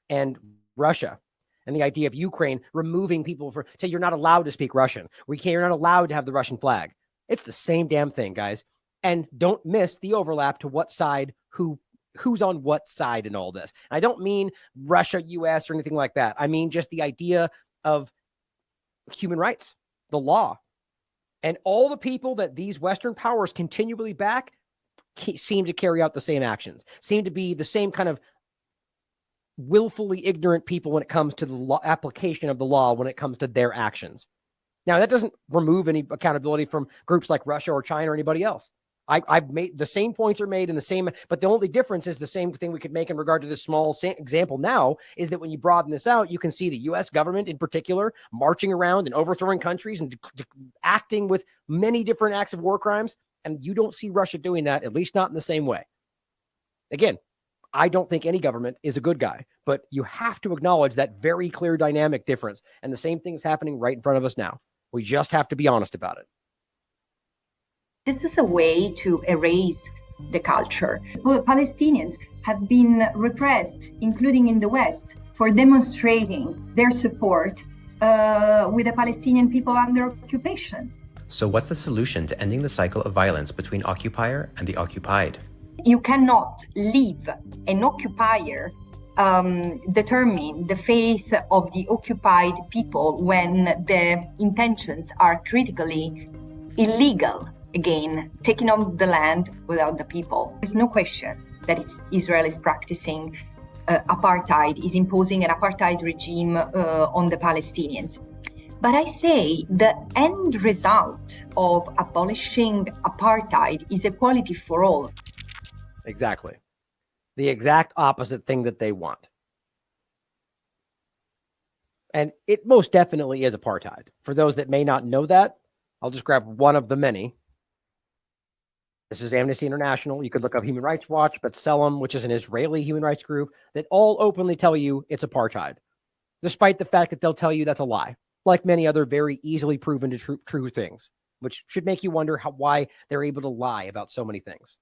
and Russia, and the idea of Ukraine removing people say you're not allowed to speak Russian. You're not allowed to have the Russian flag. It's the same damn thing, guys. And don't miss the overlap to what side, who's on what side in all this. I don't mean Russia, US, or anything like that. I mean just the idea of human rights, the law, and all the people that these Western powers continually back seem to carry out the same actions, seem to be the same kind of willfully ignorant people when it comes to the application of the law, when it comes to their actions. Now, that doesn't remove any accountability from groups like Russia or China or anybody else. I've made the same points are made in the same, but the only difference is the same thing we could make in regard to this small example now is that when you broaden this out, you can see the U.S. government in particular marching around and overthrowing countries and acting with many different acts of war crimes. And you don't see Russia doing that, at least not in the same way. Again, I don't think any government is a good guy, but you have to acknowledge that very clear dynamic difference. And the same thing is happening right in front of us now. We just have to be honest about it. This is a way to erase the culture. Palestinians have been repressed, including in the West, for demonstrating their support with the Palestinian people under occupation. So what's the solution to ending the cycle of violence between occupier and the occupied? You cannot leave an occupier determine the fate of the occupied people when the intentions are critically illegal. Again, taking off the land without the people. There's no question that Israel is practicing apartheid, is imposing an apartheid regime on the Palestinians. But I say the end result of abolishing apartheid is equality for all. Exactly. The exact opposite thing that they want. And it most definitely is apartheid. For those that may not know that, I'll just grab one of the many. This is Amnesty International. You could look up Human Rights Watch, but B'Tselem, which is an Israeli human rights group, that all openly tell you it's apartheid, despite the fact that they'll tell you that's a lie, like many other very easily proven to true things, which should make you wonder why they're able to lie about so many things.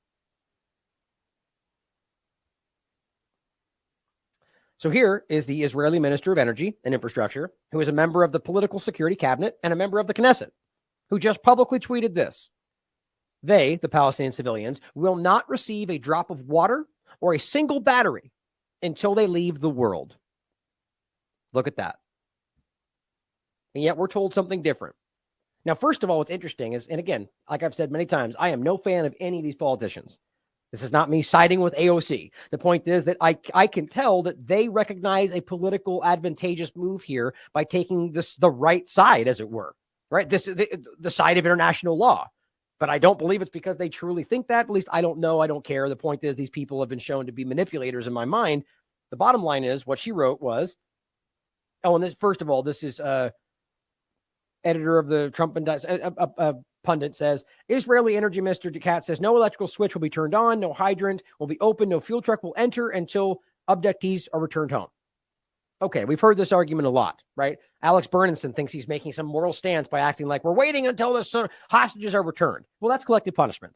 So here is the Israeli Minister of Energy and Infrastructure, who is a member of the Political Security Cabinet and a member of the Knesset, who just publicly tweeted this. They, the Palestinian civilians, will not receive a drop of water or a single battery until they leave the world. Look at that. And yet we're told something different. Now, first of all, what's interesting is, and again, like I've said many times, I am no fan of any of these politicians. This is not me siding with AOC. The point is that I can tell that they recognize a political advantageous move here by taking the right side, as it were, right? The side of international law. But I don't believe it's because they truly think that. At least I don't know. I don't care. The point is these people have been shown to be manipulators in my mind. The bottom line is what she wrote was, and this, first of all, this is editor of the Trump pundit says, Israeli Energy Minister Katz says no electrical switch will be turned on, no hydrant will be open, no fuel truck will enter until abductees are returned home. Okay, we've heard this argument a lot, right? Alex Bernenson thinks he's making some moral stance by acting like we're waiting until the hostages are returned. Well, that's collective punishment.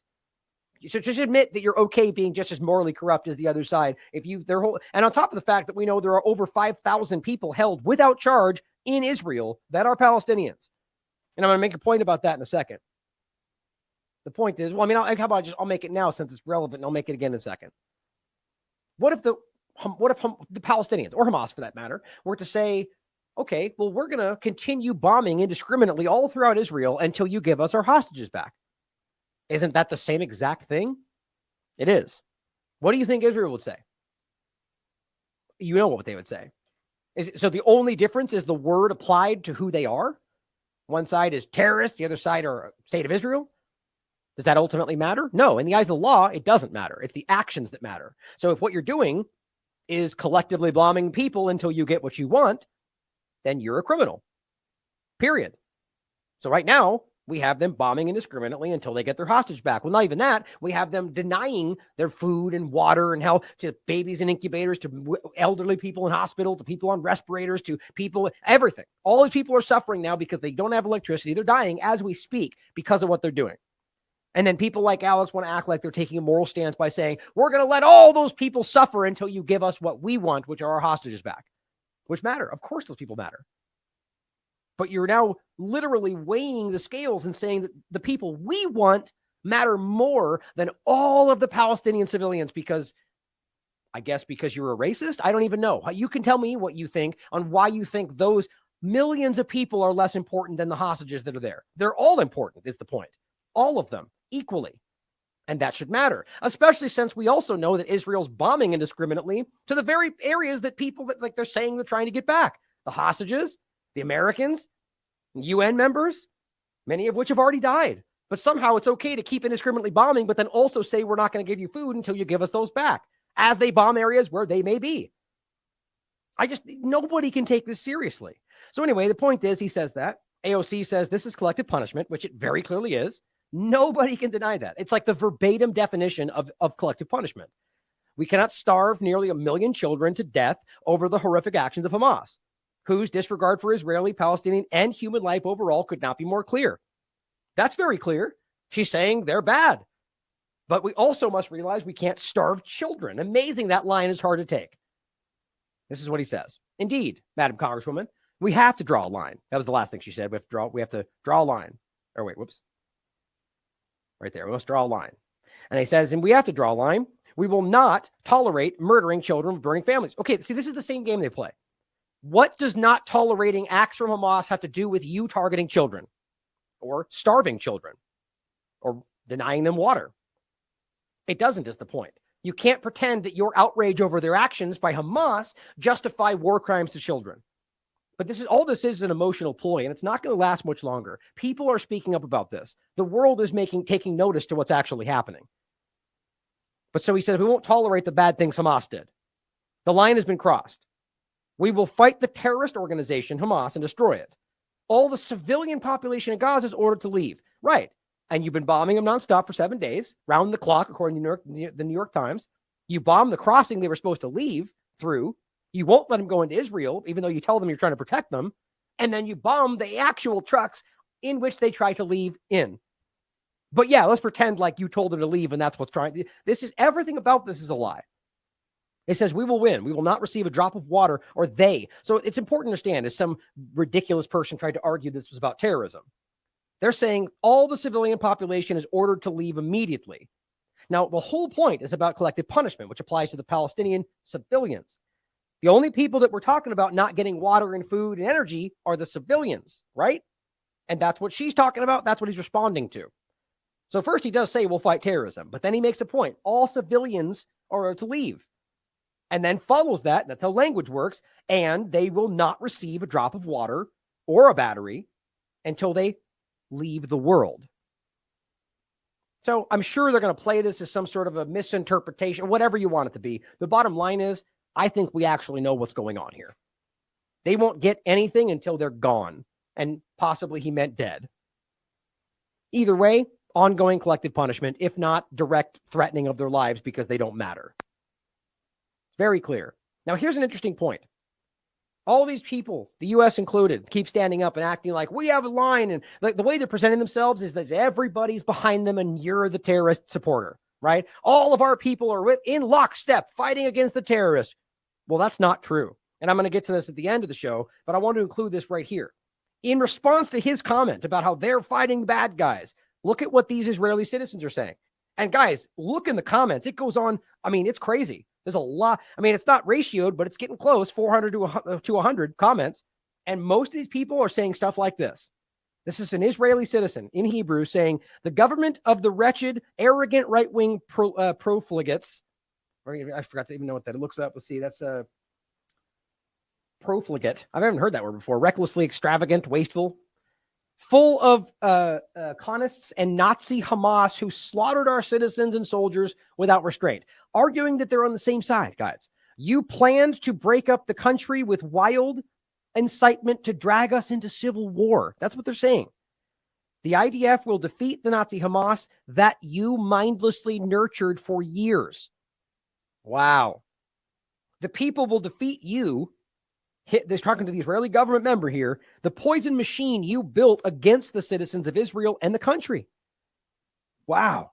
So just admit that you're okay being just as morally corrupt as the other side. And on top of the fact that we know there are over 5,000 people held without charge in Israel that are Palestinians. And I'm going to make a point about that in a second. The point is, well, I mean, how about I'll make it now since it's relevant, and I'll make it again in a second. What if the Palestinians, or Hamas for that matter, were to say, okay, well, we're going to continue bombing indiscriminately all throughout Israel until you give us our hostages back? Isn't that the same exact thing? It is. What do you think Israel would say? You know what they would say. So the only difference is the word applied to who they are? One side is terrorists, the other side are state of Israel? Does that ultimately matter? No. In the eyes of the law, it doesn't matter. It's the actions that matter. So if what you're doing is collectively bombing people until you get what you want, then you're a criminal. Period. So right now, we have them bombing indiscriminately until they get their hostage back. Well, not even that. We have them denying their food and water and health to babies in incubators, to elderly people in hospital, to people on respirators, to people, everything. All these people are suffering now because they don't have electricity. They're dying as we speak because of what they're doing. And then people like Alex want to act like they're taking a moral stance by saying, we're going to let all those people suffer until you give us what we want, which are our hostages back, which matter. Of course, those people matter. But you're now literally weighing the scales and saying that the people we want matter more than all of the Palestinian civilians because you're a racist? I don't even know. You can tell me what you think on why you think those millions of people are less important than the hostages that are there. They're all important, is the point. All of them equally. And that should matter, especially since we also know that Israel's bombing indiscriminately to the very areas that people that like they're saying they're trying to get back. The hostages, the Americans, UN members, many of which have already died. But somehow it's okay to keep indiscriminately bombing, but then also say we're not going to give you food until you give us those back, as they bomb areas where they may be. Nobody can take this seriously. So anyway, the point is, he says that. AOC says this is collective punishment, which it very clearly is. Nobody can deny that. It's like the verbatim definition of collective punishment. We cannot starve nearly 1 million children to death over the horrific actions of Hamas, whose disregard for Israeli, Palestinian, and human life overall could not be more clear. That's very clear. She's saying they're bad. But we also must realize we can't starve children. Amazing that line is hard to take. This is what he says. Indeed, Madam Congresswoman, we have to draw a line. That was the last thing she said. We have to draw a line. Or wait, whoops. Right there. We must draw a line. And he says, and we have to draw a line. We will not tolerate murdering children, burning families. Okay, see, this is the same game they play. What does not tolerating acts from Hamas have to do with you targeting children or starving children or denying them water? It doesn't, is the point. You can't pretend that your outrage over their actions by Hamas justify war crimes to children. But this is an emotional ploy, and it's not going to last much longer. People are speaking up about this. The world is taking notice to what's actually happening. But so he says, we won't tolerate the bad things Hamas did. The line has been crossed. We will fight the terrorist organization, Hamas, and destroy it. All the civilian population in Gaza is ordered to leave. Right. And you've been bombing them nonstop for 7 days, round the clock, according to the New York Times. You bombed the crossing they were supposed to leave through. You won't let them go into Israel, even though you tell them you're trying to protect them. And then you bomb the actual trucks in which they try to leave in. But yeah, let's pretend like you told them to leave and that's what's trying. This is everything about this is a lie. It says we will win. We will not receive a drop of water, or they. So it's important to understand, as some ridiculous person tried to argue this was about terrorism. They're saying all the civilian population is ordered to leave immediately. Now, the whole point is about collective punishment, which applies to the Palestinian civilians. The only people that we're talking about not getting water and food and energy are the civilians, right? And that's what she's talking about. That's what he's responding to. So first he does say we'll fight terrorism, but then he makes a point. All civilians are to leave. And then follows that, that's how language works, and they will not receive a drop of water or a battery until they leave the world. So I'm sure they're going to play this as some sort of a misinterpretation, whatever you want it to be. The bottom line is, I think we actually know what's going on here. They won't get anything until they're gone, and possibly he meant dead. Either way, ongoing collective punishment, if not direct threatening of their lives because they don't matter. Very clear. Now, here's an interesting point. All these people, the U.S. included, keep standing up and acting like we have a line. And like the way they're presenting themselves is that everybody's behind them and you're the terrorist supporter, right? All of our people are in lockstep fighting against the terrorists. Well, that's not true. And I'm going to get to this at the end of the show, but I want to include this right here. In response to his comment about how they're fighting bad guys, look at what these Israeli citizens are saying. And guys, look in the comments. It goes on. I mean, it's crazy. There's a lot. I mean, it's not ratioed, but it's getting close, 400 to 100 comments. And most of these people are saying stuff like this. This is an Israeli citizen in Hebrew saying, the government of the wretched, arrogant right-wing profligates, or I forgot to even know what that looks up. Let's see. That's a profligate. I haven't heard that word before. Recklessly extravagant, wasteful, full of conists and Nazi Hamas who slaughtered our citizens and soldiers without restraint, arguing that they're on the same side, guys. You planned to break up the country with wild incitement to drag us into civil war. That's what they're saying. The IDF will defeat the Nazi Hamas that you mindlessly nurtured for years. Wow. The people will defeat you. They're talking to the Israeli government member here, the poison machine you built against the citizens of Israel and the country. Wow.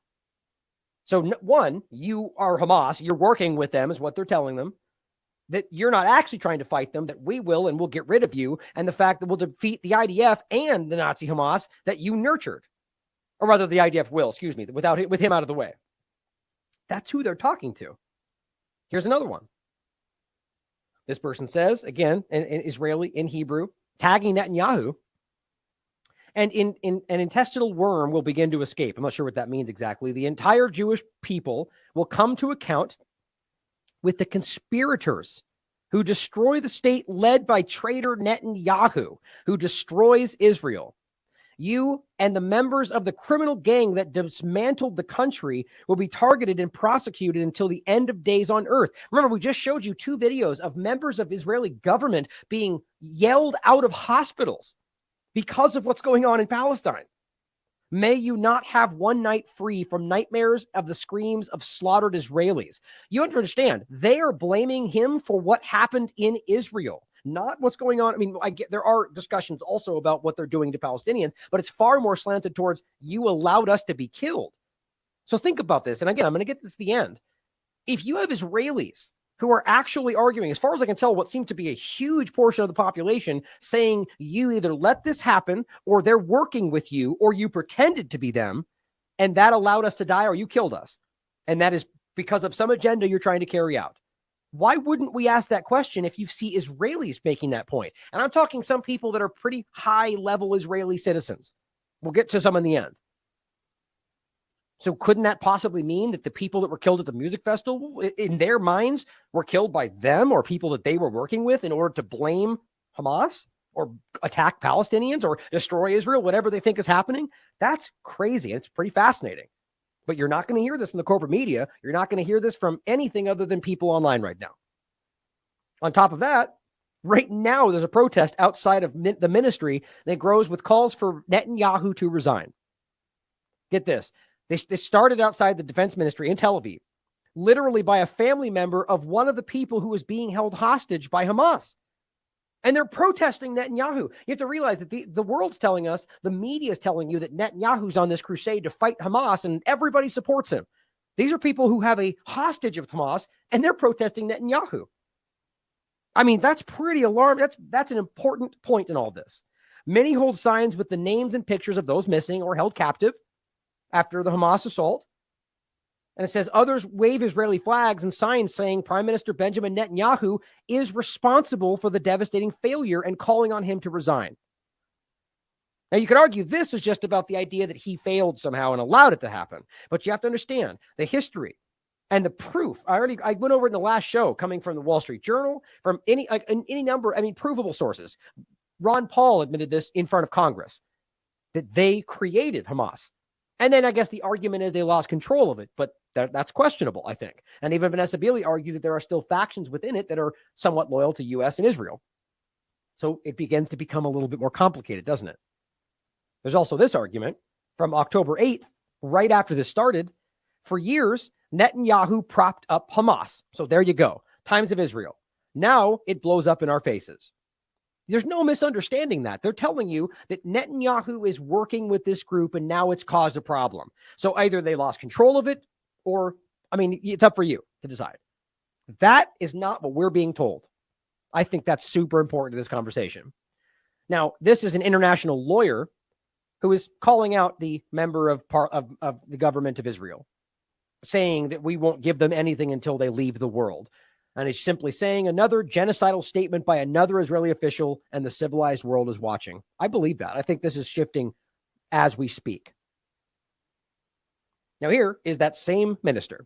So one, you are Hamas. You're working with them is what they're telling them. That you're not actually trying to fight them, that we will and we'll get rid of you. And the fact that we'll defeat the IDF and the Nazi Hamas that you nurtured. Or rather, the IDF will, with him out of the way. That's who they're talking to. Here's another one. This person says, again, in Israeli, in Hebrew, tagging Netanyahu, and an intestinal worm will begin to escape. I'm not sure what that means exactly. The entire Jewish people will come to account with the conspirators who destroy the state led by traitor Netanyahu, who destroys Israel. You and the members of the criminal gang that dismantled the country will be targeted and prosecuted until the end of days on earth. Remember, we just showed you 2 videos of members of Israeli government being yelled out of hospitals because of what's going on in Palestine. May you not have one night free from nightmares of the screams of slaughtered Israelis. You have to understand, they are blaming him for what happened in Israel, not what's going on. I mean, there are discussions also about what they're doing to Palestinians, but it's far more slanted towards you allowed us to be killed. So think about this. And again, I'm going to get this to the end. If you have Israelis who are actually arguing, as far as I can tell, what seems to be a huge portion of the population saying you either let this happen or they're working with you or you pretended to be them and that allowed us to die or you killed us. And that is because of some agenda you're trying to carry out. Why wouldn't we ask that question if you see Israelis making that point? And I'm talking some people that are pretty high-level Israeli citizens. We'll get to some in the end. So couldn't that possibly mean that the people that were killed at the music festival, in their minds, were killed by them or people that they were working with in order to blame Hamas or attack Palestinians or destroy Israel, whatever they think is happening? That's crazy. And it's pretty fascinating. But you're not going to hear this from the corporate media. You're not going to hear this from anything other than people online right now. On top of that, right now, there's a protest outside of the ministry that grows with calls for Netanyahu to resign. Get this. They started outside the defense ministry in Tel Aviv, literally by a family member of one of the people who was being held hostage by Hamas. And they're protesting Netanyahu. You have to realize that the world's telling us, the media is telling you that Netanyahu's on this crusade to fight Hamas and everybody supports him. These are people who have a hostage of Hamas and they're protesting Netanyahu. I mean, that's pretty alarming. That's an important point in all this. Many hold signs with the names and pictures of those missing or held captive after the Hamas assault. And it says others wave Israeli flags and signs saying Prime Minister Benjamin Netanyahu is responsible for the devastating failure and calling on him to resign. Now, you could argue this is just about the idea that he failed somehow and allowed it to happen. But you have to understand the history and the proof. I went over it in the last show, coming from the Wall Street Journal, from any number, provable sources. Ron Paul admitted this in front of Congress, that they created Hamas. And then I guess the argument is they lost control of it, but that's questionable, I think. And even Vanessa Beeley argued that there are still factions within it that are somewhat loyal to U.S. and Israel. So it begins to become a little bit more complicated, doesn't it? There's also this argument from October 8th, right after this started. For years, Netanyahu propped up Hamas. So there you go. Times of Israel. Now it blows up in our faces. There's no misunderstanding that. They're telling you that Netanyahu is working with this group and now it's caused a problem. So either they lost control of it or, it's up for you to decide. That is not what we're being told. I think that's super important to this conversation. Now, this is an international lawyer who is calling out the member of the government of Israel, saying that we won't give them anything until they leave the world. And it's simply saying another genocidal statement by another Israeli official, and the civilized world is watching. I believe that. I think this is shifting as we speak. Now, here is that same minister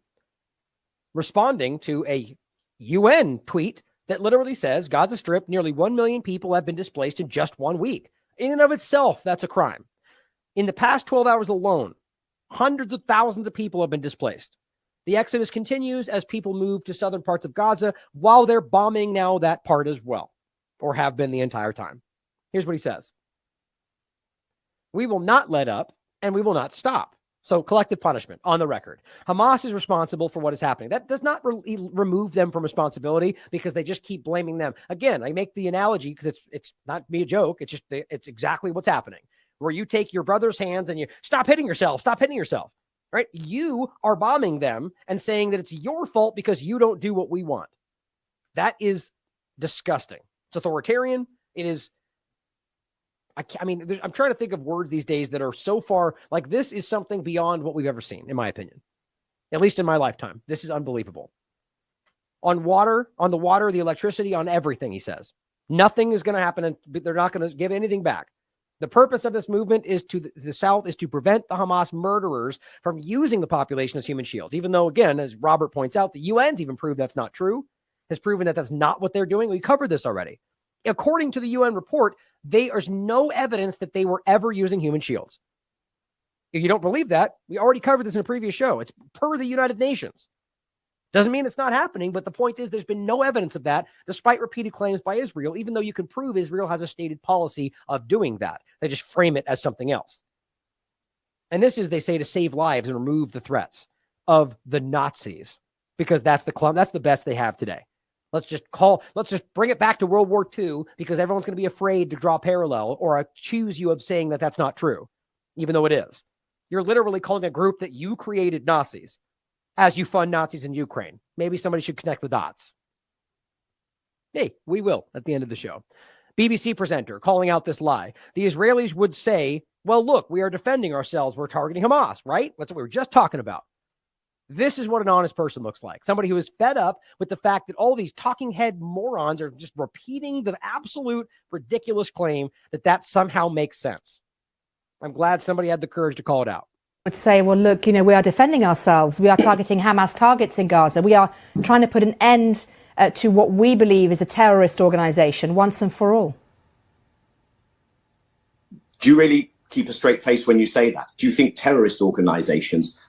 responding to a UN tweet that literally says, Gaza Strip, nearly 1 million people have been displaced in just 1 week. In and of itself, that's a crime. In the past 12 hours alone, hundreds of thousands of people have been displaced. The exodus continues as people move to southern parts of Gaza while they're bombing now that part as well, or have been the entire time. Here's what he says. We will not let up and we will not stop. So collective punishment on the record. Hamas is responsible for what is happening. That does not remove them from responsibility because they just keep blaming them. Again, I make the analogy because it's not be a joke. It's just it's exactly what's happening. Where you take your brother's hands and you stop hitting yourself, right? You are bombing them and saying that it's your fault because you don't do what we want. That is disgusting. It's authoritarian. It is. I'm trying to think of words these days that are so far like this is something beyond what we've ever seen, in my opinion, at least in my lifetime. This is unbelievable. On the water, the electricity, on everything, he says. Nothing is going to happen, and they're not going to give anything back. The purpose of this movement is to the south is to prevent the Hamas murderers from using the population as human shields, even though, again, as Robert points out, the UN's even proved that's not true. has proven that that's not what they're doing. We covered this already. According to the UN report, there's no evidence that they were ever using human shields. If you don't believe that, we already covered this in a previous show. It's per the United Nations. Doesn't mean it's not happening, but the point is there's been no evidence of that, despite repeated claims by Israel, even though you can prove Israel has a stated policy of doing that. They just frame it as something else. And this is, they say, to save lives and remove the threats of the Nazis, because that's the best they have today. Let's just bring it back to World War II, because everyone's going to be afraid to draw a parallel or accuse you of saying that that's not true, even though it is. You're literally calling a group that you created Nazis as you fund Nazis in Ukraine. Maybe somebody should connect the dots. Hey, we will at the end of the show. BBC presenter calling out this lie. The Israelis would say, well, look, we are defending ourselves. We're targeting Hamas, right? That's what we were just talking about. This is what an honest person looks like. Somebody who is fed up with the fact that all these talking head morons are just repeating the absolute ridiculous claim that somehow makes sense. I'm glad somebody had the courage to call it out. Would say, well, look, we are defending ourselves. We are targeting Hamas targets in Gaza. We are trying to put an end to what we believe is a terrorist organization once and for all. Do you really keep a straight face when you say that? Do you think terrorist organizations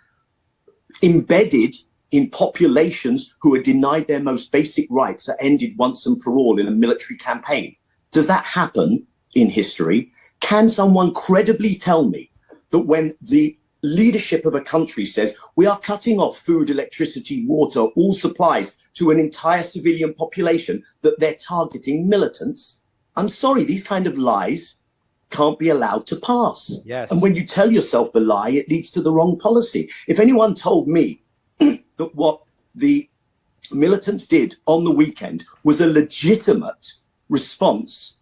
embedded in populations who are denied their most basic rights are ended once and for all in a military campaign? Does that happen in history? Can someone credibly tell me that when the leadership of a country says we are cutting off food, electricity, water, all supplies to an entire civilian population, that they're targeting militants? I'm sorry, these kind of lies can't be allowed to pass. Yes. And when you tell yourself the lie, it leads to the wrong policy. If anyone told me that what the militants did on the weekend was a legitimate response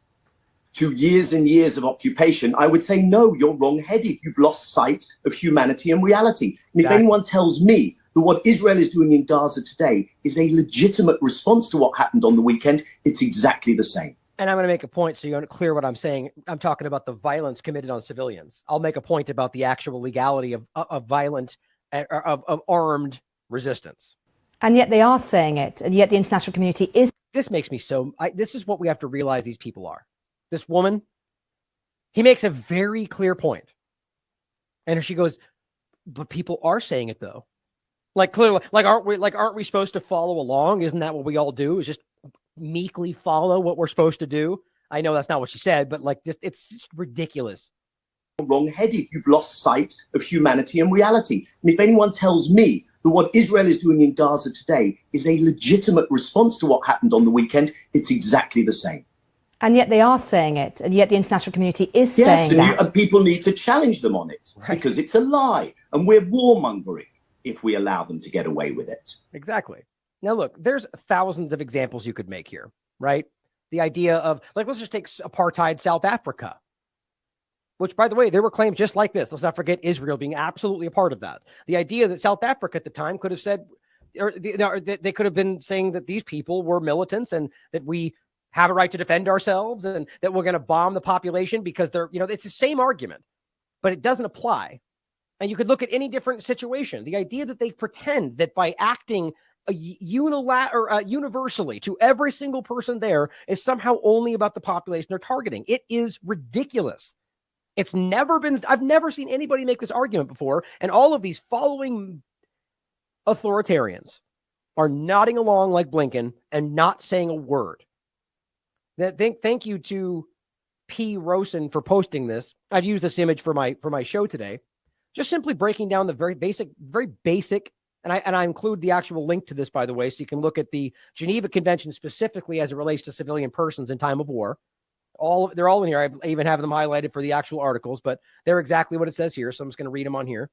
to years and years of occupation, I would say, no, you're wrong-headed. You've lost sight of humanity and reality. And if anyone tells me that what Israel is doing in Gaza today is a legitimate response to what happened on the weekend, it's exactly the same. And I'm going to make a point so you're clear what I'm saying. I'm talking about the violence committed on civilians. I'll make a point about the actual legality of violent, of armed resistance. And yet they are saying it. And yet the international community is. This makes me this is what we have to realize these people are. This woman, he makes a very clear point. And she goes, but people are saying it though. Like clearly, aren't we supposed to follow along? Isn't that what we all do? Is just meekly follow what we're supposed to do? I know that's not what she said, but it's just ridiculous. Wrong-headed. You've lost sight of humanity and reality. And if anyone tells me that what Israel is doing in Gaza today is a legitimate response to what happened on the weekend, it's exactly the same. And yet they are saying it. And yet the international community is saying that. And people need to challenge them on it, right? Because it's a lie. And we're warmongering if we allow them to get away with it. Exactly. Now, look, there's thousands of examples you could make here, right? The idea of, let's just take apartheid South Africa, which, by the way, there were claims just like this. Let's not forget Israel being absolutely a part of that. The idea that South Africa at the time could have said, or they could have been saying that these people were militants and that we have a right to defend ourselves and that we're going to bomb the population because they're, it's the same argument, but it doesn't apply. And you could look at any different situation. The idea that they pretend that by acting universally to every single person there is somehow only about the population they're targeting. It is ridiculous. I've never seen anybody make this argument before. And all of these following authoritarians are nodding along like Blinken and not saying a word. Thank you to P. Rosen for posting this. I've used this image for my show today, just simply breaking down the very basic, and I include the actual link to this, by the way, so you can look at the Geneva Convention specifically as it relates to civilian persons in time of war. They're all in here. I even have them highlighted for the actual articles, but they're exactly what it says here. So I'm just going to read them on here.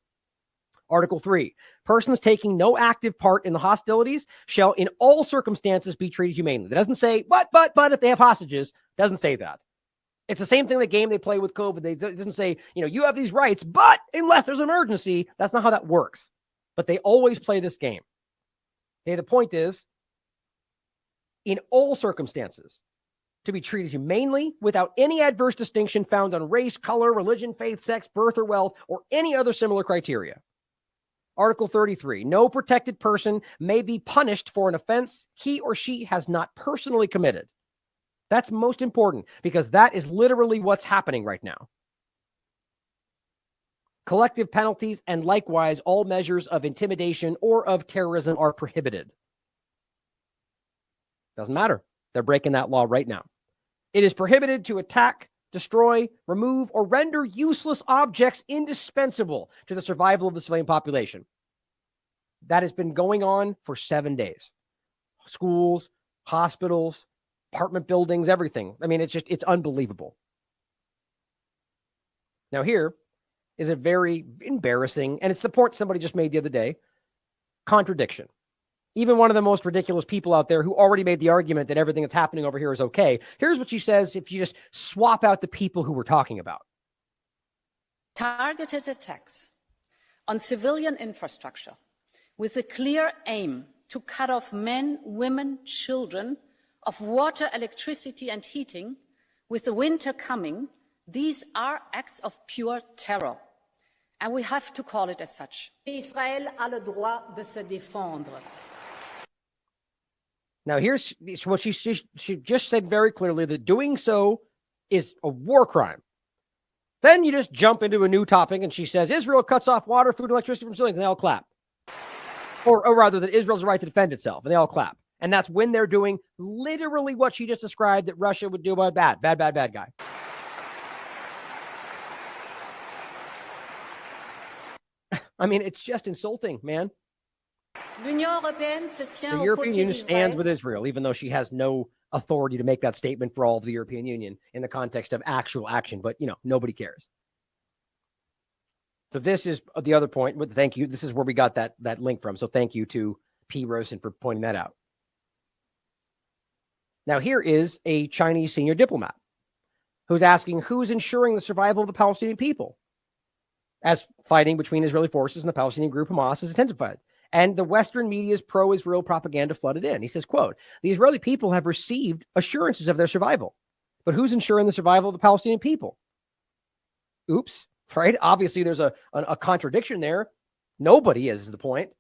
Article 3, persons taking no active part in the hostilities shall in all circumstances be treated humanely. It doesn't say, but if they have hostages, it doesn't say that. It's the same thing, the game they play with COVID. It doesn't say, you have these rights, but unless there's an emergency, that's not how that works. But they always play this game. Okay, the point is, in all circumstances, to be treated humanely without any adverse distinction found on race, color, religion, faith, sex, birth, or wealth, or any other similar criteria. Article 33, no protected person may be punished for an offense he or she has not personally committed. That's most important because that is literally what's happening right now. Collective penalties and likewise all measures of intimidation or of terrorism are prohibited. Doesn't matter. They're breaking that law right now. It is prohibited to attack, destroy, remove, or render useless objects indispensable to the survival of the civilian population. That has been going on for 7 days. Schools, hospitals, apartment buildings, everything. I mean, it's unbelievable. Now here is a very embarrassing, and it's the point somebody just made the other day, contradiction. Even one of the most ridiculous people out there who already made the argument that everything that's happening over here is okay. Here's what she says if you just swap out the people who we're talking about. Targeted attacks on civilian infrastructure with a clear aim to cut off men, women, children of water, electricity and heating with the winter coming, these are acts of pure terror. And we have to call it as such. Israël a le droit de se défendre. Now, here's what she just said very clearly, that doing so is a war crime. Then you just jump into a new topic, and she says, Israel cuts off water, food, and electricity from civilians, and they all clap. Or rather, that Israel's right to defend itself, and they all clap. And that's when they're doing literally what she just described that Russia would do about bad guy. I mean, it's just insulting, man. The European Union stands with Israel, even though she has no authority to make that statement for all of the European Union in the context of actual action. But, nobody cares. So this is the other point. But thank you. This is where we got that link from. So thank you to P. Rosen for pointing that out. Now, here is a Chinese senior diplomat who's asking who's ensuring the survival of the Palestinian people as fighting between Israeli forces and the Palestinian group Hamas is intensified. And the Western media's pro-Israel propaganda flooded in. He says, quote, the Israeli people have received assurances of their survival, but who's ensuring the survival of the Palestinian people? Oops, right? Obviously, there's a contradiction there. Nobody is the point.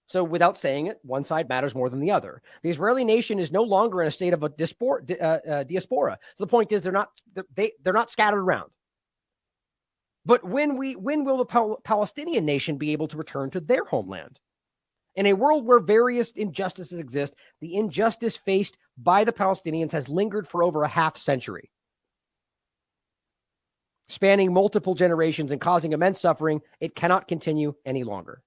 So without saying it, one side matters more than the other. The Israeli nation is no longer in a state of a diaspora. So the point is they're not scattered around. But when will the Palestinian nation be able to return to their homeland? In a world where various injustices exist, the injustice faced by the Palestinians has lingered for over a half century, spanning multiple generations and causing immense suffering. It cannot continue any longer.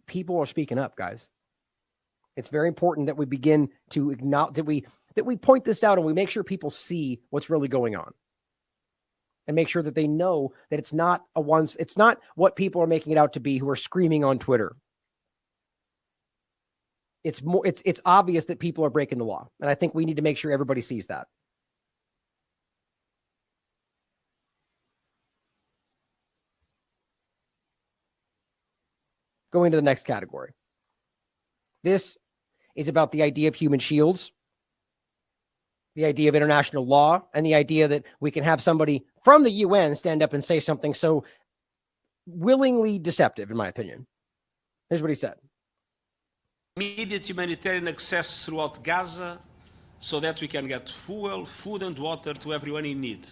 People are speaking up, guys. It's very important that we begin to acknowledge that we point this out and we make sure people see what's really going on. And make sure that they know that it's not what people are making it out to be who are screaming on Twitter. It's obvious that people are breaking the law. And I think we need to make sure everybody sees that. Going to the next category. This is about the idea of human shields, the idea of international law, and the idea that we can have somebody from the UN stand up and say something so willingly deceptive, in my opinion. Here's what he said. Immediate humanitarian access throughout Gaza so that we can get fuel, food, and water to everyone in need.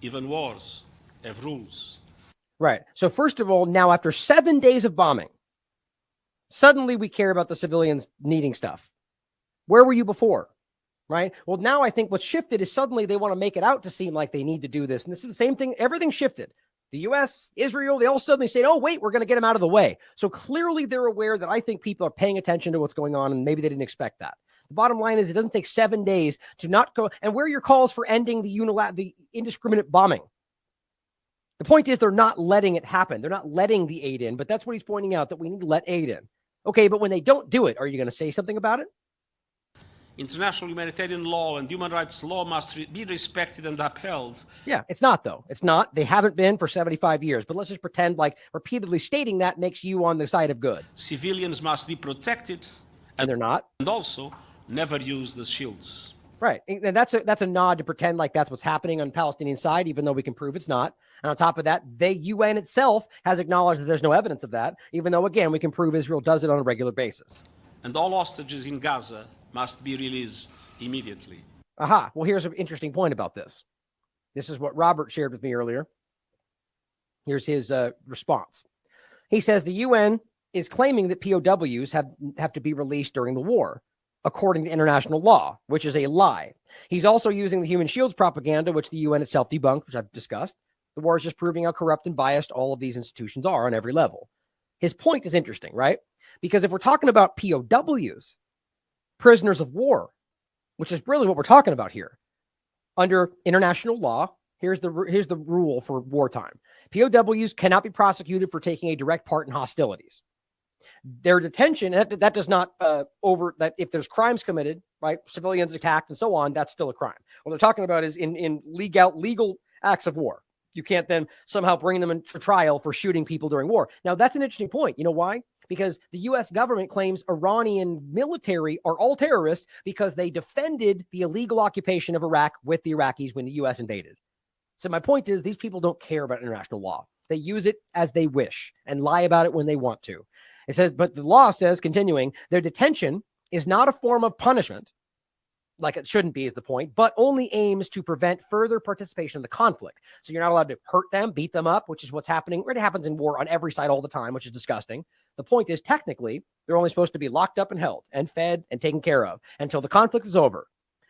Even wars have rules. Right. So first of all, now after 7 days of bombing, suddenly we care about the civilians needing stuff. Where were you before? Right. Well, now I think what's shifted is suddenly they want to make it out to seem like they need to do this. And this is the same thing. Everything shifted. The U.S., Israel, they all suddenly say, oh, wait, we're going to get them out of the way. So clearly they're aware that I think people are paying attention to what's going on, and maybe they didn't expect that. The bottom line is it doesn't take 7 days to not go. And where are your calls for ending the indiscriminate bombing? The point is they're not letting it happen. They're not letting the aid in. But that's what he's pointing out, that we need to let aid in. Okay, but when they don't do it, are you going to say something about it? International humanitarian law and human rights law must be respected and upheld. Yeah, it's not, though. It's not. They haven't been for 75 years. But let's just pretend like repeatedly stating that makes you on the side of good. Civilians must be protected. And they're not. And also never use the shields. Right. And that's a nod to pretend like that's what's happening on the Palestinian side, even though we can prove it's not. And on top of that, the UN itself has acknowledged that there's no evidence of that, even though, again, we can prove Israel does it on a regular basis. And all hostages in Gaza must be released immediately. Aha. Well, here's an interesting point about this. This is what Robert shared with me earlier. Here's his response. He says the UN is claiming that POWs have to be released during the war, according to international law, which is a lie. He's also using the human shields propaganda, which the UN itself debunked, which I've discussed. The war is just proving how corrupt and biased all of these institutions are on every level. His point is interesting, right? Because if we're talking about POWs, prisoners of war, which is really what we're talking about here, under international law, here's the rule for wartime. POWs cannot be prosecuted for taking a direct part in hostilities. Their detention, that does not that if there's crimes committed, right, civilians attacked and so on, that's still a crime. What they're talking about is in legal acts of war. You can't then somehow bring them into trial for shooting people during war. Now, that's an interesting point. You know why? Because the U.S. government claims Iranian military are all terrorists because they defended the illegal occupation of Iraq with the Iraqis when the U.S. invaded. So my point is these people don't care about international law. They use it as they wish and lie about it when they want to. It says, but the law says, continuing, their detention is not a form of punishment, like it shouldn't be is the point, but only aims to prevent further participation in the conflict. So you're not allowed to hurt them, beat them up, which is what's happening. It happens in war on every side all the time, which is disgusting. The point is technically they're only supposed to be locked up and held and fed and taken care of until the conflict is over.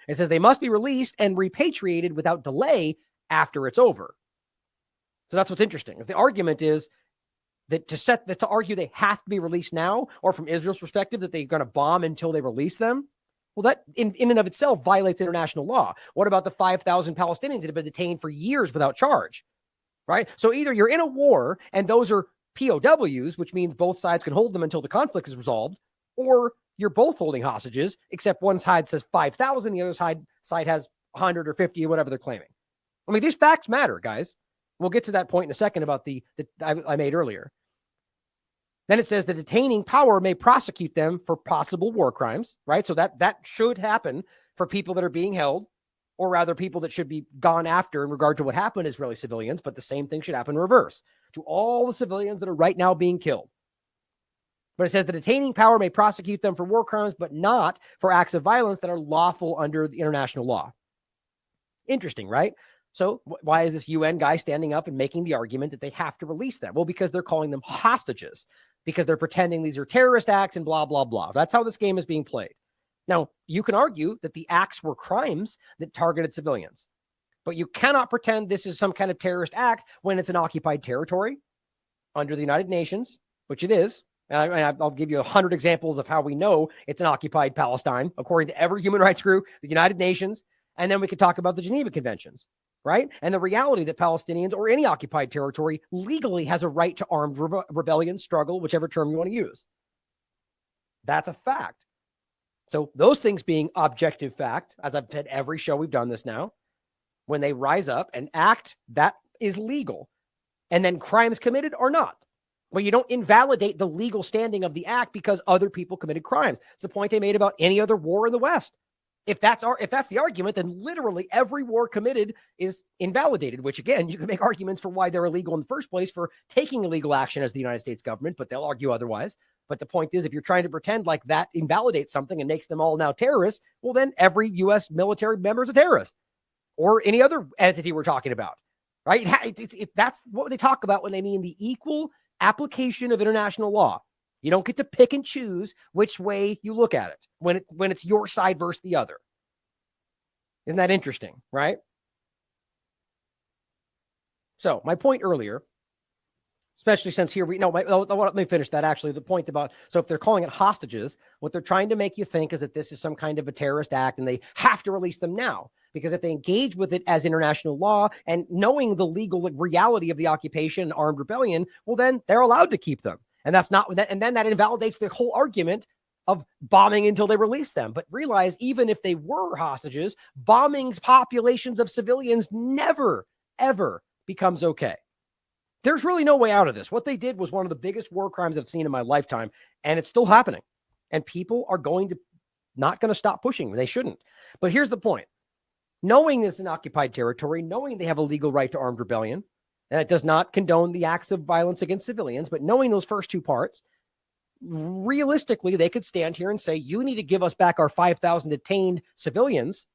It says they must be released and repatriated without delay after it's over. So that's what's interesting. If the argument is that to argue they have to be released now, or from Israel's perspective that they're going to bomb until they release them, well, that in and of itself violates international law. What about the 5,000 Palestinians that have been detained for years without charge, right? So either you're in a war and those are POWs, which means both sides can hold them until the conflict is resolved, or you're both holding hostages, except one side says 5,000, the other side has 100 or 50 or whatever they're claiming. I mean, these facts matter, guys. We'll get to that point in a second about the I made earlier. Then it says the detaining power may prosecute them for possible war crimes, right? So that should happen for people that are being held, or rather people that should be gone after in regard to what happened to Israeli civilians, but the same thing should happen in reverse to all the civilians that are right now being killed. But it says the detaining power may prosecute them for war crimes, but not for acts of violence that are lawful under the international law. Interesting, right? So why is this UN guy standing up and making the argument that they have to release them? Well, because they're calling them hostages, because they're pretending these are terrorist acts and blah, blah, blah. That's how this game is being played. Now, you can argue that the acts were crimes that targeted civilians, but you cannot pretend this is some kind of terrorist act when it's an occupied territory under the United Nations, which it is. And I'll give you 100 examples of how we know it's an occupied Palestine, according to every human rights group, the United Nations, and then we could talk about the Geneva Conventions. Right? And the reality that Palestinians or any occupied territory legally has a right to armed rebellion, struggle, whichever term you want to use. That's a fact. So those things being objective fact, as I've said every show we've done this now, when they rise up and act, that is legal. And then crimes committed are not. Well, you don't invalidate the legal standing of the act because other people committed crimes. It's the point they made about any other war in the West. If that's the argument, then literally every war committed is invalidated, which again, you can make arguments for why they're illegal in the first place for taking illegal action as the United States government, but they'll argue otherwise. But the point is, if you're trying to pretend like that invalidates something and makes them all now terrorists, well, then every U.S. military member is a terrorist or any other entity we're talking about, right? That's what they talk about when they mean the equal application of international law. You don't get to pick and choose which way you look at it when it's your side versus the other. Isn't that interesting, right? So my point earlier, especially since here let me finish that actually. The point about, so if they're calling it hostages, what they're trying to make you think is that this is some kind of a terrorist act and they have to release them now. Because if they engage with it as international law and knowing the legal reality of the occupation and armed rebellion, well, then they're allowed to keep them. And that's not, and then that invalidates the whole argument of bombing until they release them. But realize, even if they were hostages, bombing populations of civilians never, ever becomes okay. There's really no way out of this. What they did was one of the biggest war crimes I've seen in my lifetime, and it's still happening. And people are going to not going to stop pushing. They shouldn't. But here's the point. Knowing it's an occupied territory, knowing they have a legal right to armed rebellion, and it does not condone the acts of violence against civilians, but knowing those first two parts, realistically, they could stand here and say, you need to give us back our 5,000 detained civilians,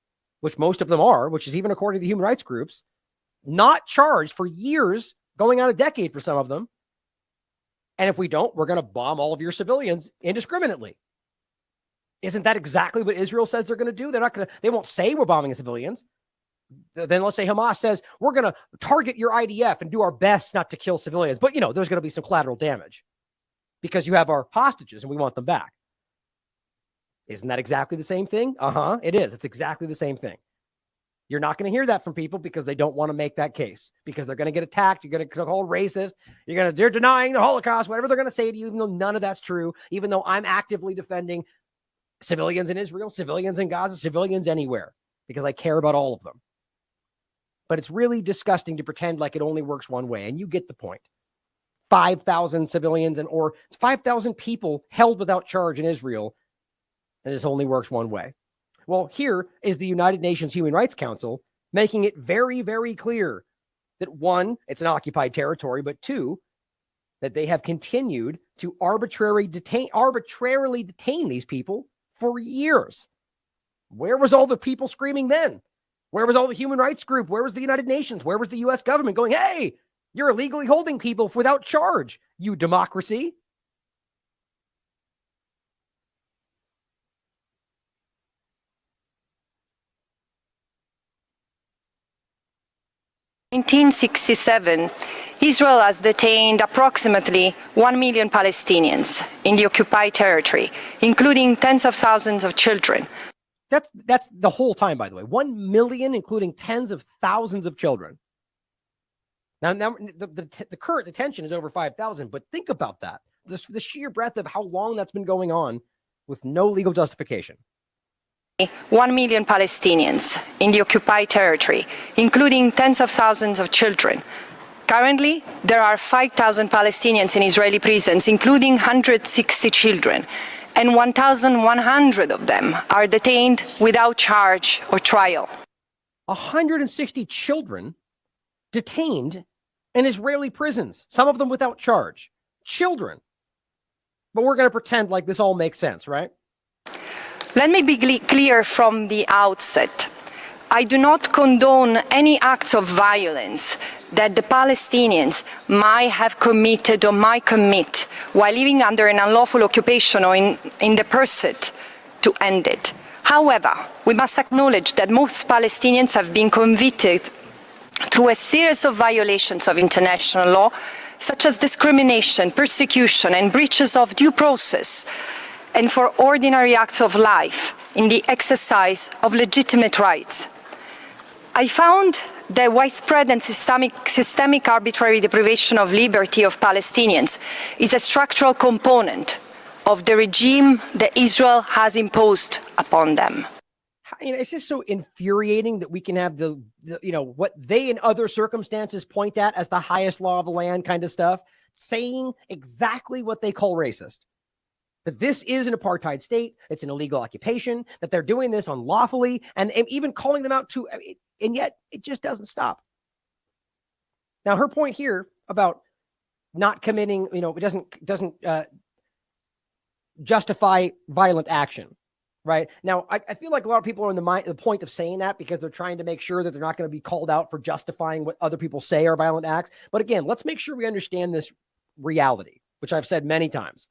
which most of them are, which is even according to the human rights groups, not charged for years, going on a decade for some of them. And if we don't, we're going to bomb all of your civilians indiscriminately. Isn't that exactly what Israel says they're going to do? They won't say we're bombing civilians. Then let's say Hamas says, we're going to target your IDF and do our best not to kill civilians. But, there's going to be some collateral damage because you have our hostages and we want them back. Isn't that exactly the same thing? It is. It's exactly the same thing. You're not going to hear that from people because they don't want to make that case, because they're going to get attacked. You're going to call racist. They're denying the Holocaust, whatever they're going to say to you, even though none of that's true, even though I'm actively defending civilians in Israel, civilians in Gaza, civilians anywhere, because I care about all of them. But it's really disgusting to pretend like it only works one way. And you get the point. 5,000 civilians or 5,000 people held without charge in Israel, and this only works one way. Well, here is the United Nations Human Rights Council making it very, very clear that one, it's an occupied territory, but two, that they have continued to arbitrarily detain these people for years. Where was all the people screaming then? Where was all the human rights group? Where was the United Nations? Where was the U.S. government going, hey, you're illegally holding people without charge, you democracy? In 1967, Israel has detained approximately 1 million Palestinians in the occupied territory, including tens of thousands of children. That's the whole time, by the way. 1 million, including tens of thousands of children. Now the current detention is over 5,000, but think about that. The sheer breadth of how long that's been going on with no legal justification. 1 million Palestinians in the occupied territory, including tens of thousands of children. Currently, there are 5,000 Palestinians in Israeli prisons, including 160 children, and 1,100 of them are detained without charge or trial. 160 children detained in Israeli prisons, some of them without charge. Children. But we're going to pretend like this all makes sense, right? Let me be clear from the outset. I do not condone any acts of violence that the Palestinians might have committed or might commit while living under an unlawful occupation or in the pursuit to end it. However, we must acknowledge that most Palestinians have been convicted through a series of violations of international law, such as discrimination, persecution, and breaches of due process, and for ordinary acts of life in the exercise of legitimate rights. I found the widespread and systemic arbitrary deprivation of liberty of Palestinians is a structural component of the regime that Israel has imposed upon them. It's just so infuriating that we can have the what they in other circumstances point at as the highest law of the land kind of stuff, saying exactly what they call racist. That this is an apartheid state, it's an illegal occupation, that they're doing this unlawfully, and even calling them out to, and yet it just doesn't stop. Now, her point here about not committing, it doesn't justify violent action, right? Now, I feel like a lot of people are in the point of saying that because they're trying to make sure that they're not going to be called out for justifying what other people say are violent acts. But again, let's make sure we understand this reality, which I've said many times.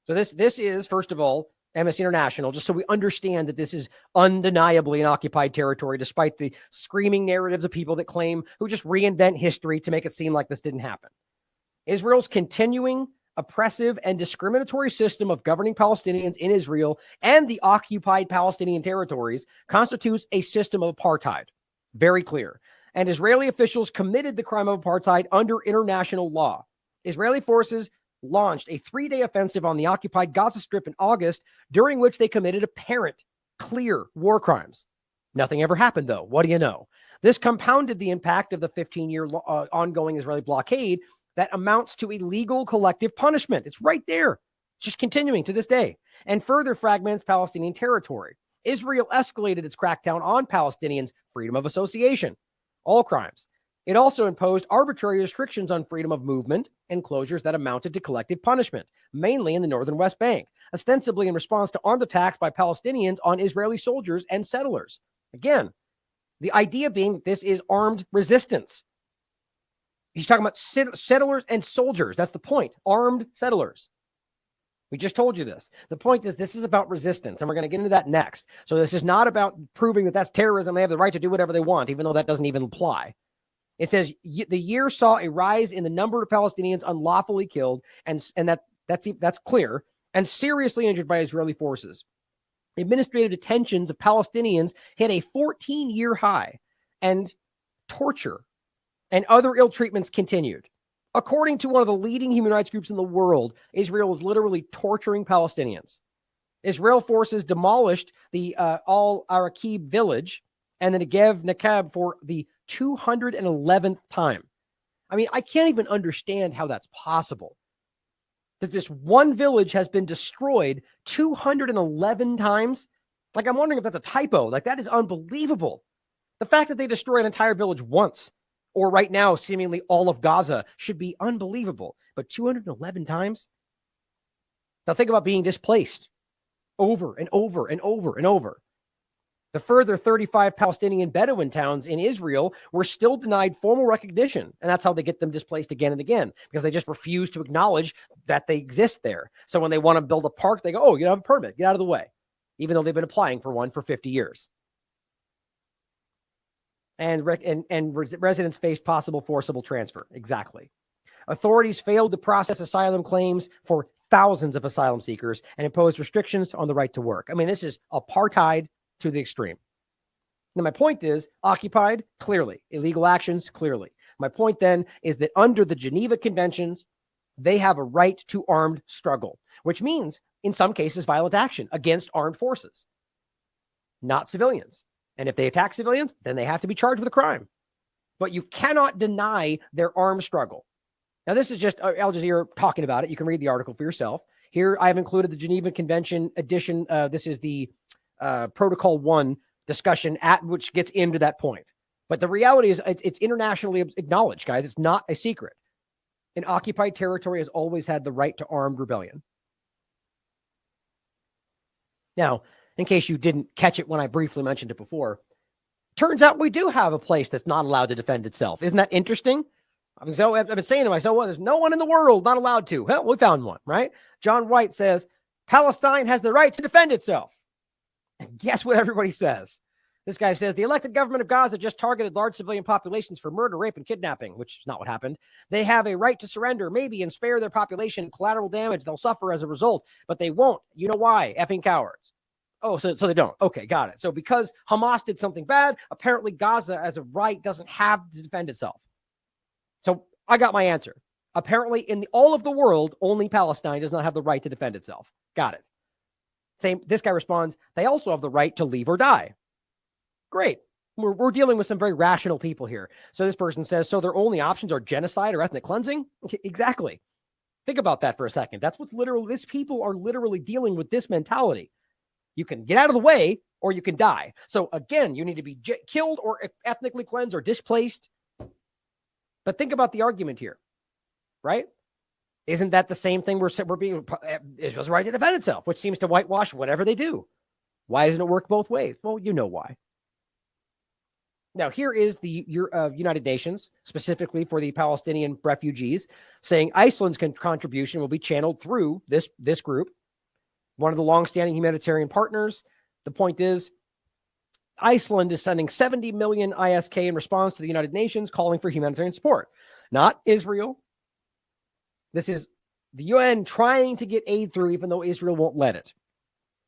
So this is, first of all, Amnesty International, just so we understand that this is undeniably an occupied territory, despite the screaming narratives of people that claim, who just reinvent history to make it seem like this didn't happen. Israel's continuing oppressive and discriminatory system of governing Palestinians in Israel and the occupied Palestinian territories constitutes a system of apartheid. Very clear. And Israeli officials committed the crime of apartheid under international law. Israeli forces launched a 3-day offensive on the occupied Gaza Strip in August, during which they committed apparent, clear war crimes. Nothing ever happened, though. What do you know? This compounded the impact of the 15-year ongoing Israeli blockade that amounts to illegal collective punishment. It's right there. just continuing to this day, and further fragments Palestinian territory. Israel escalated its crackdown on Palestinians' freedom of association, all crimes. It also imposed arbitrary restrictions on freedom of movement and closures that amounted to collective punishment, mainly in the northern West Bank, ostensibly in response to armed attacks by Palestinians on Israeli soldiers and settlers. Again, the idea being this is armed resistance. He's talking about settlers and soldiers. That's the point. Armed settlers. We just told you this. The point is this is about resistance, and we're going to get into that next. So this is not about proving that that's terrorism. They have the right to do whatever they want, even though that doesn't even apply. It says the year saw a rise in the number of Palestinians unlawfully killed, and that's clear, and seriously injured by Israeli forces. Administrative detentions of Palestinians hit a 14-year high, and torture and other ill treatments continued. According to one of the leading human rights groups in the world, Israel is literally torturing Palestinians. Israel forces demolished the Al-Araqib village and the Negev Nakab for the 211th time. I mean, I can't even understand how that's possible. That this one village has been destroyed 211 times. Like, I'm wondering if that's a typo. Like, that is unbelievable. The fact that they destroy an entire village once, or right now, seemingly all of Gaza, should be unbelievable. But 211 times? Now think about being displaced over and over and over and over. The further 35 Palestinian Bedouin towns in Israel were still denied formal recognition. And that's how they get them displaced again and again, because they just refuse to acknowledge that they exist there. So when they want to build a park, they go, oh, you don't have a permit, get out of the way, even though they've been applying for one for 50 years. And residents faced possible forcible transfer. Exactly. Authorities failed to process asylum claims for thousands of asylum seekers and imposed restrictions on the right to work. I mean, this is apartheid to the extreme. Now, my point is, occupied, clearly. Illegal actions, clearly. My point then is that under the Geneva Conventions, they have a right to armed struggle, which means, in some cases, violent action against armed forces, not civilians. And if they attack civilians, then they have to be charged with a crime. But you cannot deny their armed struggle. Now, this is just Al Jazeera talking about it. You can read the article for yourself. Here, I've included the Geneva Convention edition. This is the Protocol 1 discussion which gets into that point. But the reality is it's internationally acknowledged, guys. It's not a secret. An occupied territory has always had the right to armed rebellion. Now, in case you didn't catch it when I briefly mentioned it before, turns out we do have a place that's not allowed to defend itself. Isn't that interesting? I've been saying to myself, well, there's no one in the world not allowed to. Well, we found one, right? John White says, Palestine has the right to defend itself. And guess what everybody says? This guy says, the elected government of Gaza just targeted large civilian populations for murder, rape, and kidnapping, which is not what happened. They have a right to surrender, maybe, and spare their population collateral damage they'll suffer as a result, but they won't. You know why? Effing cowards. Oh, so they don't. Okay, got it. So because Hamas did something bad, apparently Gaza as a right doesn't have to defend itself. So I got my answer. Apparently in all of the world, only Palestine does not have the right to defend itself. Got it. Same. This guy responds, they also have the right to leave or die. Great. We're dealing with some very rational people here. So this person says, so their only options are genocide or ethnic cleansing? Exactly. Think about that for a second. That's what's literally, these people are literally dealing with this mentality. You can get out of the way or you can die. So again, you need to be killed or ethnically cleansed or displaced. But think about the argument here, right? Isn't that the same thing we're being, Israel's right to defend itself, which seems to whitewash whatever they do. Why doesn't it work both ways? Well, you know why. Now, here is the United Nations, specifically for the Palestinian refugees, saying Iceland's contribution will be channeled through this group, one of the longstanding humanitarian partners. The point is, Iceland is sending 70 million ISK in response to the United Nations calling for humanitarian support, not Israel. This is the UN trying to get aid through, even though Israel won't let it.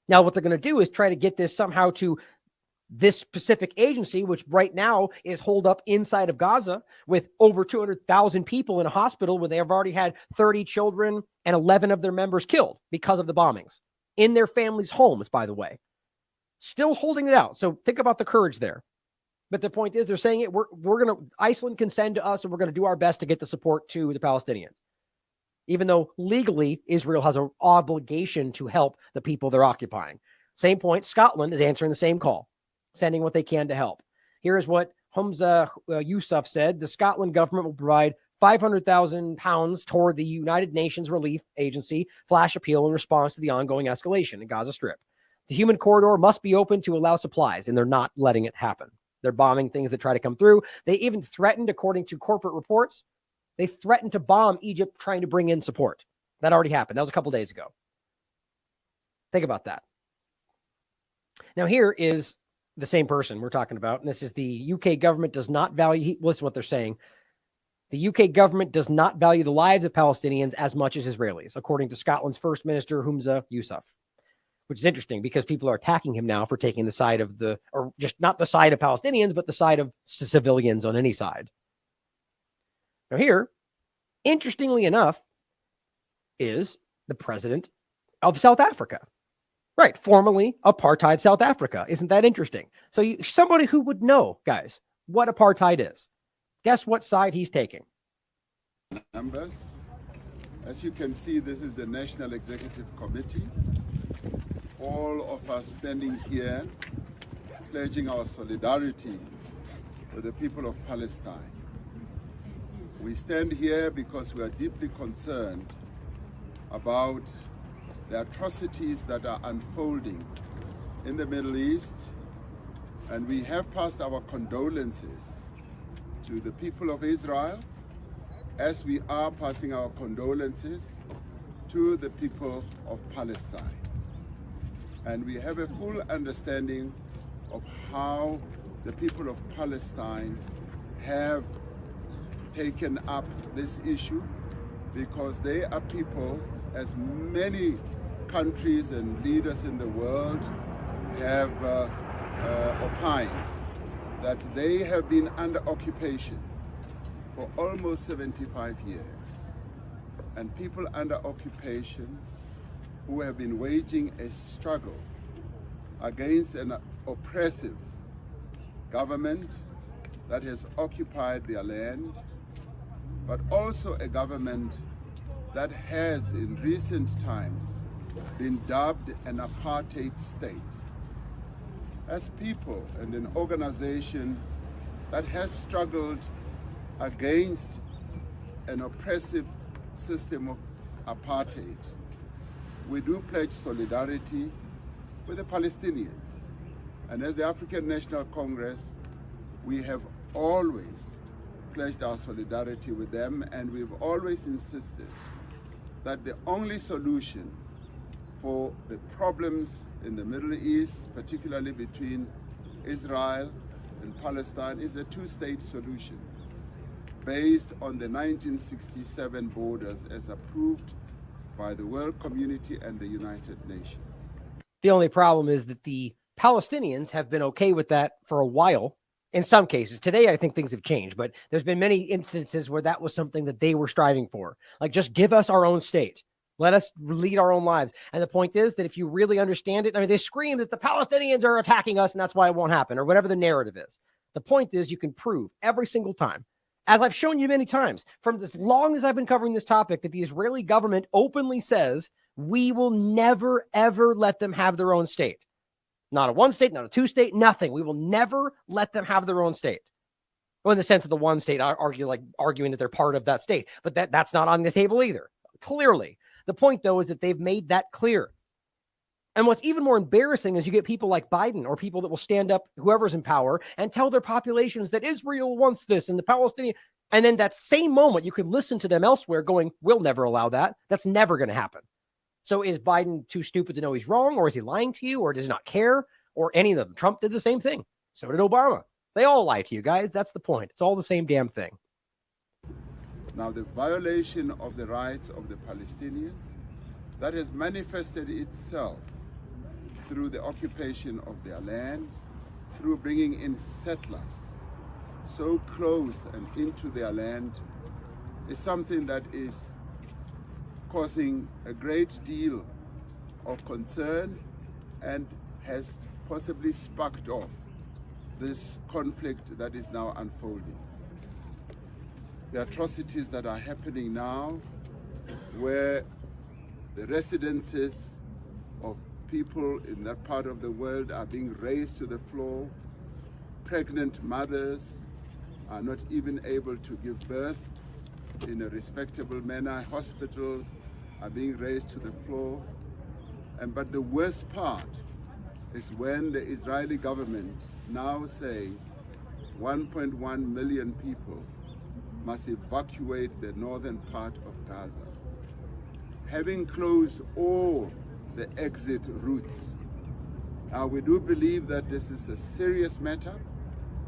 Now, what they're going to do is try to get this somehow to this specific agency, which right now is holed up inside of Gaza with over 200,000 people in a hospital where they have already had 30 children and 11 of their members killed because of the bombings in their families' homes, by the way. Still holding it out. So think about the courage there. But the point is, they're saying it. We're going to, Iceland can send to us, and we're going to do our best to get the support to the Palestinians. even though legally Israel has an obligation to help the people they're occupying. Same point, Scotland is answering the same call, sending what they can to help. Here is what Humza Yousaf said. The Scotland government will provide £500,000 toward the United Nations Relief Agency flash appeal in response to the ongoing escalation in Gaza Strip. The human corridor must be open to allow supplies, and they're not letting it happen. They're bombing things that try to come through. They even threatened, according to corporate reports, they threatened to bomb Egypt trying to bring in support. That already happened. That was a couple days ago. Think about that. Now, here is the same person we're talking about, and this is the UK government does not value, listen to what they're saying. The UK government does not value the lives of Palestinians as much as Israelis, according to Scotland's First Minister, Humza Yousaf, which is interesting because people are attacking him now for taking the side of the, or just not the side of Palestinians, but the side of civilians on any side. Now here, interestingly enough, is the president of South Africa. Right, formerly apartheid South Africa. Isn't that interesting? So somebody who would know, guys, what apartheid is. Guess what side he's taking? Members, as you can see, this is the National Executive Committee. All of us standing here, pledging our solidarity with the people of Palestine. We stand here because we are deeply concerned about the atrocities that are unfolding in the Middle East, and we have passed our condolences to the people of Israel, as we are passing our condolences to the people of Palestine. And we have a full understanding of how the people of Palestine have taken up this issue, because they are people, as many countries and leaders in the world have opined, that they have been under occupation for almost 75 years. And people under occupation who have been waging a struggle against an oppressive government that has occupied their land, but also a government that has in recent times been dubbed an apartheid state. As people and an organization that has struggled against an oppressive system of apartheid, we do pledge solidarity with the Palestinians. And as the African National Congress, we have always pledged our solidarity with them, and we've always insisted that the only solution for the problems in the Middle East, particularly between Israel and Palestine, is a two-state solution based on the 1967 borders as approved by the world community and the United Nations. The only problem is that the Palestinians have been okay with that for a while. In some cases, today, I think things have changed, but there's been many instances where that was something that they were striving for. Like, just give us our own state. Let us lead our own lives. And the point is that if you really understand it, I mean, they scream that the Palestinians are attacking us and that's why it won't happen, or whatever the narrative is. The point is you can prove every single time, as I've shown you many times, from as long as I've been covering this topic, that the Israeli government openly says, we will never, ever let them have their own state. Not a one state, not a two state, nothing. We will never let them have their own state. Well, in the sense of the one state, arguing that they're part of that state. But that's not on the table either, clearly. The point, though, is that they've made that clear. And what's even more embarrassing is you get people like Biden or people that will stand up, whoever's in power, and tell their populations that Israel wants this and the Palestinian. And then that same moment, you can listen to them elsewhere going, we'll never allow that. That's never going to happen. So is Biden too stupid to know he's wrong, or is he lying to you, or does he not care, or any of them? Trump did the same thing. So did Obama. They all lie to you guys. That's the point. It's all the same damn thing. Now, the violation of the rights of the Palestinians, that has manifested itself through the occupation of their land, through bringing in settlers so close and into their land, is something that is causing a great deal of concern and has possibly sparked off this conflict that is now unfolding. The atrocities that are happening now where the residences of people in that part of the world are being razed to the floor. Pregnant mothers are not even able to give birth in a respectable manner. Hospitals are being razed to the floor. But the worst part is when the Israeli government now says 1.1 million people must evacuate the northern part of Gaza. Having closed all the exit routes, we do believe that this is a serious matter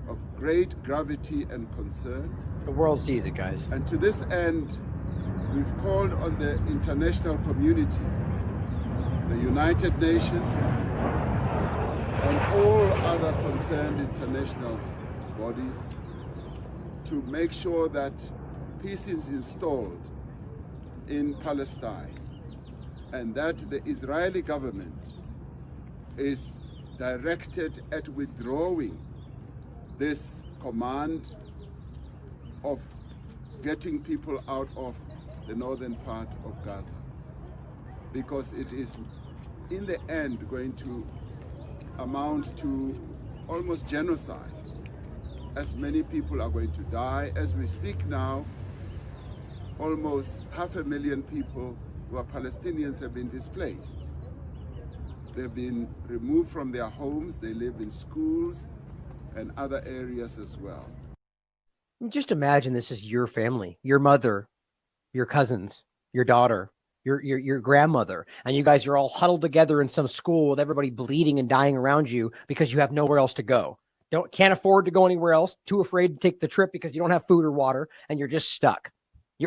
of great gravity and concern. The world sees it, guys. And to this end, we've called on the international community, the United Nations, and all other concerned international bodies to make sure that peace is installed in Palestine and that the Israeli government is directed at withdrawing this command of getting people out of the northern part of Gaza, because it is in the end going to amount to almost genocide, as many people are going to die. As we speak now, almost 500,000 people who are Palestinians have been displaced. They've been removed from their homes, they live in schools and other areas as well. Just imagine this is your family, your mother, your cousins, your daughter, your grandmother, and you guys are all huddled together in some school with everybody bleeding and dying around you because you have nowhere else to go. Can't afford to go anywhere else, too afraid to take the trip because you don't have food or water, and you're just stuck.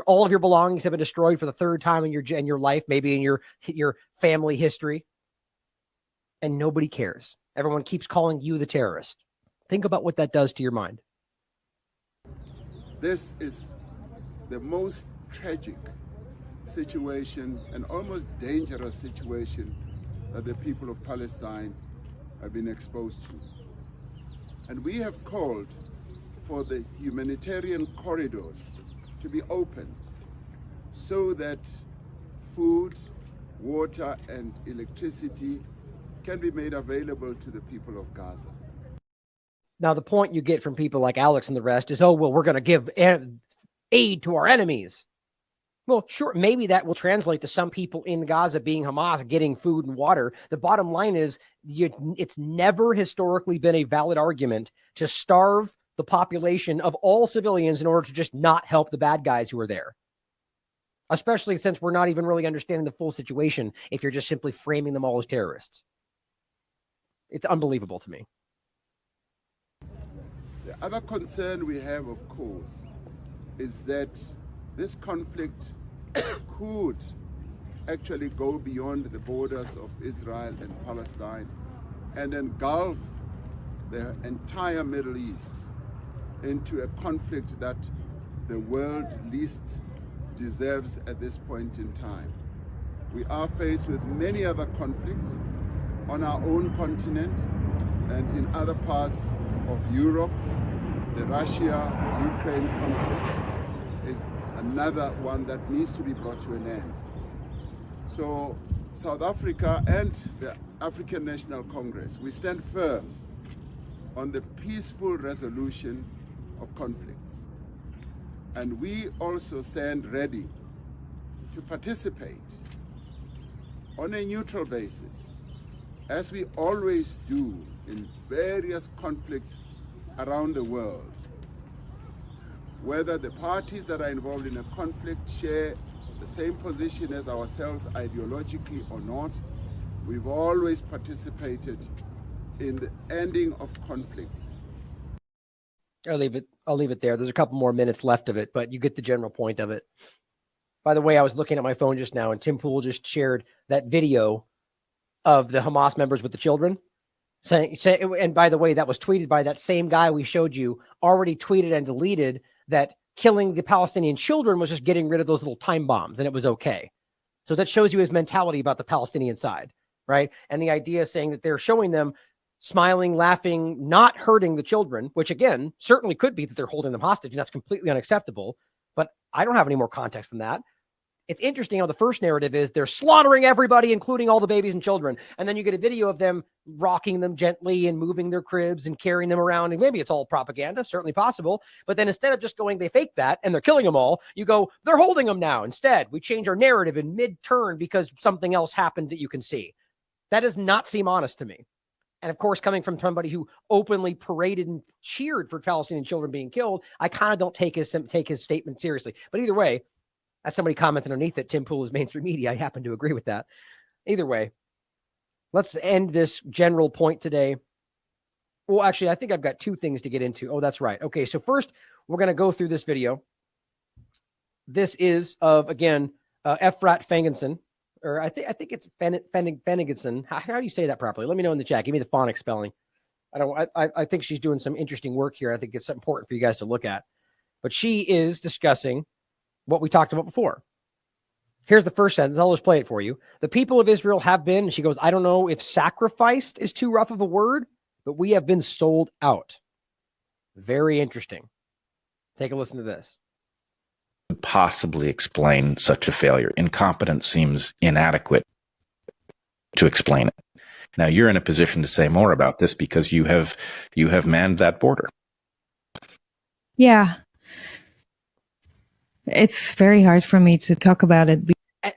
All of your belongings have been destroyed for the third time in your life, maybe in your family history, and nobody cares. Everyone keeps calling you the terrorist. Think about what that does to your mind. This is the most tragic situation and almost dangerous situation that the people of Palestine have been exposed to. And we have called for the humanitarian corridors to be open so that food, water, and electricity can be made available to the people of Gaza. Now, the point you get from people like Alex and the rest is, oh, well, we're going to give aid to our enemies. Well, sure, maybe that will translate to some people in Gaza being Hamas, getting food and water. The bottom line is it's never historically been a valid argument to starve the population of all civilians in order to just not help the bad guys who are there. Especially since we're not even really understanding the full situation if you're just simply framing them all as terrorists. It's unbelievable to me. The other concern we have, of course, is that this conflict could actually go beyond the borders of Israel and Palestine and engulf the entire Middle East into a conflict that the world least deserves at this point in time. We are faced with many other conflicts on our own continent and in other parts of Europe. The Russia-Ukraine conflict is another one that needs to be brought to an end. So South Africa and the African National Congress, we stand firm on the peaceful resolution of conflicts. And we also stand ready to participate on a neutral basis, as we always do in various conflicts around the world. Whether the parties that are involved in a conflict share the same position as ourselves ideologically or not, we've always participated in the ending of conflicts. I'll leave it there. There's a couple more minutes left of it, but you get the general point of it. By the way, I was looking at my phone just now, and Tim Pool just shared that video of the Hamas members with the children. And by the way, that was tweeted by that same guy we showed you, already tweeted and deleted that killing the Palestinian children was just getting rid of those little time bombs and it was okay. So that shows you his mentality about the Palestinian side, right? And the idea saying that they're showing them smiling, laughing, not hurting the children, which again, certainly could be that they're holding them hostage, and that's completely unacceptable. But I don't have any more context than that. It's interesting how the first narrative is they're slaughtering everybody, including all the babies and children. And then you get a video of them rocking them gently and moving their cribs and carrying them around. And maybe it's all propaganda, certainly possible. But then instead of just going, they fake that and they're killing them all, you go, they're holding them now. Instead, we change our narrative in mid-turn because something else happened that you can see. That does not seem honest to me. And of course, coming from somebody who openly paraded and cheered for Palestinian children being killed, I kind of don't take his statement seriously. But either way, as somebody commented underneath that Tim Pool is mainstream media, I happen to agree with that. Either way, let's end this general point today. Well, actually, I think I've got two things to get into. Oh, that's right. Okay, so first, we're going to go through this video. This is of, again, Efrat Fengenson, or I think it's Fengenson. How do you say that properly? Let me know in the chat. Give me the phonics spelling. I think she's doing some interesting work here. I think it's important for you guys to look at. But she is discussing what we talked about before. Here's the first sentence. I'll just play it for you. The people of Israel have been, she goes, I don't know if sacrificed is too rough of a word, but we have been sold out. Very interesting. Take a listen to this. Possibly explain such a failure. Incompetence seems inadequate to explain it. Now you're in a position to say more about this because you have manned that border. Yeah. It's very hard for me to talk about it.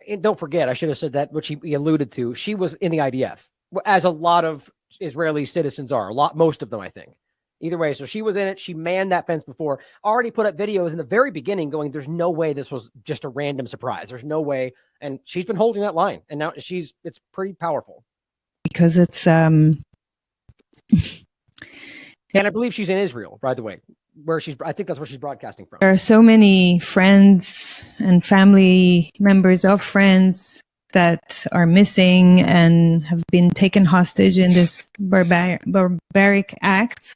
And don't forget, I should have said that, which he alluded to. She was in the IDF, as a lot of Israeli citizens are. Most of them, I think. Either way, so she was in it. She manned that fence before. Already put up videos in the very beginning going, there's no way this was just a random surprise. There's no way. And she's been holding that line. And now it's pretty powerful. Because it's... And I believe she's in Israel, by the way. I think that's where she's broadcasting from. There are so many friends and family members of friends that are missing and have been taken hostage in this barbaric acts,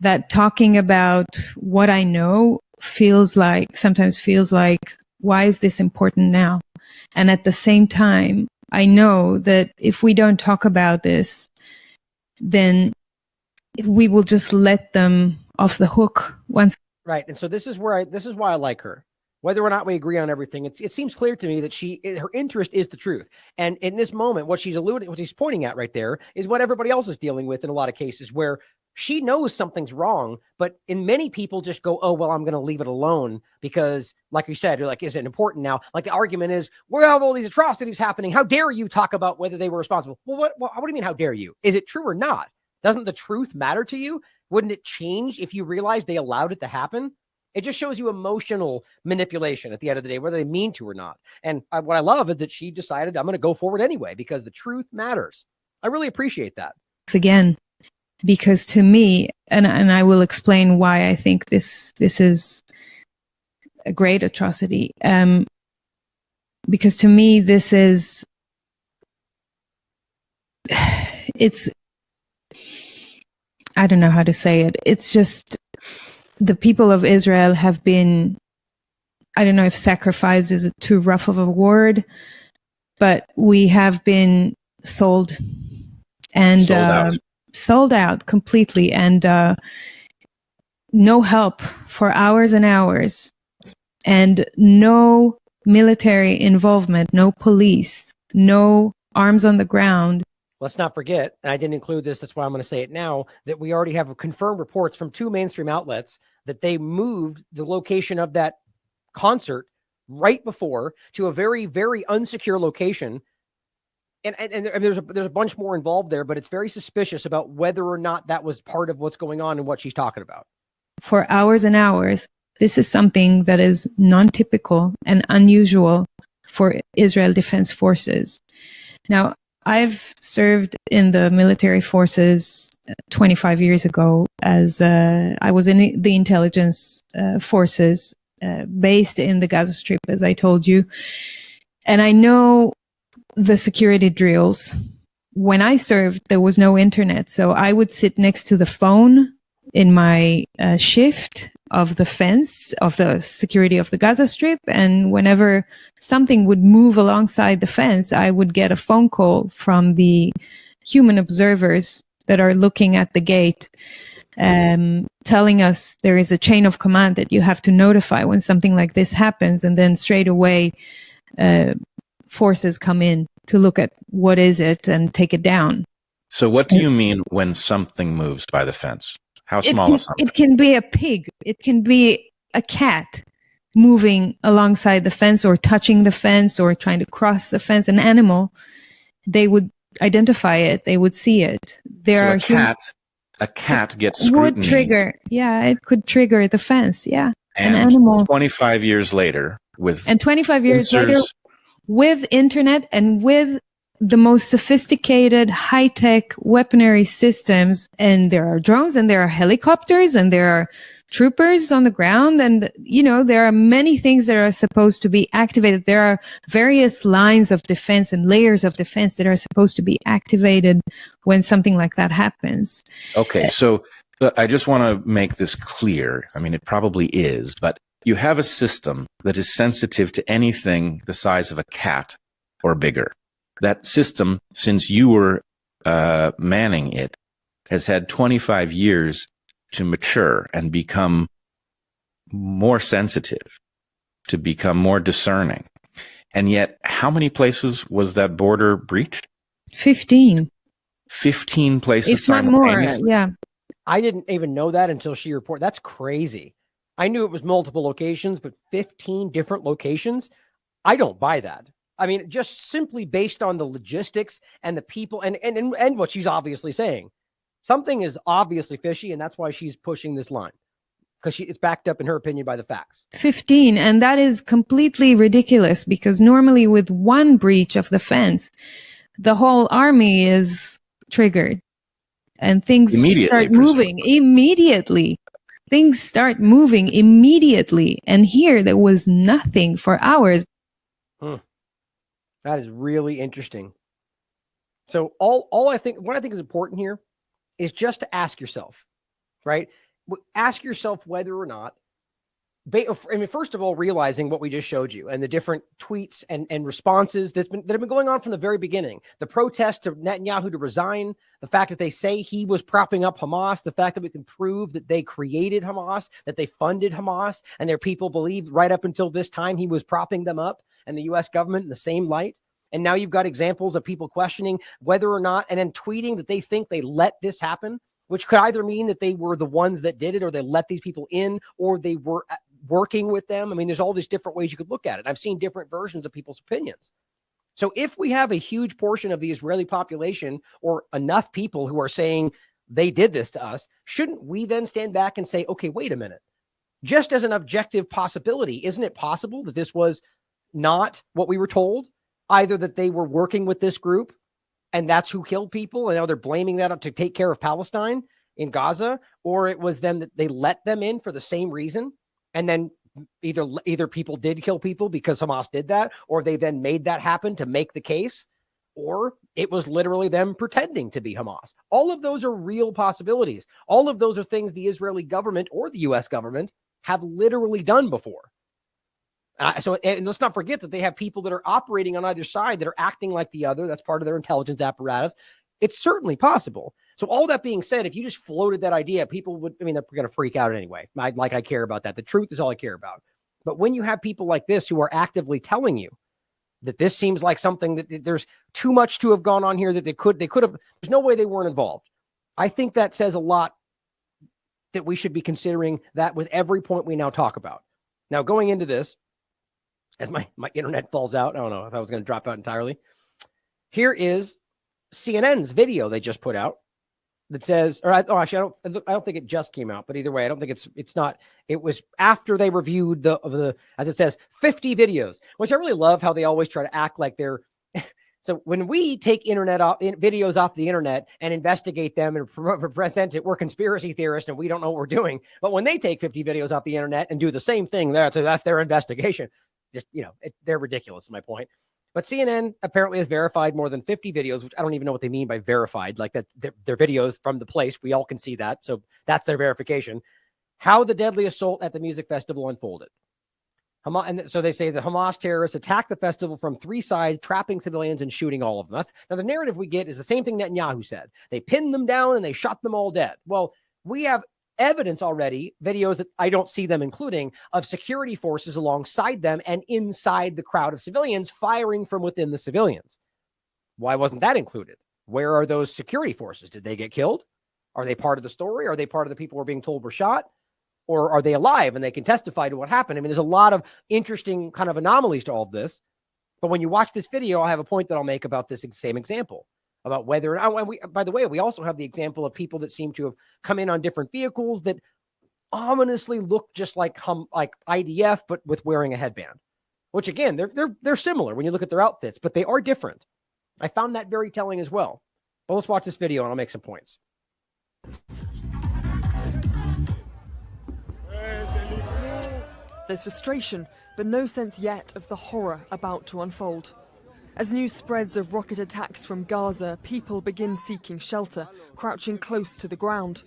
that talking about what I know sometimes feels like, why is this important now? And at the same time, I know that if we don't talk about this, then we will just let them off the hook once. Right. And so this is why I like her. Whether or not we agree on everything, it seems clear to me that her interest is the truth. And in this moment, what she's pointing at right there is what everybody else is dealing with in a lot of cases, where she knows something's wrong, but in many people just go, oh, well, I'm going to leave it alone because, like you said, you're like, is it important now? Like the argument is, we have all these atrocities happening. How dare you talk about whether they were responsible? Well, what do you mean, how dare you? Is it true or not? Doesn't the truth matter to you? Wouldn't it change if you realized they allowed it to happen? It just shows you emotional manipulation at the end of the day, whether they mean to or not. And what I love is that she decided, I'm going to go forward anyway, because the truth matters. I really appreciate that. Again, because to me, and I will explain why I think this is a great atrocity. Because to me, I don't know how to say it. It's just the people of Israel have been, I don't know if sacrifice is too rough of a word, but we have been sold and sold out completely, and no help for hours and hours, and no military involvement, no police, no arms on the ground. Let's not forget, and I didn't include this, that's why I'm going to say it now, that we already have confirmed reports from 2 mainstream outlets that they moved the location of that concert right before to a very, very unsecure location. And there's a bunch more involved there, but it's very suspicious about whether or not that was part of what's going on and what she's talking about. For hours and hours, this is something that is non-typical and unusual for Israel Defense Forces. Now, I've served in the military forces 25 years ago as I was in the intelligence forces based in the Gaza Strip, as I told you. And I know the security drills. When I served, there was no internet. So I would sit next to the phone in my shift of the fence of the security of the Gaza Strip. And whenever something would move alongside the fence, I would get a phone call from the human observers that are looking at the gate, telling us there is a chain of command that you have to notify when something like this happens. And then straight away, forces come in to look at what is it and take it down. So what do you mean when something moves by the fence? How small is something? It can be a pig. It can be a cat moving alongside the fence or touching the fence or trying to cross the fence. An animal, they would identify it. They would see it. A cat gets scrutiny. Would trigger. Yeah, it could trigger the fence. Yeah. And an animal. 25 years later And 25 years later, with internet and with the most sophisticated high-tech weaponry systems, and there are drones and there are helicopters and there are troopers on the ground, and there are many things that are supposed to be activated. There are various lines of defense and layers of defense that are supposed to be activated when something like that happens. Okay, so I just want to make this clear. I mean, it probably is, but you have a system that is sensitive to anything the size of a cat or bigger. That system, since you were manning it, has had 25 years to mature and become more sensitive, to become more discerning. And yet, how many places was that border breached? 15. 15 places If not more, simultaneously? yeah. I didn't even know that until she reported. That's crazy. I knew it was multiple locations, but 15 different locations? I don't buy that. I mean, just simply based on the logistics and the people and what she's obviously saying. Something is obviously fishy, and that's why she's pushing this line, because it's backed up, in her opinion, by the facts. 15, and that is completely ridiculous, because normally with one breach of the fence, the whole army is triggered and things start moving immediately. Things start moving immediately. And here there was nothing for hours. That is really interesting. So what I think is important here is just to ask yourself, right? Ask yourself whether or not, I mean, first of all, realizing what we just showed you and the different tweets and responses that have been going on from the very beginning. The protest to Netanyahu to resign, the fact that they say he was propping up Hamas, the fact that we can prove that they created Hamas, that they funded Hamas, and their people believed right up until this time he was propping them up, and the U.S. government in the same light. And now you've got examples of people questioning whether or not, and then tweeting that they think they let this happen, which could either mean that they were the ones that did it, or they let these people in, or they were working with them. I mean, there's all these different ways you could look at it. I've seen different versions of people's opinions. So if we have a huge portion of the Israeli population, or enough people who are saying they did this to us, shouldn't we then stand back and say, okay, wait a minute, just as an objective possibility, isn't it possible that this was not what we were told? Either that they were working with this group and that's who killed people, and now they're blaming that up to take care of Palestine in Gaza, or it was them that they let them in for the same reason. And then either people did kill people because Hamas did that, or they then made that happen to make the case, or it was literally them pretending to be Hamas. All of those are real possibilities. All of those are things the Israeli government or the U.S. government have literally done before. And let's not forget that they have people that are operating on either side that are acting like the other. That's part of their intelligence apparatus. It's certainly possible. So all that being said, if you just floated that idea, people would, I mean, they're going to freak out anyway. I care about that. The truth is all I care about. But when you have people like this who are actively telling you that this seems like something that there's too much to have gone on here, that they could have, there's no way they weren't involved. I think that says a lot, that we should be considering that with every point we now talk about. Now, going into this, as my internet falls out, I don't know if I was going to drop out entirely. Here is CNN's video they just put out that says, actually, I don't think it just came out, but either way, I don't think it's not. It was after they reviewed the as it says, 50 videos, which I really love how they always try to act like they're. So when we take videos off the internet and investigate them and present it, we're conspiracy theorists and we don't know what we're doing. But when they take 50 videos off the internet and do the same thing, that's their investigation. Just, they're ridiculous, is my point. But CNN apparently has verified more than 50 videos, which I don't even know what they mean by verified, like that they're videos from the place. We all can see that. So that's their verification. How the deadly assault at the music festival unfolded. And so they say the Hamas terrorists attacked the festival from 3 sides, trapping civilians and shooting all of them. Now, the narrative we get is the same thing Netanyahu said. They pinned them down and they shot them all dead. Well, we have evidence already, videos that I don't see them including, of security forces alongside them and inside the crowd of civilians firing from within the civilians. Why wasn't that included? Where are those security forces? Did they get killed? Are they part of the story? Are they part of the people who are being told were shot? Or are they alive and they can testify to what happened? I mean, there's a lot of interesting kind of anomalies to all of this. But when you watch this video, I have a point that I'll make about this same example, about whether, and we, by the way, we also have the example of people that seem to have come in on different vehicles that ominously look just like IDF, but with wearing a headband, which again, they're similar when you look at their outfits, but they are different. I found that very telling as well. But let's watch this video and I'll make some points. There's frustration, but no sense yet of the horror about to unfold. As news spreads of rocket attacks from Gaza, people begin seeking shelter, crouching close to the ground.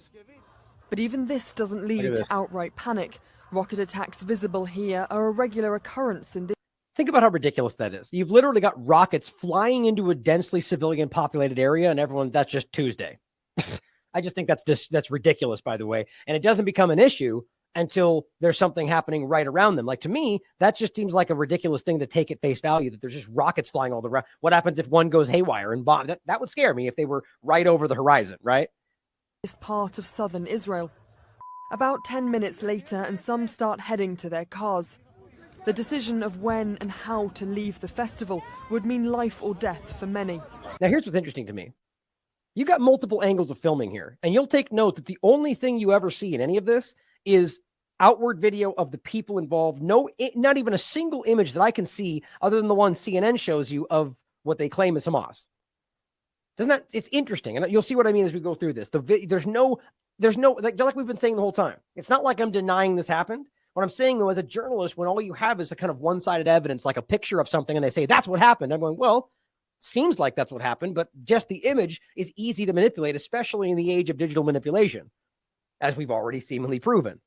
But even this doesn't lead to outright panic. Rocket attacks visible here are a regular occurrence in this. Think about how ridiculous that is. You've literally got rockets flying into a densely civilian populated area and everyone, that's just Tuesday. I just think that's ridiculous, by the way. And it doesn't become an issue until there's something happening right around them. Like, to me, that just seems like a ridiculous thing to take at face value, that there's just rockets flying all around. What happens if one goes haywire and bomb? That would scare me if they were right over the horizon, right? This part of southern Israel. About 10 minutes later, and some start heading to their cars. The decision of when and how to leave the festival would mean life or death for many. Now, here's what's interesting to me. You got multiple angles of filming here, and you'll take note that the only thing you ever see in any of this is outward video of the people involved. No, not even a single image that I can see other than the one CNN shows you of what they claim is Hamas. It's interesting. And you'll see what I mean as we go through this. There's no, like we've been saying the whole time. It's not like I'm denying this happened. What I'm saying, though, as a journalist, when all you have is a kind of one-sided evidence, like a picture of something, and they say, that's what happened. I'm going, well, seems like that's what happened, but just the image is easy to manipulate, especially in the age of digital manipulation, as we've already seemingly proven.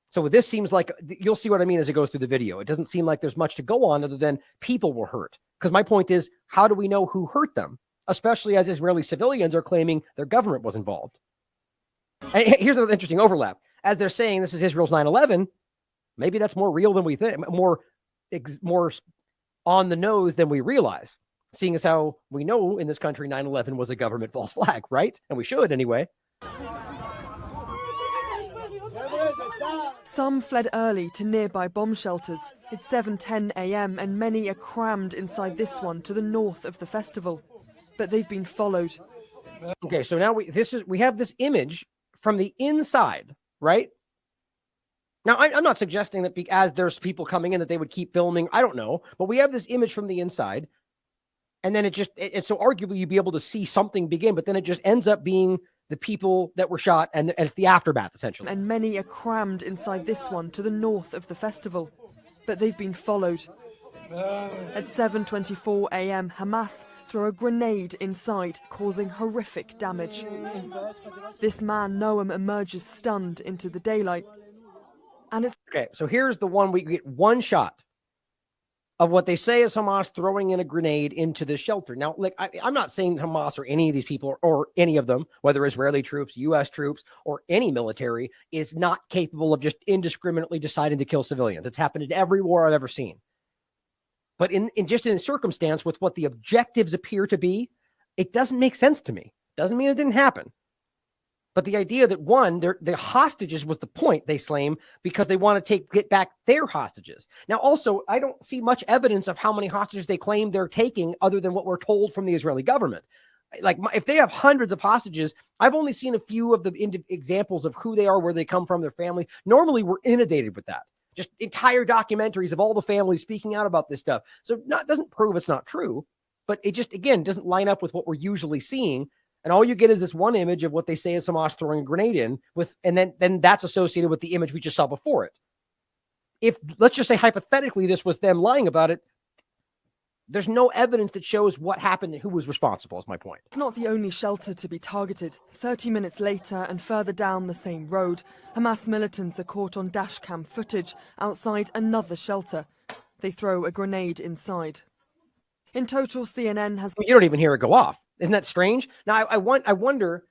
So this seems like, you'll see what I mean as it goes through the video. It doesn't seem like there's much to go on other than people were hurt. Because my point is, how do we know who hurt them? Especially as Israeli civilians are claiming their government was involved. And here's an interesting overlap. As they're saying this is Israel's 9/11, maybe that's more real than we think, more on the nose than we realize, seeing as how we know in this country 9/11 was a government false flag, right? And we should anyway. Some fled early to nearby bomb shelters. It's 7:10 a.m. and many are crammed inside this one to the north of the festival. But they've been followed. Okay, so now we have this image from the inside, right? Now, I'm not suggesting that as there's people coming in that they would keep filming. I don't know. But we have this image from the inside. And then it's so arguably you'd be able to see something begin, but then it just ends up being the people that were shot, and it's the aftermath, essentially. And many are crammed inside this one to the north of the festival. But they've been followed. At 7:24 a.m., Hamas throw a grenade inside, causing horrific damage. This man, Noam, emerges stunned into the daylight. And it's okay, so here's the one, we get one shot of what they say is Hamas throwing in a grenade into the shelter. Now, like, I'm not saying Hamas or any of these people or any of them, whether Israeli troops, U.S. troops, or any military, is not capable of just indiscriminately deciding to kill civilians. It's happened in every war I've ever seen. But in circumstance with what the objectives appear to be, it doesn't make sense to me. Doesn't mean it didn't happen. But the idea that the hostages was the point, they claim, because they want to get back their hostages. Now, also, I don't see much evidence of how many hostages they claim they're taking other than what we're told from the Israeli government. Like, if they have hundreds of hostages, I've only seen a few of the examples of who they are, where they come from, their family. Normally, we're inundated with that. Just entire documentaries of all the families speaking out about this stuff. So doesn't prove it's not true, but it just, again, doesn't line up with what we're usually seeing. And all you get is this one image of what they say is Hamas throwing a grenade in with, and then that's associated with the image we just saw before it. If, let's just say hypothetically, this was them lying about it, there's no evidence that shows what happened and who was responsible, is my point. It's not the only shelter to be targeted. 30 minutes later and further down the same road, Hamas militants are caught on dashcam footage outside another shelter. They throw a grenade inside. In total, CNN has... You don't even hear it go off. Isn't that strange? Now, I wonder,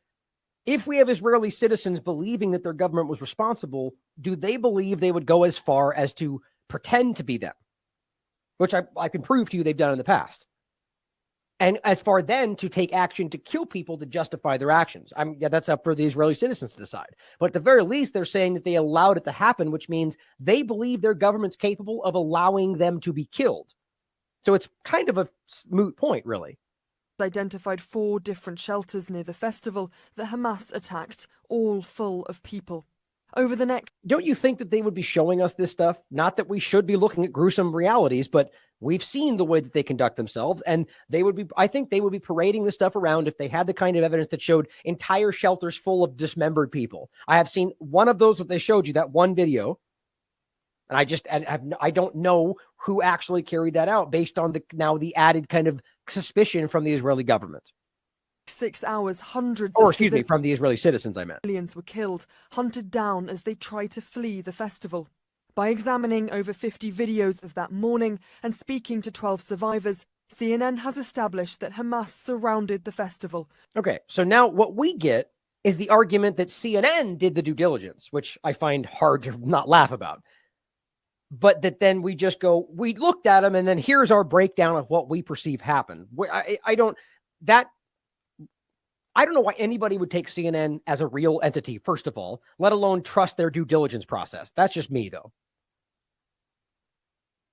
If we have Israeli citizens believing that their government was responsible, do they believe they would go as far as to pretend to be them? Which I can prove to you they've done in the past. And as far then to take action to kill people to justify their actions. Yeah, that's up for the Israeli citizens to decide. But at the very least, they're saying that they allowed it to happen, which means they believe their government's capable of allowing them to be killed. So it's kind of a moot point, really. Identified 4 different shelters near the festival that Hamas attacked, all full of people. Over the next... Don't you think that they would be showing us this stuff? Not that we should be looking at gruesome realities, but we've seen the way that they conduct themselves, and they would be, I think they would be parading this stuff around if they had the kind of evidence that showed entire shelters full of dismembered people. I have seen one of those that they showed you, that one video, and I don't know who actually carried that out based on the added kind of suspicion from the Israeli government. 6 hours, hundreds from the Israeli citizens, I meant. Civilians were killed, hunted down as they tried to flee the festival. By examining over 50 videos of that morning and speaking to 12 survivors, CNN has established that Hamas surrounded the festival. Okay, so now what we get is the argument that CNN did the due diligence, which I find hard to not laugh about. But that then we just go, we looked at them, and then here's our breakdown of what we perceive happened. I don't know why anybody would take CNN as a real entity, first of all, let alone trust their due diligence process. That's just me, though.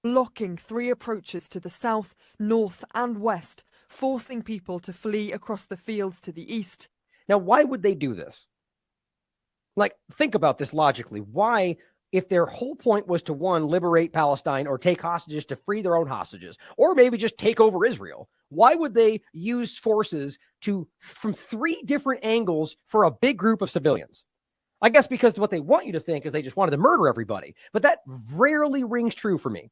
Blocking 3 approaches to the south, north, and west, forcing people to flee across the fields to the east. Now, why would they do this? Like, think about this logically. Why, if their whole point was to, 1, liberate Palestine or take hostages to free their own hostages, or maybe just take over Israel, why would they use forces from 3 different angles for a big group of civilians? I guess because what they want you to think is they just wanted to murder everybody. But that rarely rings true for me,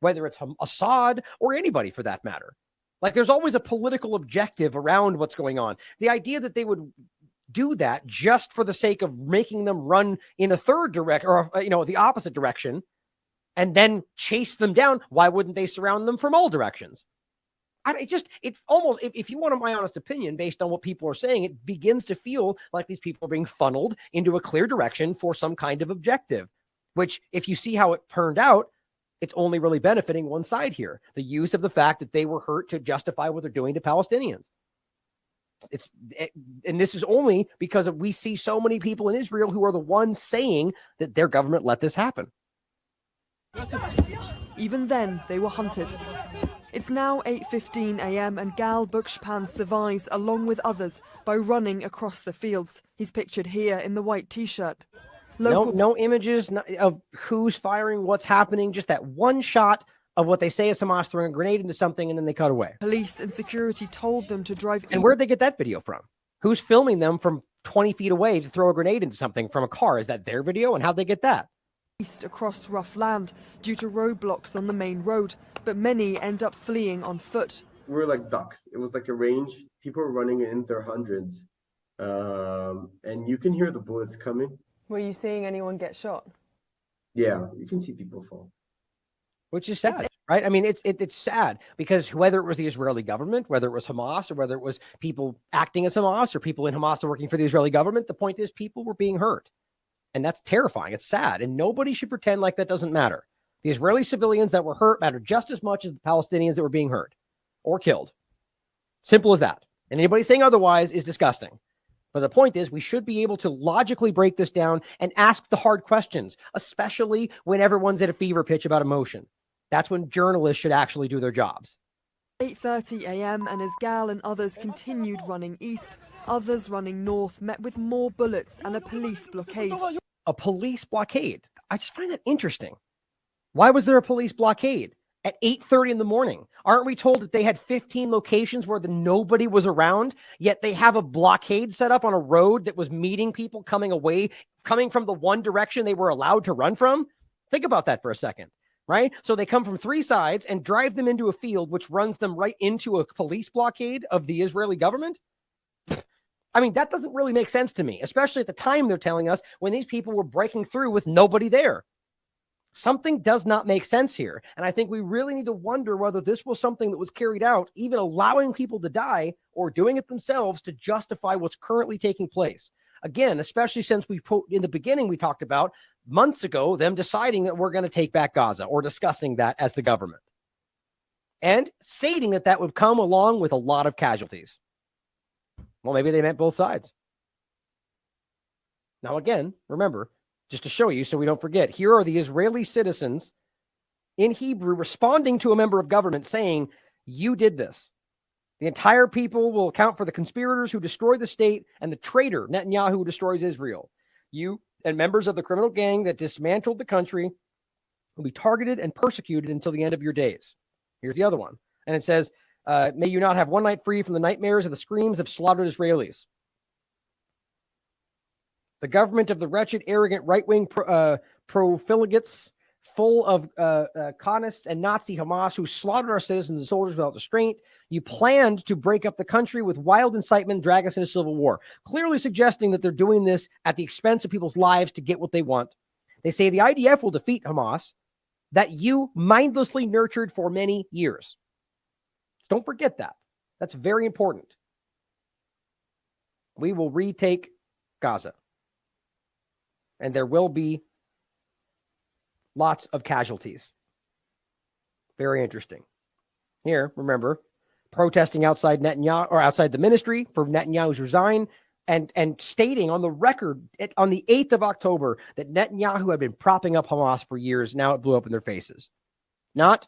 whether it's Assad or anybody for that matter. Like, there's always a political objective around what's going on. The idea that they would do that just for the sake of making them run in a third direction, or the opposite direction, and then chase them down, why wouldn't they surround them from all directions? It's almost, if you want my honest opinion, based on what people are saying, it begins to feel like these people are being funneled into a clear direction for some kind of objective, which, if you see how it turned out, it's only really benefiting one side here. The use of the fact that they were hurt to justify what they're doing to Palestinians. And this is only because we see so many people in Israel who are the ones saying that their government let this happen. Even then, they were hunted. It's now 8:15 a.m. and Gal Buchspan survives along with others by running across the fields. He's pictured here in the white t-shirt. No images of who's firing, what's happening, just that one shot of what they say is Hamas throwing a grenade into something, and then they cut away. Police and security told them to drive. And where'd they get that video from? Who's filming them from 20 feet away to throw a grenade into something from a car? Is that their video? And how'd they get that? East across rough land due to roadblocks on the main road, but many end up fleeing on foot. We were like ducks. It was like a range. People were running in their hundreds, and you can hear the bullets coming. Were you seeing anyone get shot? Yeah, you can see people fall. Which is sad, right? I mean, it's sad because whether it was the Israeli government, whether it was Hamas, or whether it was people acting as Hamas or people in Hamas working for the Israeli government, the point is people were being hurt. And that's terrifying. It's sad. And nobody should pretend like that doesn't matter. The Israeli civilians that were hurt matter just as much as the Palestinians that were being hurt or killed. Simple as that. And anybody saying otherwise is disgusting. But the point is, we should be able to logically break this down and ask the hard questions, especially when everyone's at a fever pitch about emotion. That's when journalists should actually do their jobs. 8:30 a.m. and as Gal and others continued running east, others running north met with more bullets and a police blockade. A police blockade? I just find that interesting. Why was there a police blockade at 8:30 in the morning? Aren't we told that they had 15 locations where nobody was around, yet they have a blockade set up on a road that was meeting people coming from the one direction they were allowed to run from? Think about that for a second. Right? So they come from 3 sides and drive them into a field, which runs them right into a police blockade of the Israeli government. I mean, that doesn't really make sense to me, especially at the time they're telling us when these people were breaking through with nobody there. Something does not make sense here. And I think we really need to wonder whether this was something that was carried out, even allowing people to die or doing it themselves to justify what's currently taking place. Again, especially since in the beginning, we talked about months ago, them deciding that we're going to take back Gaza or discussing that as the government and stating that that would come along with a lot of casualties. Well, maybe they meant both sides. Now, again, remember, just to show you so we don't forget, here are the Israeli citizens in Hebrew responding to a member of government saying, you did this. The entire people will account for the conspirators who destroy the state and the traitor Netanyahu who destroys Israel. You and members of the criminal gang that dismantled the country will be targeted and persecuted until the end of your days. Here's the other one. And it says, may you not have one night free from the nightmares of the screams of slaughtered Israelis. The government of the wretched, arrogant, right-wing profiligates full of communists and Nazi Hamas who slaughtered our citizens and soldiers without restraint. You planned to break up the country with wild incitement and drag us into civil war, clearly suggesting that they're doing this at the expense of people's lives to get what they want. They say the IDF will defeat Hamas that you mindlessly nurtured for many years. So don't forget that. That's very important. We will retake Gaza. And there will be lots of casualties. Very interesting. Here, remember, protesting outside Netanyahu or outside the ministry for Netanyahu's resign and stating on the record on the 8th of October that Netanyahu had been propping up Hamas for years. Now it blew up in their faces. Not,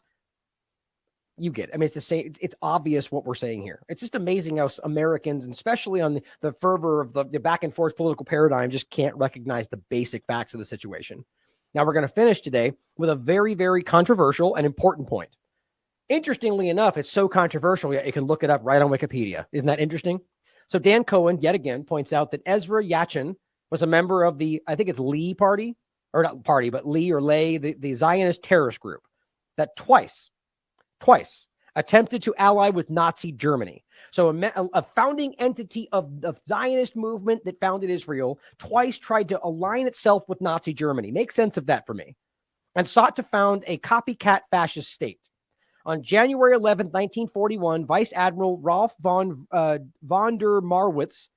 you get it. I mean, it's the same. It's obvious what we're saying here. It's just amazing how Americans, and especially on the fervor of the back and forth political paradigm, just can't recognize the basic facts of the situation. Now we're going to finish today with a very, very controversial and important point. Interestingly enough, it's so controversial, yet you can look it up right on Wikipedia. Isn't that interesting? So Dan Cohen, yet again, points out that Ezra Yachin was a member of the, I think it's Lee party, or not party, but Lee or Lay, the Zionist terrorist group that twice attempted to ally with Nazi Germany. So a founding entity of the Zionist movement that founded Israel twice tried to align itself with Nazi Germany. Make sense of that for me. And sought to found a copycat fascist state. On January 11, 1941, Vice Admiral Rolf von der Marwitz,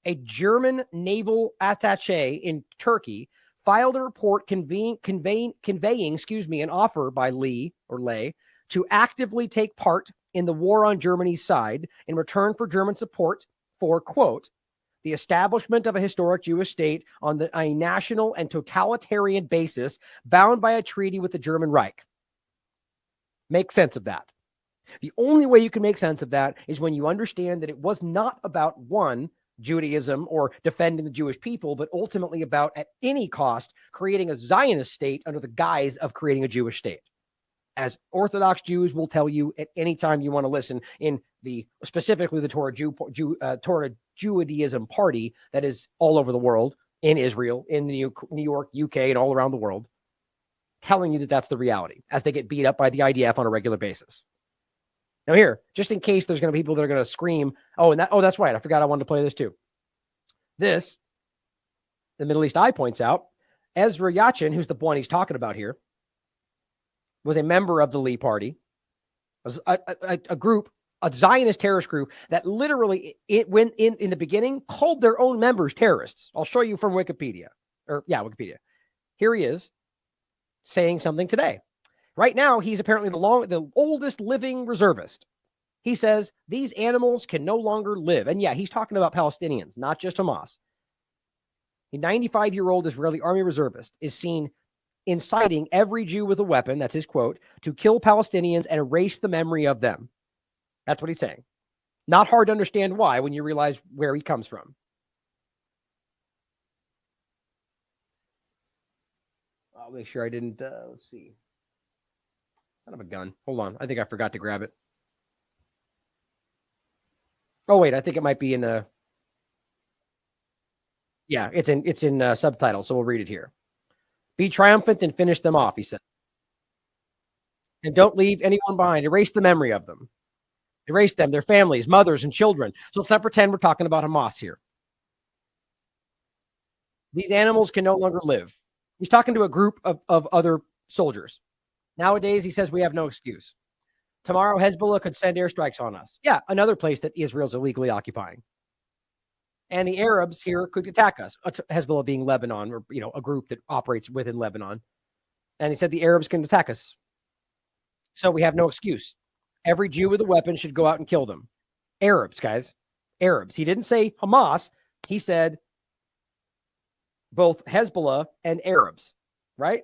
a German naval attaché in Turkey, filed a report conveying an offer by Lee or Lay to actively take part in the war on Germany's side in return for German support for, quote, the establishment of a historic Jewish state on a national and totalitarian basis bound by a treaty with the German Reich. Make sense of that. The only way you can make sense of that is when you understand that it was not about, one, Judaism or defending the Jewish people, but ultimately about, at any cost, creating a Zionist state under the guise of creating a Jewish state. As Orthodox Jews will tell you at any time you want to listen, in specifically the Torah Judaism party that is all over the world, in Israel, in New York, UK, and all around the world, telling you that that's the reality as they get beat up by the IDF on a regular basis. Now here, just in case there's going to be people that are going to scream, that's right, I forgot I wanted to play this too. This, the Middle East Eye points out, Ezra Yachin, who's the one he's talking about here, was a member of the Lee Party, was a group, a Zionist terrorist group that literally, when in the beginning, called their own members terrorists. I'll show you from Wikipedia. Wikipedia. Here he is saying something today. Right now, he's apparently the oldest living reservist. He says, these animals can no longer live. And yeah, he's talking about Palestinians, not just Hamas. A 95-year-old Israeli army reservist is seen inciting every Jew with a weapon, that's his quote, to kill Palestinians and erase the memory of them. That's what he's saying. Not hard to understand why when you realize where he comes from. I'll make sure I didn't, let's see. Son of a gun. Hold on. I think I forgot to grab it. Oh, wait. I think it might be in it's in subtitles, so we'll read it here. Be triumphant and finish them off, he said. And don't leave anyone behind. Erase the memory of them. Erase them, their families, mothers, and children. So let's not pretend we're talking about Hamas here. These animals can no longer live. He's talking to a group of other soldiers. Nowadays, he says we have no excuse. Tomorrow, Hezbollah could send airstrikes on us. Yeah, another place that Israel's illegally occupying. And the Arabs here could attack us. Hezbollah being Lebanon, or a group that operates within Lebanon. And he said the Arabs can attack us. So we have no excuse. Every Jew with a weapon should go out and kill them. Arabs, guys. Arabs. He didn't say Hamas. He said both Hezbollah and Arabs, right?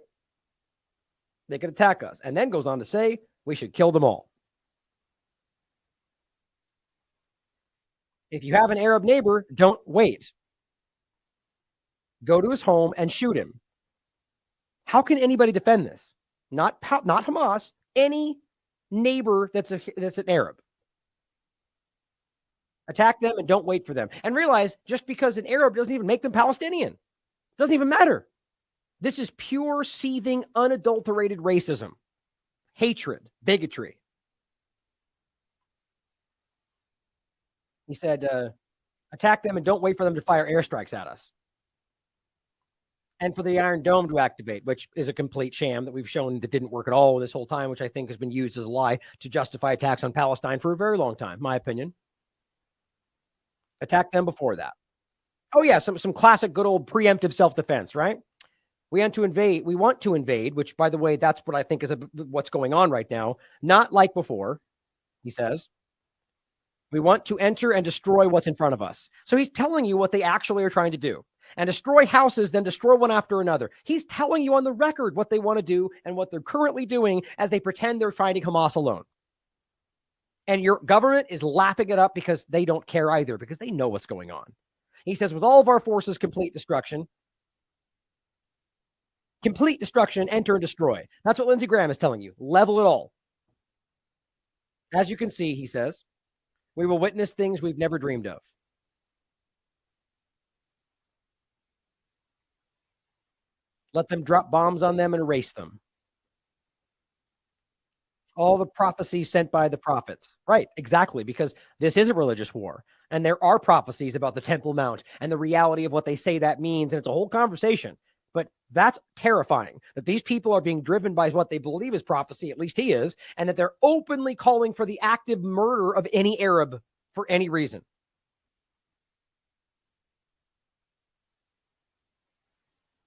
They could attack us. And then goes on to say we should kill them all. If you have an Arab neighbor, don't wait. Go to his home and shoot him. How can anybody defend this? Not Hamas, any neighbor that's an Arab. Attack them and don't wait for them. And realize just because an Arab doesn't even make them Palestinian. It doesn't even matter. This is pure, seething, unadulterated racism, hatred, bigotry. He said, attack them and don't wait for them to fire airstrikes at us. And for the Iron Dome to activate, which is a complete sham that we've shown that didn't work at all this whole time, which I think has been used as a lie to justify attacks on Palestine for a very long time, my opinion. Attack them before that. Oh, yeah, some classic good old preemptive self-defense, right? We want to invade, which, by the way, that's what I think is what's going on right now. Not like before, he says. We want to enter and destroy what's in front of us. So he's telling you what they actually are trying to do. And destroy houses, then destroy one after another. He's telling you on the record what they want to do and what they're currently doing as they pretend they're fighting Hamas alone. And your government is lapping it up because they don't care either, because they know what's going on. He says, with all of our forces, complete destruction, enter and destroy. That's what Lindsey Graham is telling you. Level it all. As you can see, he says, we will witness things we've never dreamed of. Let them drop bombs on them and erase them. All the prophecies sent by the prophets. Right, exactly, because this is a religious war. And there are prophecies about the Temple Mount and the reality of what they say that means. And it's a whole conversation. But that's terrifying, that these people are being driven by what they believe is prophecy, at least he is, and that they're openly calling for the active murder of any Arab for any reason.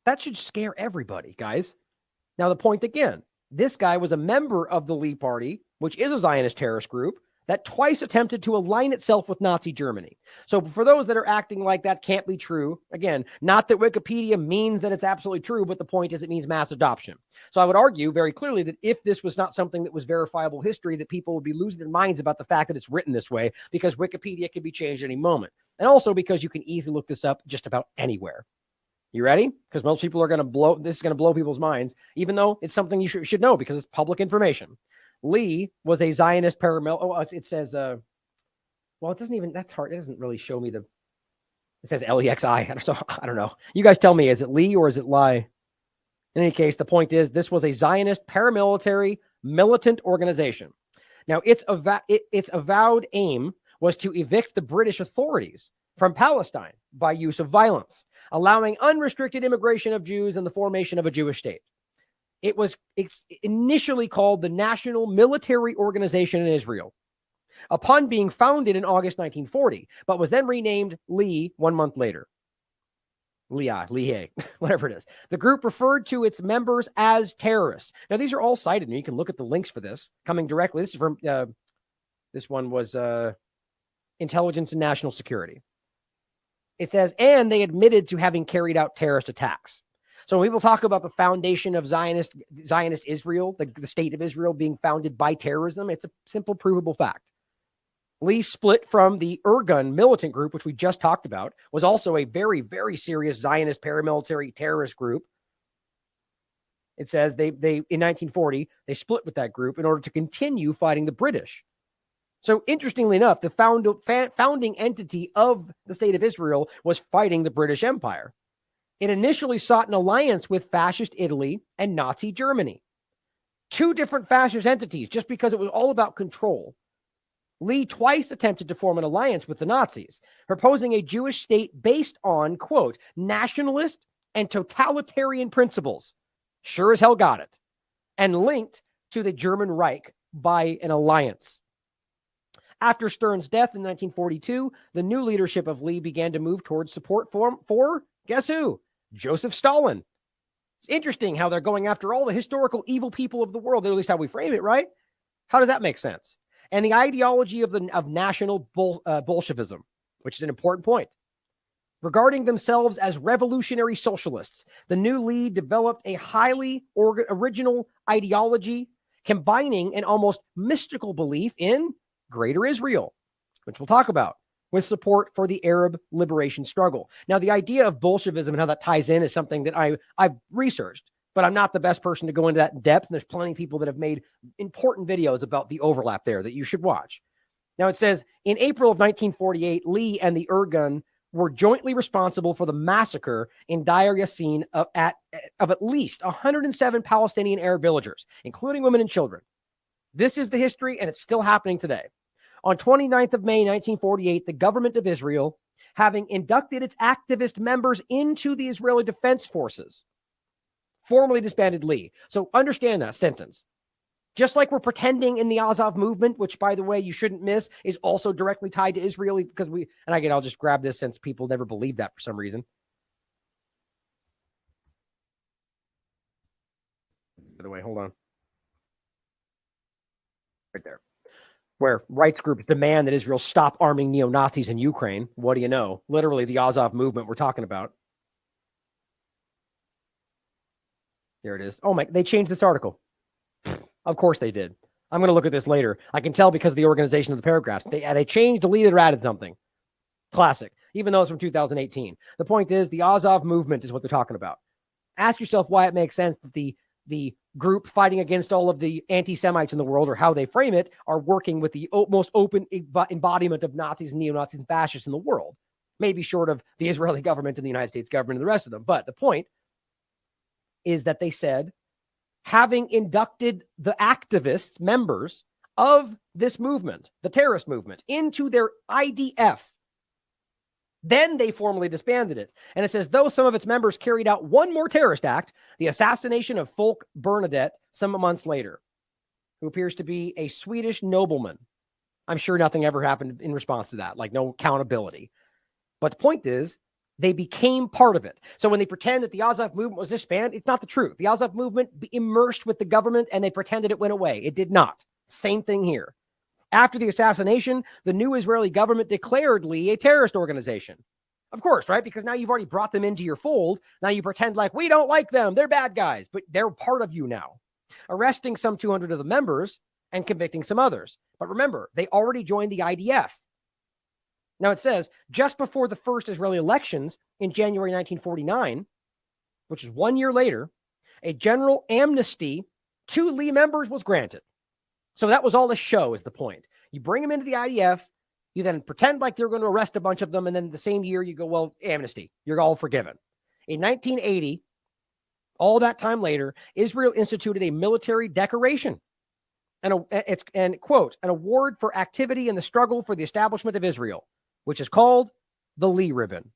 That should scare everybody, guys. Now, the point again, this guy was a member of the Lee Party, which is a Zionist terrorist group that twice attempted to align itself with Nazi Germany. So for those that are acting like that can't be true, again, not that Wikipedia means that it's absolutely true, but the point is it means mass adoption. So I would argue very clearly that if this was not something that was verifiable history, that people would be losing their minds about the fact that it's written this way, because Wikipedia can be changed at any moment. And also because you can easily look this up just about anywhere. You ready? Because most people are going to this is going to blow people's minds, even though it's something you should know because it's public information. Lee was a Zionist paramilitary. Oh, it says, well, it doesn't even, that's hard. It doesn't really show me it says LEXI. So I don't know. You guys tell me, is it Lee or is it Lie? In any case, the point is this was a Zionist paramilitary militant organization. Now, its avowed aim was to evict the British authorities from Palestine by use of violence, allowing unrestricted immigration of Jews and the formation of a Jewish state. It's initially called the National Military Organization in Israel, upon being founded in August 1940, but was then renamed Lee 1 month later. Lee, whatever it is. The group referred to its members as terrorists. Now, these are all cited, and you can look at the links for this coming directly. This is from, this one was Intelligence and National Security. It says, and they admitted to having carried out terrorist attacks. So when people talk about the foundation of Zionist Israel, the state of Israel being founded by terrorism, it's a simple, provable fact. Lee split from the Irgun militant group, which we just talked about, was also a very, very serious Zionist paramilitary terrorist group. It says they in 1940, they split with that group in order to continue fighting the British. So interestingly enough, the founding entity of the state of Israel was fighting the British Empire. It initially sought an alliance with fascist Italy and Nazi Germany. Two different fascist entities, just because it was all about control. Lee twice attempted to form an alliance with the Nazis, proposing a Jewish state based on, quote, nationalist and totalitarian principles. Sure as hell got it. and linked to the German Reich by an alliance. After Stern's death in 1942, the new leadership of Lee began to move towards support for guess who? Joseph Stalin. It's interesting how they're going after all the historical evil people of the world, at least how we frame it, right? How does that make sense? And the ideology of national Bolshevism, which is an important point. Regarding themselves as revolutionary socialists, the new League developed a highly original ideology combining an almost mystical belief in Greater Israel, which we'll talk about, with support for the Arab liberation struggle. Now, the idea of Bolshevism and how that ties in is something that I've researched, but I'm not the best person to go into that in depth. And there's plenty of people that have made important videos about the overlap there that you should watch. Now, it says, in April of 1948, Lee and the Irgun were jointly responsible for the massacre in Deir Yassin of at least 107 Palestinian Arab villagers, including women and children. This is the history, and it's still happening today. On 29th of May, 1948, the government of Israel, having inducted its activist members into the Israeli Defense Forces, formally disbanded Lee. So understand that sentence. Just like we're pretending in the Azov movement, which, by the way, you shouldn't miss, is also directly tied to Israeli, because I'll just grab this since people never believe that for some reason. By the way, hold on. Right there. Where rights groups demand that Israel stop arming neo-Nazis in Ukraine. What do you know? Literally the Azov movement we're talking about. There it is. Oh my, they changed this article. Of course they did. I'm going to look at this later. I can tell because of the organization of the paragraphs. They changed, deleted, or added something. Classic. Even though it's from 2018. The point is, the Azov movement is what they're talking about. Ask yourself why it makes sense that the group fighting against all of the anti-Semites in the world, or how they frame it, are working with the most open embodiment of Nazis and neo-Nazis and fascists in the world. Maybe short of the Israeli government and the United States government and the rest of them. But the point is that they said, having inducted the activists, members of this movement, the terrorist movement, into their IDF, then they formally disbanded it. And it says, though some of its members carried out one more terrorist act, the assassination of Folk Bernadette some months later, who appears to be a Swedish nobleman. I'm sure nothing ever happened in response to that, like no accountability. But the point is, they became part of it. So when they pretend that the Azov movement was disbanded, it's not the truth. The Azov movement immersed with the government and they pretended it went away. It did not. Same thing here. After the assassination, the new Israeli government declared Lee a terrorist organization. Of course, right? Because now you've already brought them into your fold. Now you pretend like we don't like them. They're bad guys, but they're part of you now. Arresting some 200 of the members and convicting some others. But remember, they already joined the IDF. Now it says, just before the first Israeli elections in January 1949, which is 1 year later, a general amnesty to Lee members was granted. So that was all a show, is the point. You bring them into the IDF, you then pretend like they're going to arrest a bunch of them, and then the same year you go, well, amnesty, you're all forgiven. In 1980, all that time later, Israel instituted a military decoration. And quote, an award for activity in the struggle for the establishment of Israel, which is called the Lee Ribbon.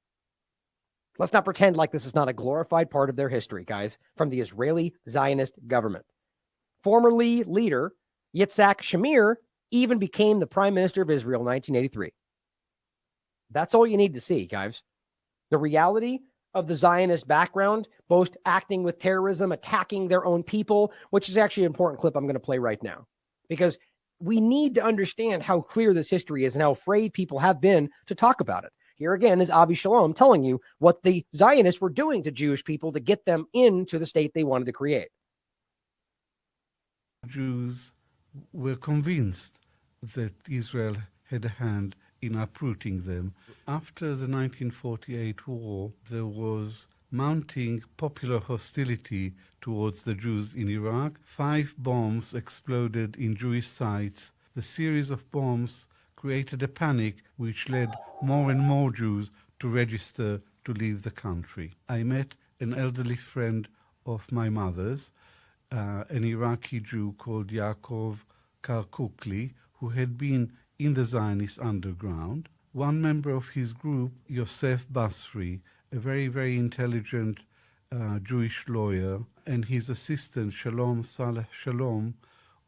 Let's not pretend like this is not a glorified part of their history, guys, from the Israeli Zionist government. Former Lee leader Yitzhak Shamir even became the prime minister of Israel in 1983. That's all you need to see, guys. The reality of the Zionist background, both acting with terrorism, attacking their own people, which is actually an important clip I'm going to play right now. Because we need to understand how clear this history is and how afraid people have been to talk about it. Here again is Avi Shalom telling you what the Zionists were doing to Jewish people to get them into the state they wanted to create. Jews were convinced that Israel had a hand in uprooting them. After the 1948 war, there was mounting popular hostility towards the Jews in Iraq. 5 bombs exploded in Jewish sites. The series of bombs created a panic which led more and more Jews to register to leave the country. I met an elderly friend of my mother's, an Iraqi Jew called Yaakov Karkukli, who had been in the Zionist underground. One member of his group, Yosef Basri, a very, very intelligent Jewish lawyer, and his assistant, Shalom Saleh Shalom,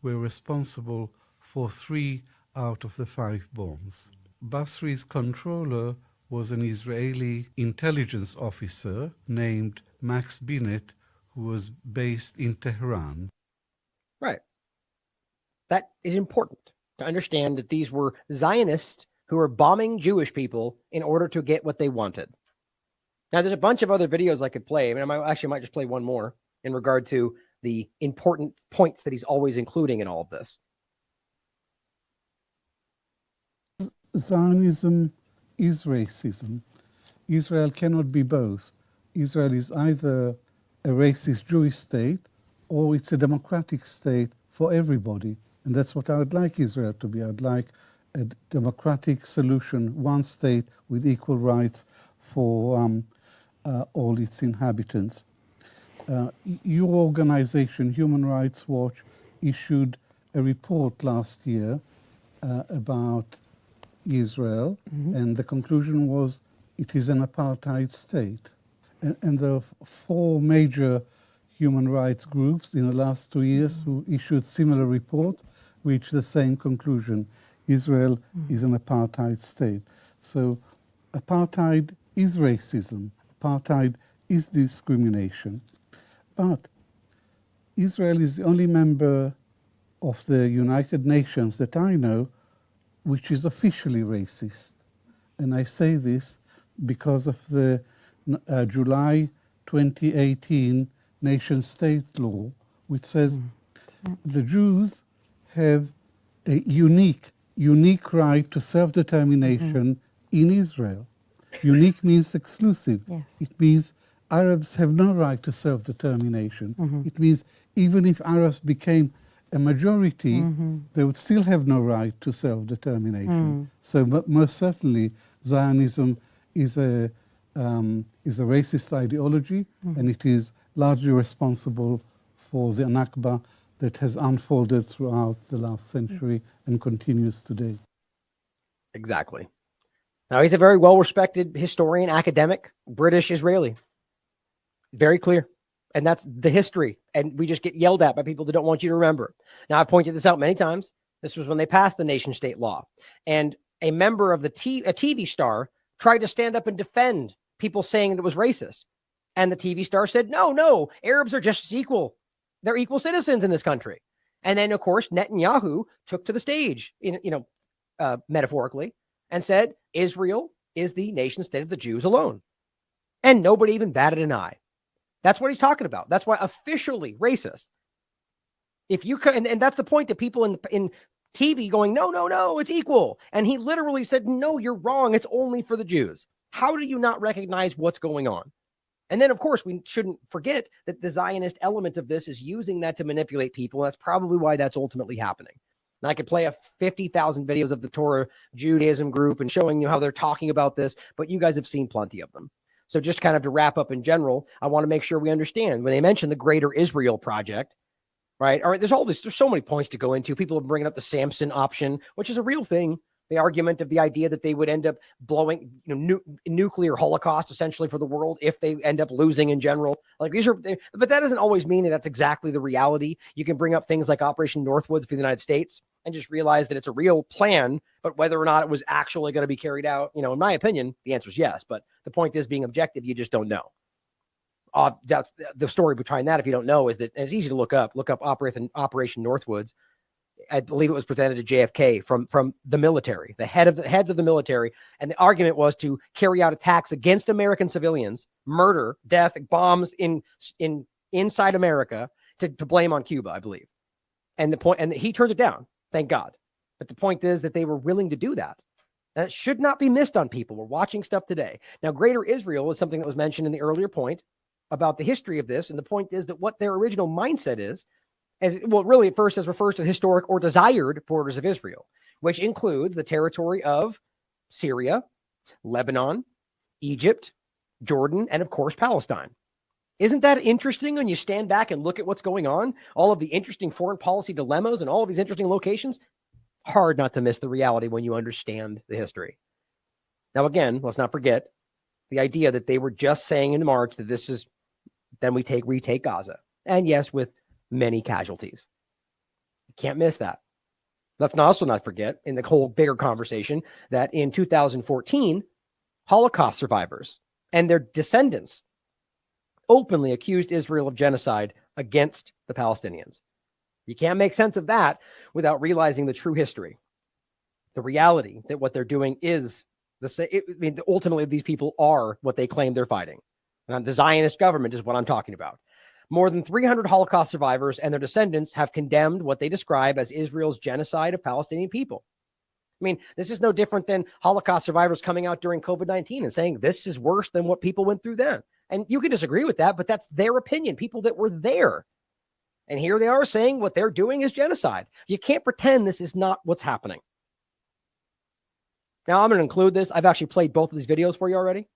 were responsible for 3 out of the 5 bombs. Basri's controller was an Israeli intelligence officer named Max Binet, who was based in Tehran. Right. That is important to understand that these were Zionists who were bombing Jewish people in order to get what they wanted. Now, there's a bunch of other videos I could play. I mean, I might just play one more in regard to the important points that he's always including in all of this. Zionism is racism. Israel cannot be both. Israel is either a racist Jewish state or it's a democratic state for everybody. And that's what I would like Israel to be. I'd like a democratic solution, one state with equal rights for all its inhabitants. Your organization, Human Rights Watch, issued a report last year about Israel, and the conclusion was it is an apartheid state. And there are 4 major human rights groups in the last 2 years who issued similar reports, reached the same conclusion. Israel is an apartheid state. So apartheid is racism. Apartheid is discrimination. But Israel is the only member of the United Nations that I know which is officially racist. And I say this because of the July 2018 nation-state law, which says the Jews have a unique right to self-determination in Israel. Unique means exclusive. Yes. It means Arabs have no right to self-determination. It means even if Arabs became a majority, they would still have no right to self-determination. So most certainly Zionism is a racist ideology, and it is largely responsible for the Nakba that has unfolded throughout the last century and continues today. Exactly. Now, he's a very well-respected historian, academic, British Israeli. Very clear. And that's the history. And we just get yelled at by people that don't want you to remember. Now, I've pointed this out many times. This was when they passed the nation-state law. And a member of a TV star tried to stand up and defend people saying that it was racist. And the TV star said, no, Arabs are just as equal. They're equal citizens in this country. And then, of course, Netanyahu took to the stage, metaphorically, and said, Israel is the nation-state of the Jews alone. And nobody even batted an eye. That's what he's talking about. That's why officially racist. If you can, and that's the point that people in TV going, no, it's equal. And he literally said, no, you're wrong. It's only for the Jews. How do you not recognize what's going on? And then, of course, we shouldn't forget that the Zionist element of this is using that to manipulate people. And that's probably why that's ultimately happening. And I could play 50,000 videos of the Torah Judaism group and showing you how they're talking about this, but you guys have seen plenty of them. So just kind of to wrap up in general, I want to make sure we understand when they mention the Greater Israel Project, right? All right, there's so many points to go into. People are bringing up the Samson option, which is a real thing. The argument of the idea that they would end up blowing, nuclear holocaust essentially for the world if they end up losing in general. Like but that doesn't always mean that that's exactly the reality. You can bring up things like Operation Northwoods for the United States and just realize that it's a real plan, but whether or not it was actually going to be carried out, in my opinion, the answer is yes. But the point is, being objective, you just don't know. That's the story behind that. If you don't know, is that and it's easy to look up Operation Northwoods. I believe it was presented to JFK from the military, heads of the military. And the argument was to carry out attacks against American civilians, murder, death, bombs inside America to blame on Cuba, I believe. And he turned it down. Thank God. But the point is that they were willing to do that. That should not be missed on people. We're watching stuff today. Now, Greater Israel is something that was mentioned in the earlier point about the history of this. And the point is that what their original mindset is, really at first refers to the historic or desired borders of Israel, which includes the territory of Syria, Lebanon, Egypt, Jordan, and of course, Palestine. Isn't that interesting when you stand back and look at what's going on? All of the interesting foreign policy dilemmas and all of these interesting locations. Hard not to miss the reality when you understand the history. Now, again, let's not forget the idea that they were just saying in March that this is then we retake Gaza. And yes, with many casualties. You can't miss that. Let's also not forget, in the whole bigger conversation, that in 2014, Holocaust survivors and their descendants openly accused Israel of genocide against the Palestinians. You can't make sense of that without realizing the true history, the reality that what they're doing is the same. I mean, ultimately, these people are what they claim they're fighting. And the Zionist government is what I'm talking about. More than 300 Holocaust survivors and their descendants have condemned what they describe as Israel's genocide of Palestinian people. I mean, this is no different than Holocaust survivors coming out during COVID-19 and saying this is worse than what people went through then. And you can disagree with that, but that's their opinion, people that were there. And here they are saying what they're doing is genocide. You can't pretend this is not what's happening. Now, I'm going to include this. I've actually played both of these videos for you already.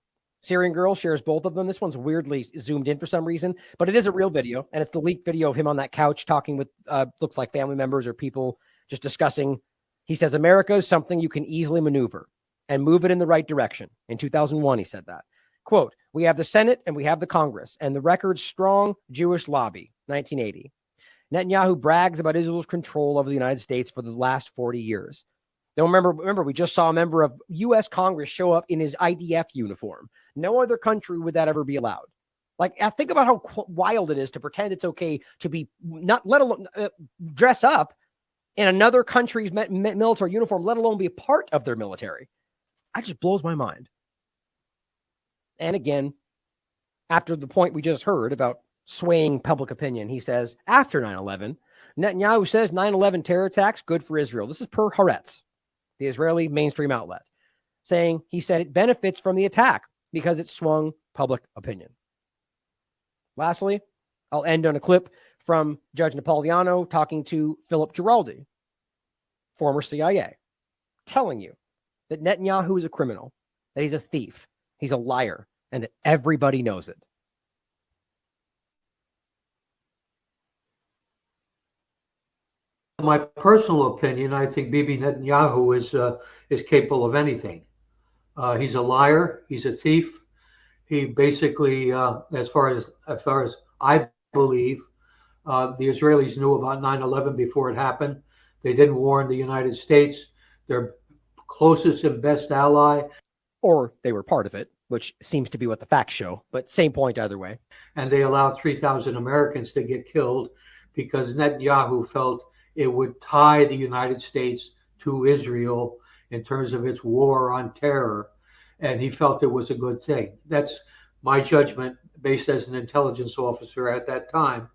Syrian Girl shares both of them. This one's weirdly zoomed in for some reason, but it is a real video, and it's the leaked video of him on that couch talking with, looks like family members or people just discussing. He says, America is something you can easily maneuver and move it in the right direction. In 2001, he said that. Quote, we have the Senate and we have the Congress and the record's strong Jewish lobby, 1980. Netanyahu brags about Israel's control over the United States for the last 40 years. Now, remember, we just saw a member of U.S. Congress show up in his IDF uniform. No other country would that ever be allowed. Like, think about how wild it is to pretend it's okay to be not, let alone dress up in another country's military uniform, let alone be a part of their military. That just blows my mind. And again, after the point we just heard about swaying public opinion, he says, after 9/11, Netanyahu says 9/11 terror attacks, good for Israel. This is per Haaretz, the Israeli mainstream outlet, saying he said it benefits from the attack because it swung public opinion. Lastly, I'll end on a clip from Judge Napolitano talking to Philip Giraldi, former CIA, telling you that Netanyahu is a criminal, that he's a thief, he's a liar, and that everybody knows it. My personal opinion, I think Bibi Netanyahu is capable of anything. He's a liar. He's a thief. He basically, as far as I believe, the Israelis knew about 9/11 before it happened. They didn't warn the United States, their closest and best ally. Or they were part of it, which seems to be what the facts show, but same point either way. And they allowed 3,000 Americans to get killed because Netanyahu felt it would tie the United States to Israel in terms of its war on terror. And he felt it was a good thing. That's my judgment, based as an intelligence officer at that time,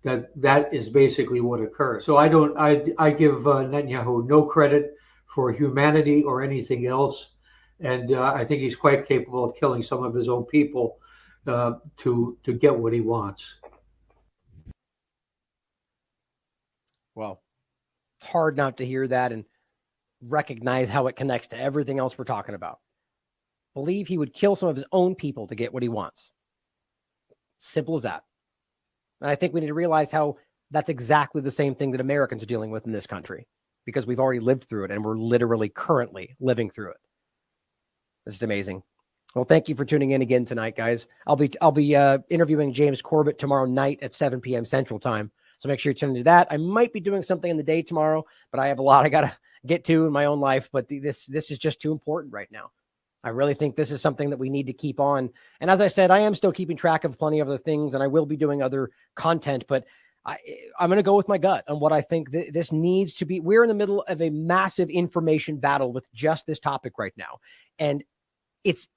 that is basically what occurred. So I give Netanyahu no credit for humanity or anything else. And I think he's quite capable of killing some of his own people to get what he wants. Well, hard not to hear that and recognize how it connects to everything else we're talking about. Believe he would kill some of his own people to get what he wants. Simple as that. And I think we need to realize how that's exactly the same thing that Americans are dealing with in this country, because we've already lived through it and we're literally currently living through it. This is amazing. Well, thank you for tuning in again tonight, guys. I'll be interviewing James Corbett tomorrow night at 7 p.m. Central Time. So make sure you tune into that. I might be doing something in the day tomorrow, but I have a lot I got to get to in my own life. But this is just too important right now. I really think this is something that we need to keep on. And as I said, I am still keeping track of plenty of other things, and I will be doing other content, but I'm going to go with my gut on what I think this needs to be. We're in the middle of a massive information battle with just this topic right now. And it's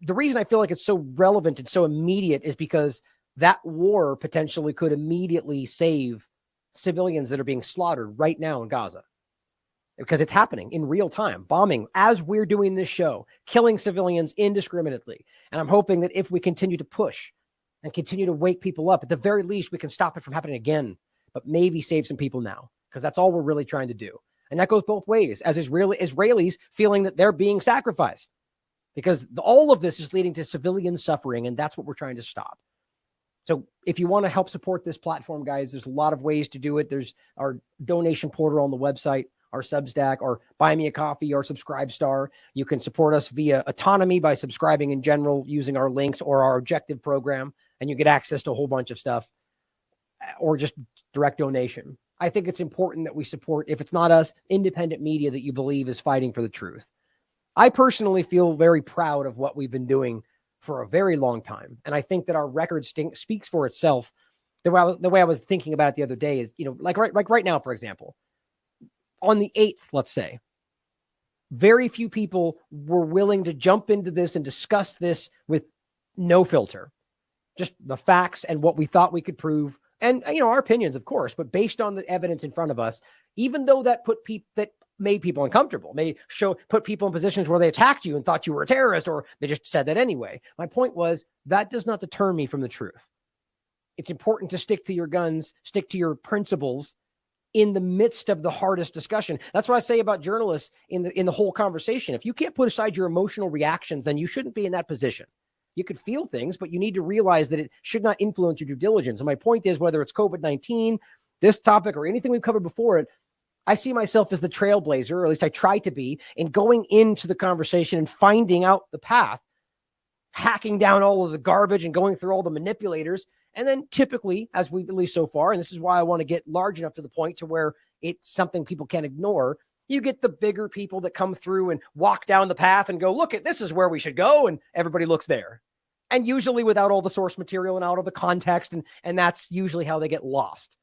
the reason I feel like it's so relevant and so immediate is because that war potentially could immediately save civilians that are being slaughtered right now in Gaza, because it's happening in real time, bombing as we're doing this show, killing civilians indiscriminately. And I'm hoping that if we continue to push and continue to wake people up, at the very least, we can stop it from happening again, but maybe save some people now, because that's all we're really trying to do. And that goes both ways, as Israelis feeling that they're being sacrificed, because all of this is leading to civilian suffering, and that's what we're trying to stop. So if you want to help support this platform, guys, there's a lot of ways to do it. There's our donation portal on the website, our Substack, or Buy Me a Coffee, or Subscribe Star. You can support us via Autonomy by subscribing in general using our links, or our Objective program and you get access to a whole bunch of stuff, or just direct donation. I think it's important that we support, if it's not us, independent media that you believe is fighting for the truth. I personally feel very proud of what we've been doing for a very long time. And I think that our record speaks for itself. The way I was thinking about it the other day is, like right now, for example, on the 8th, let's say, very few people were willing to jump into this and discuss this with no filter, just the facts and what we thought we could prove. And, our opinions, of course, but based on the evidence in front of us, even though that made people uncomfortable, put people in positions where they attacked you and thought you were a terrorist, or they just said that anyway. My point was, that does not deter me from the truth. It's important to stick to your guns, stick to your principles in the midst of the hardest discussion. That's what I say about journalists in the whole conversation. If you can't put aside your emotional reactions, then you shouldn't be in that position. You could feel things, but you need to realize that it should not influence your due diligence. And my point is, whether it's COVID-19, this topic, or anything we've covered before it, I see myself as the trailblazer, or at least I try to be, in going into the conversation and finding out the path, hacking down all of the garbage and going through all the manipulators. And then typically, as we've at least so far, and this is why I want to get large enough to the point to where it's something people can't ignore, you get the bigger people that come through and walk down the path and go, look, this is where we should go. And everybody looks there. And usually without all the source material and out of the context. And that's usually how they get lost.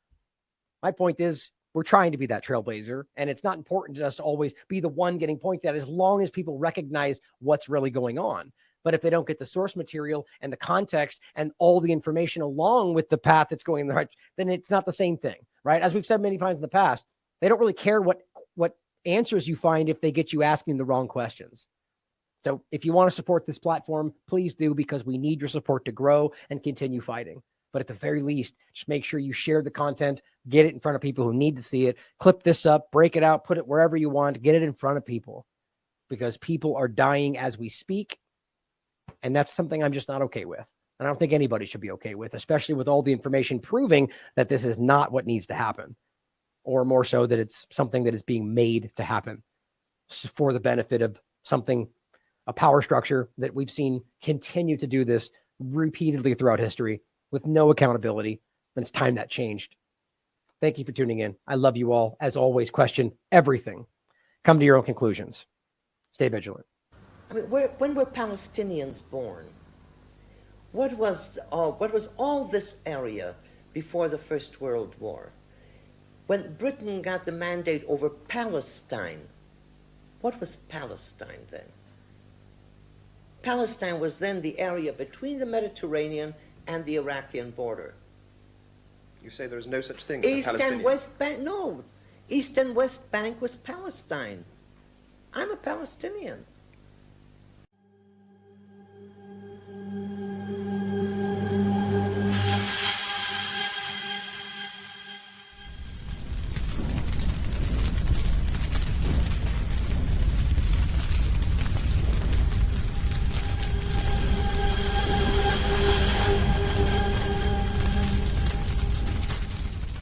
My point is, we're trying to be that trailblazer. And it's not important to us to always be the one getting pointed at, as long as people recognize what's really going on. But if they don't get the source material and the context and all the information along with the path that's going in the right, then it's not the same thing, right? As we've said many times in the past, they don't really care what answers you find if they get you asking the wrong questions. So if you want to support this platform, please do, because we need your support to grow and continue fighting. But at the very least, just make sure you share the content, get it in front of people who need to see it, clip this up, break it out, put it wherever you want, get it in front of people, because people are dying as we speak. And that's something I'm just not okay with. And I don't think anybody should be okay with, especially with all the information proving that this is not what needs to happen, or more so that it's something that is being made to happen for the benefit of something, a power structure that we've seen continue to do this repeatedly throughout history with no accountability. And it's time that changed. Thank you for tuning in. I love you all. As always, question everything. Come to your own conclusions. Stay vigilant. I mean, when were Palestinians born? What was all this area before the First World War? When Britain got the mandate over Palestine, what was Palestine then? Palestine was then the area between the Mediterranean and the Iraqi border. You say there is no such thing as East and West Bank, no. East and West Bank was Palestine. I'm a Palestinian.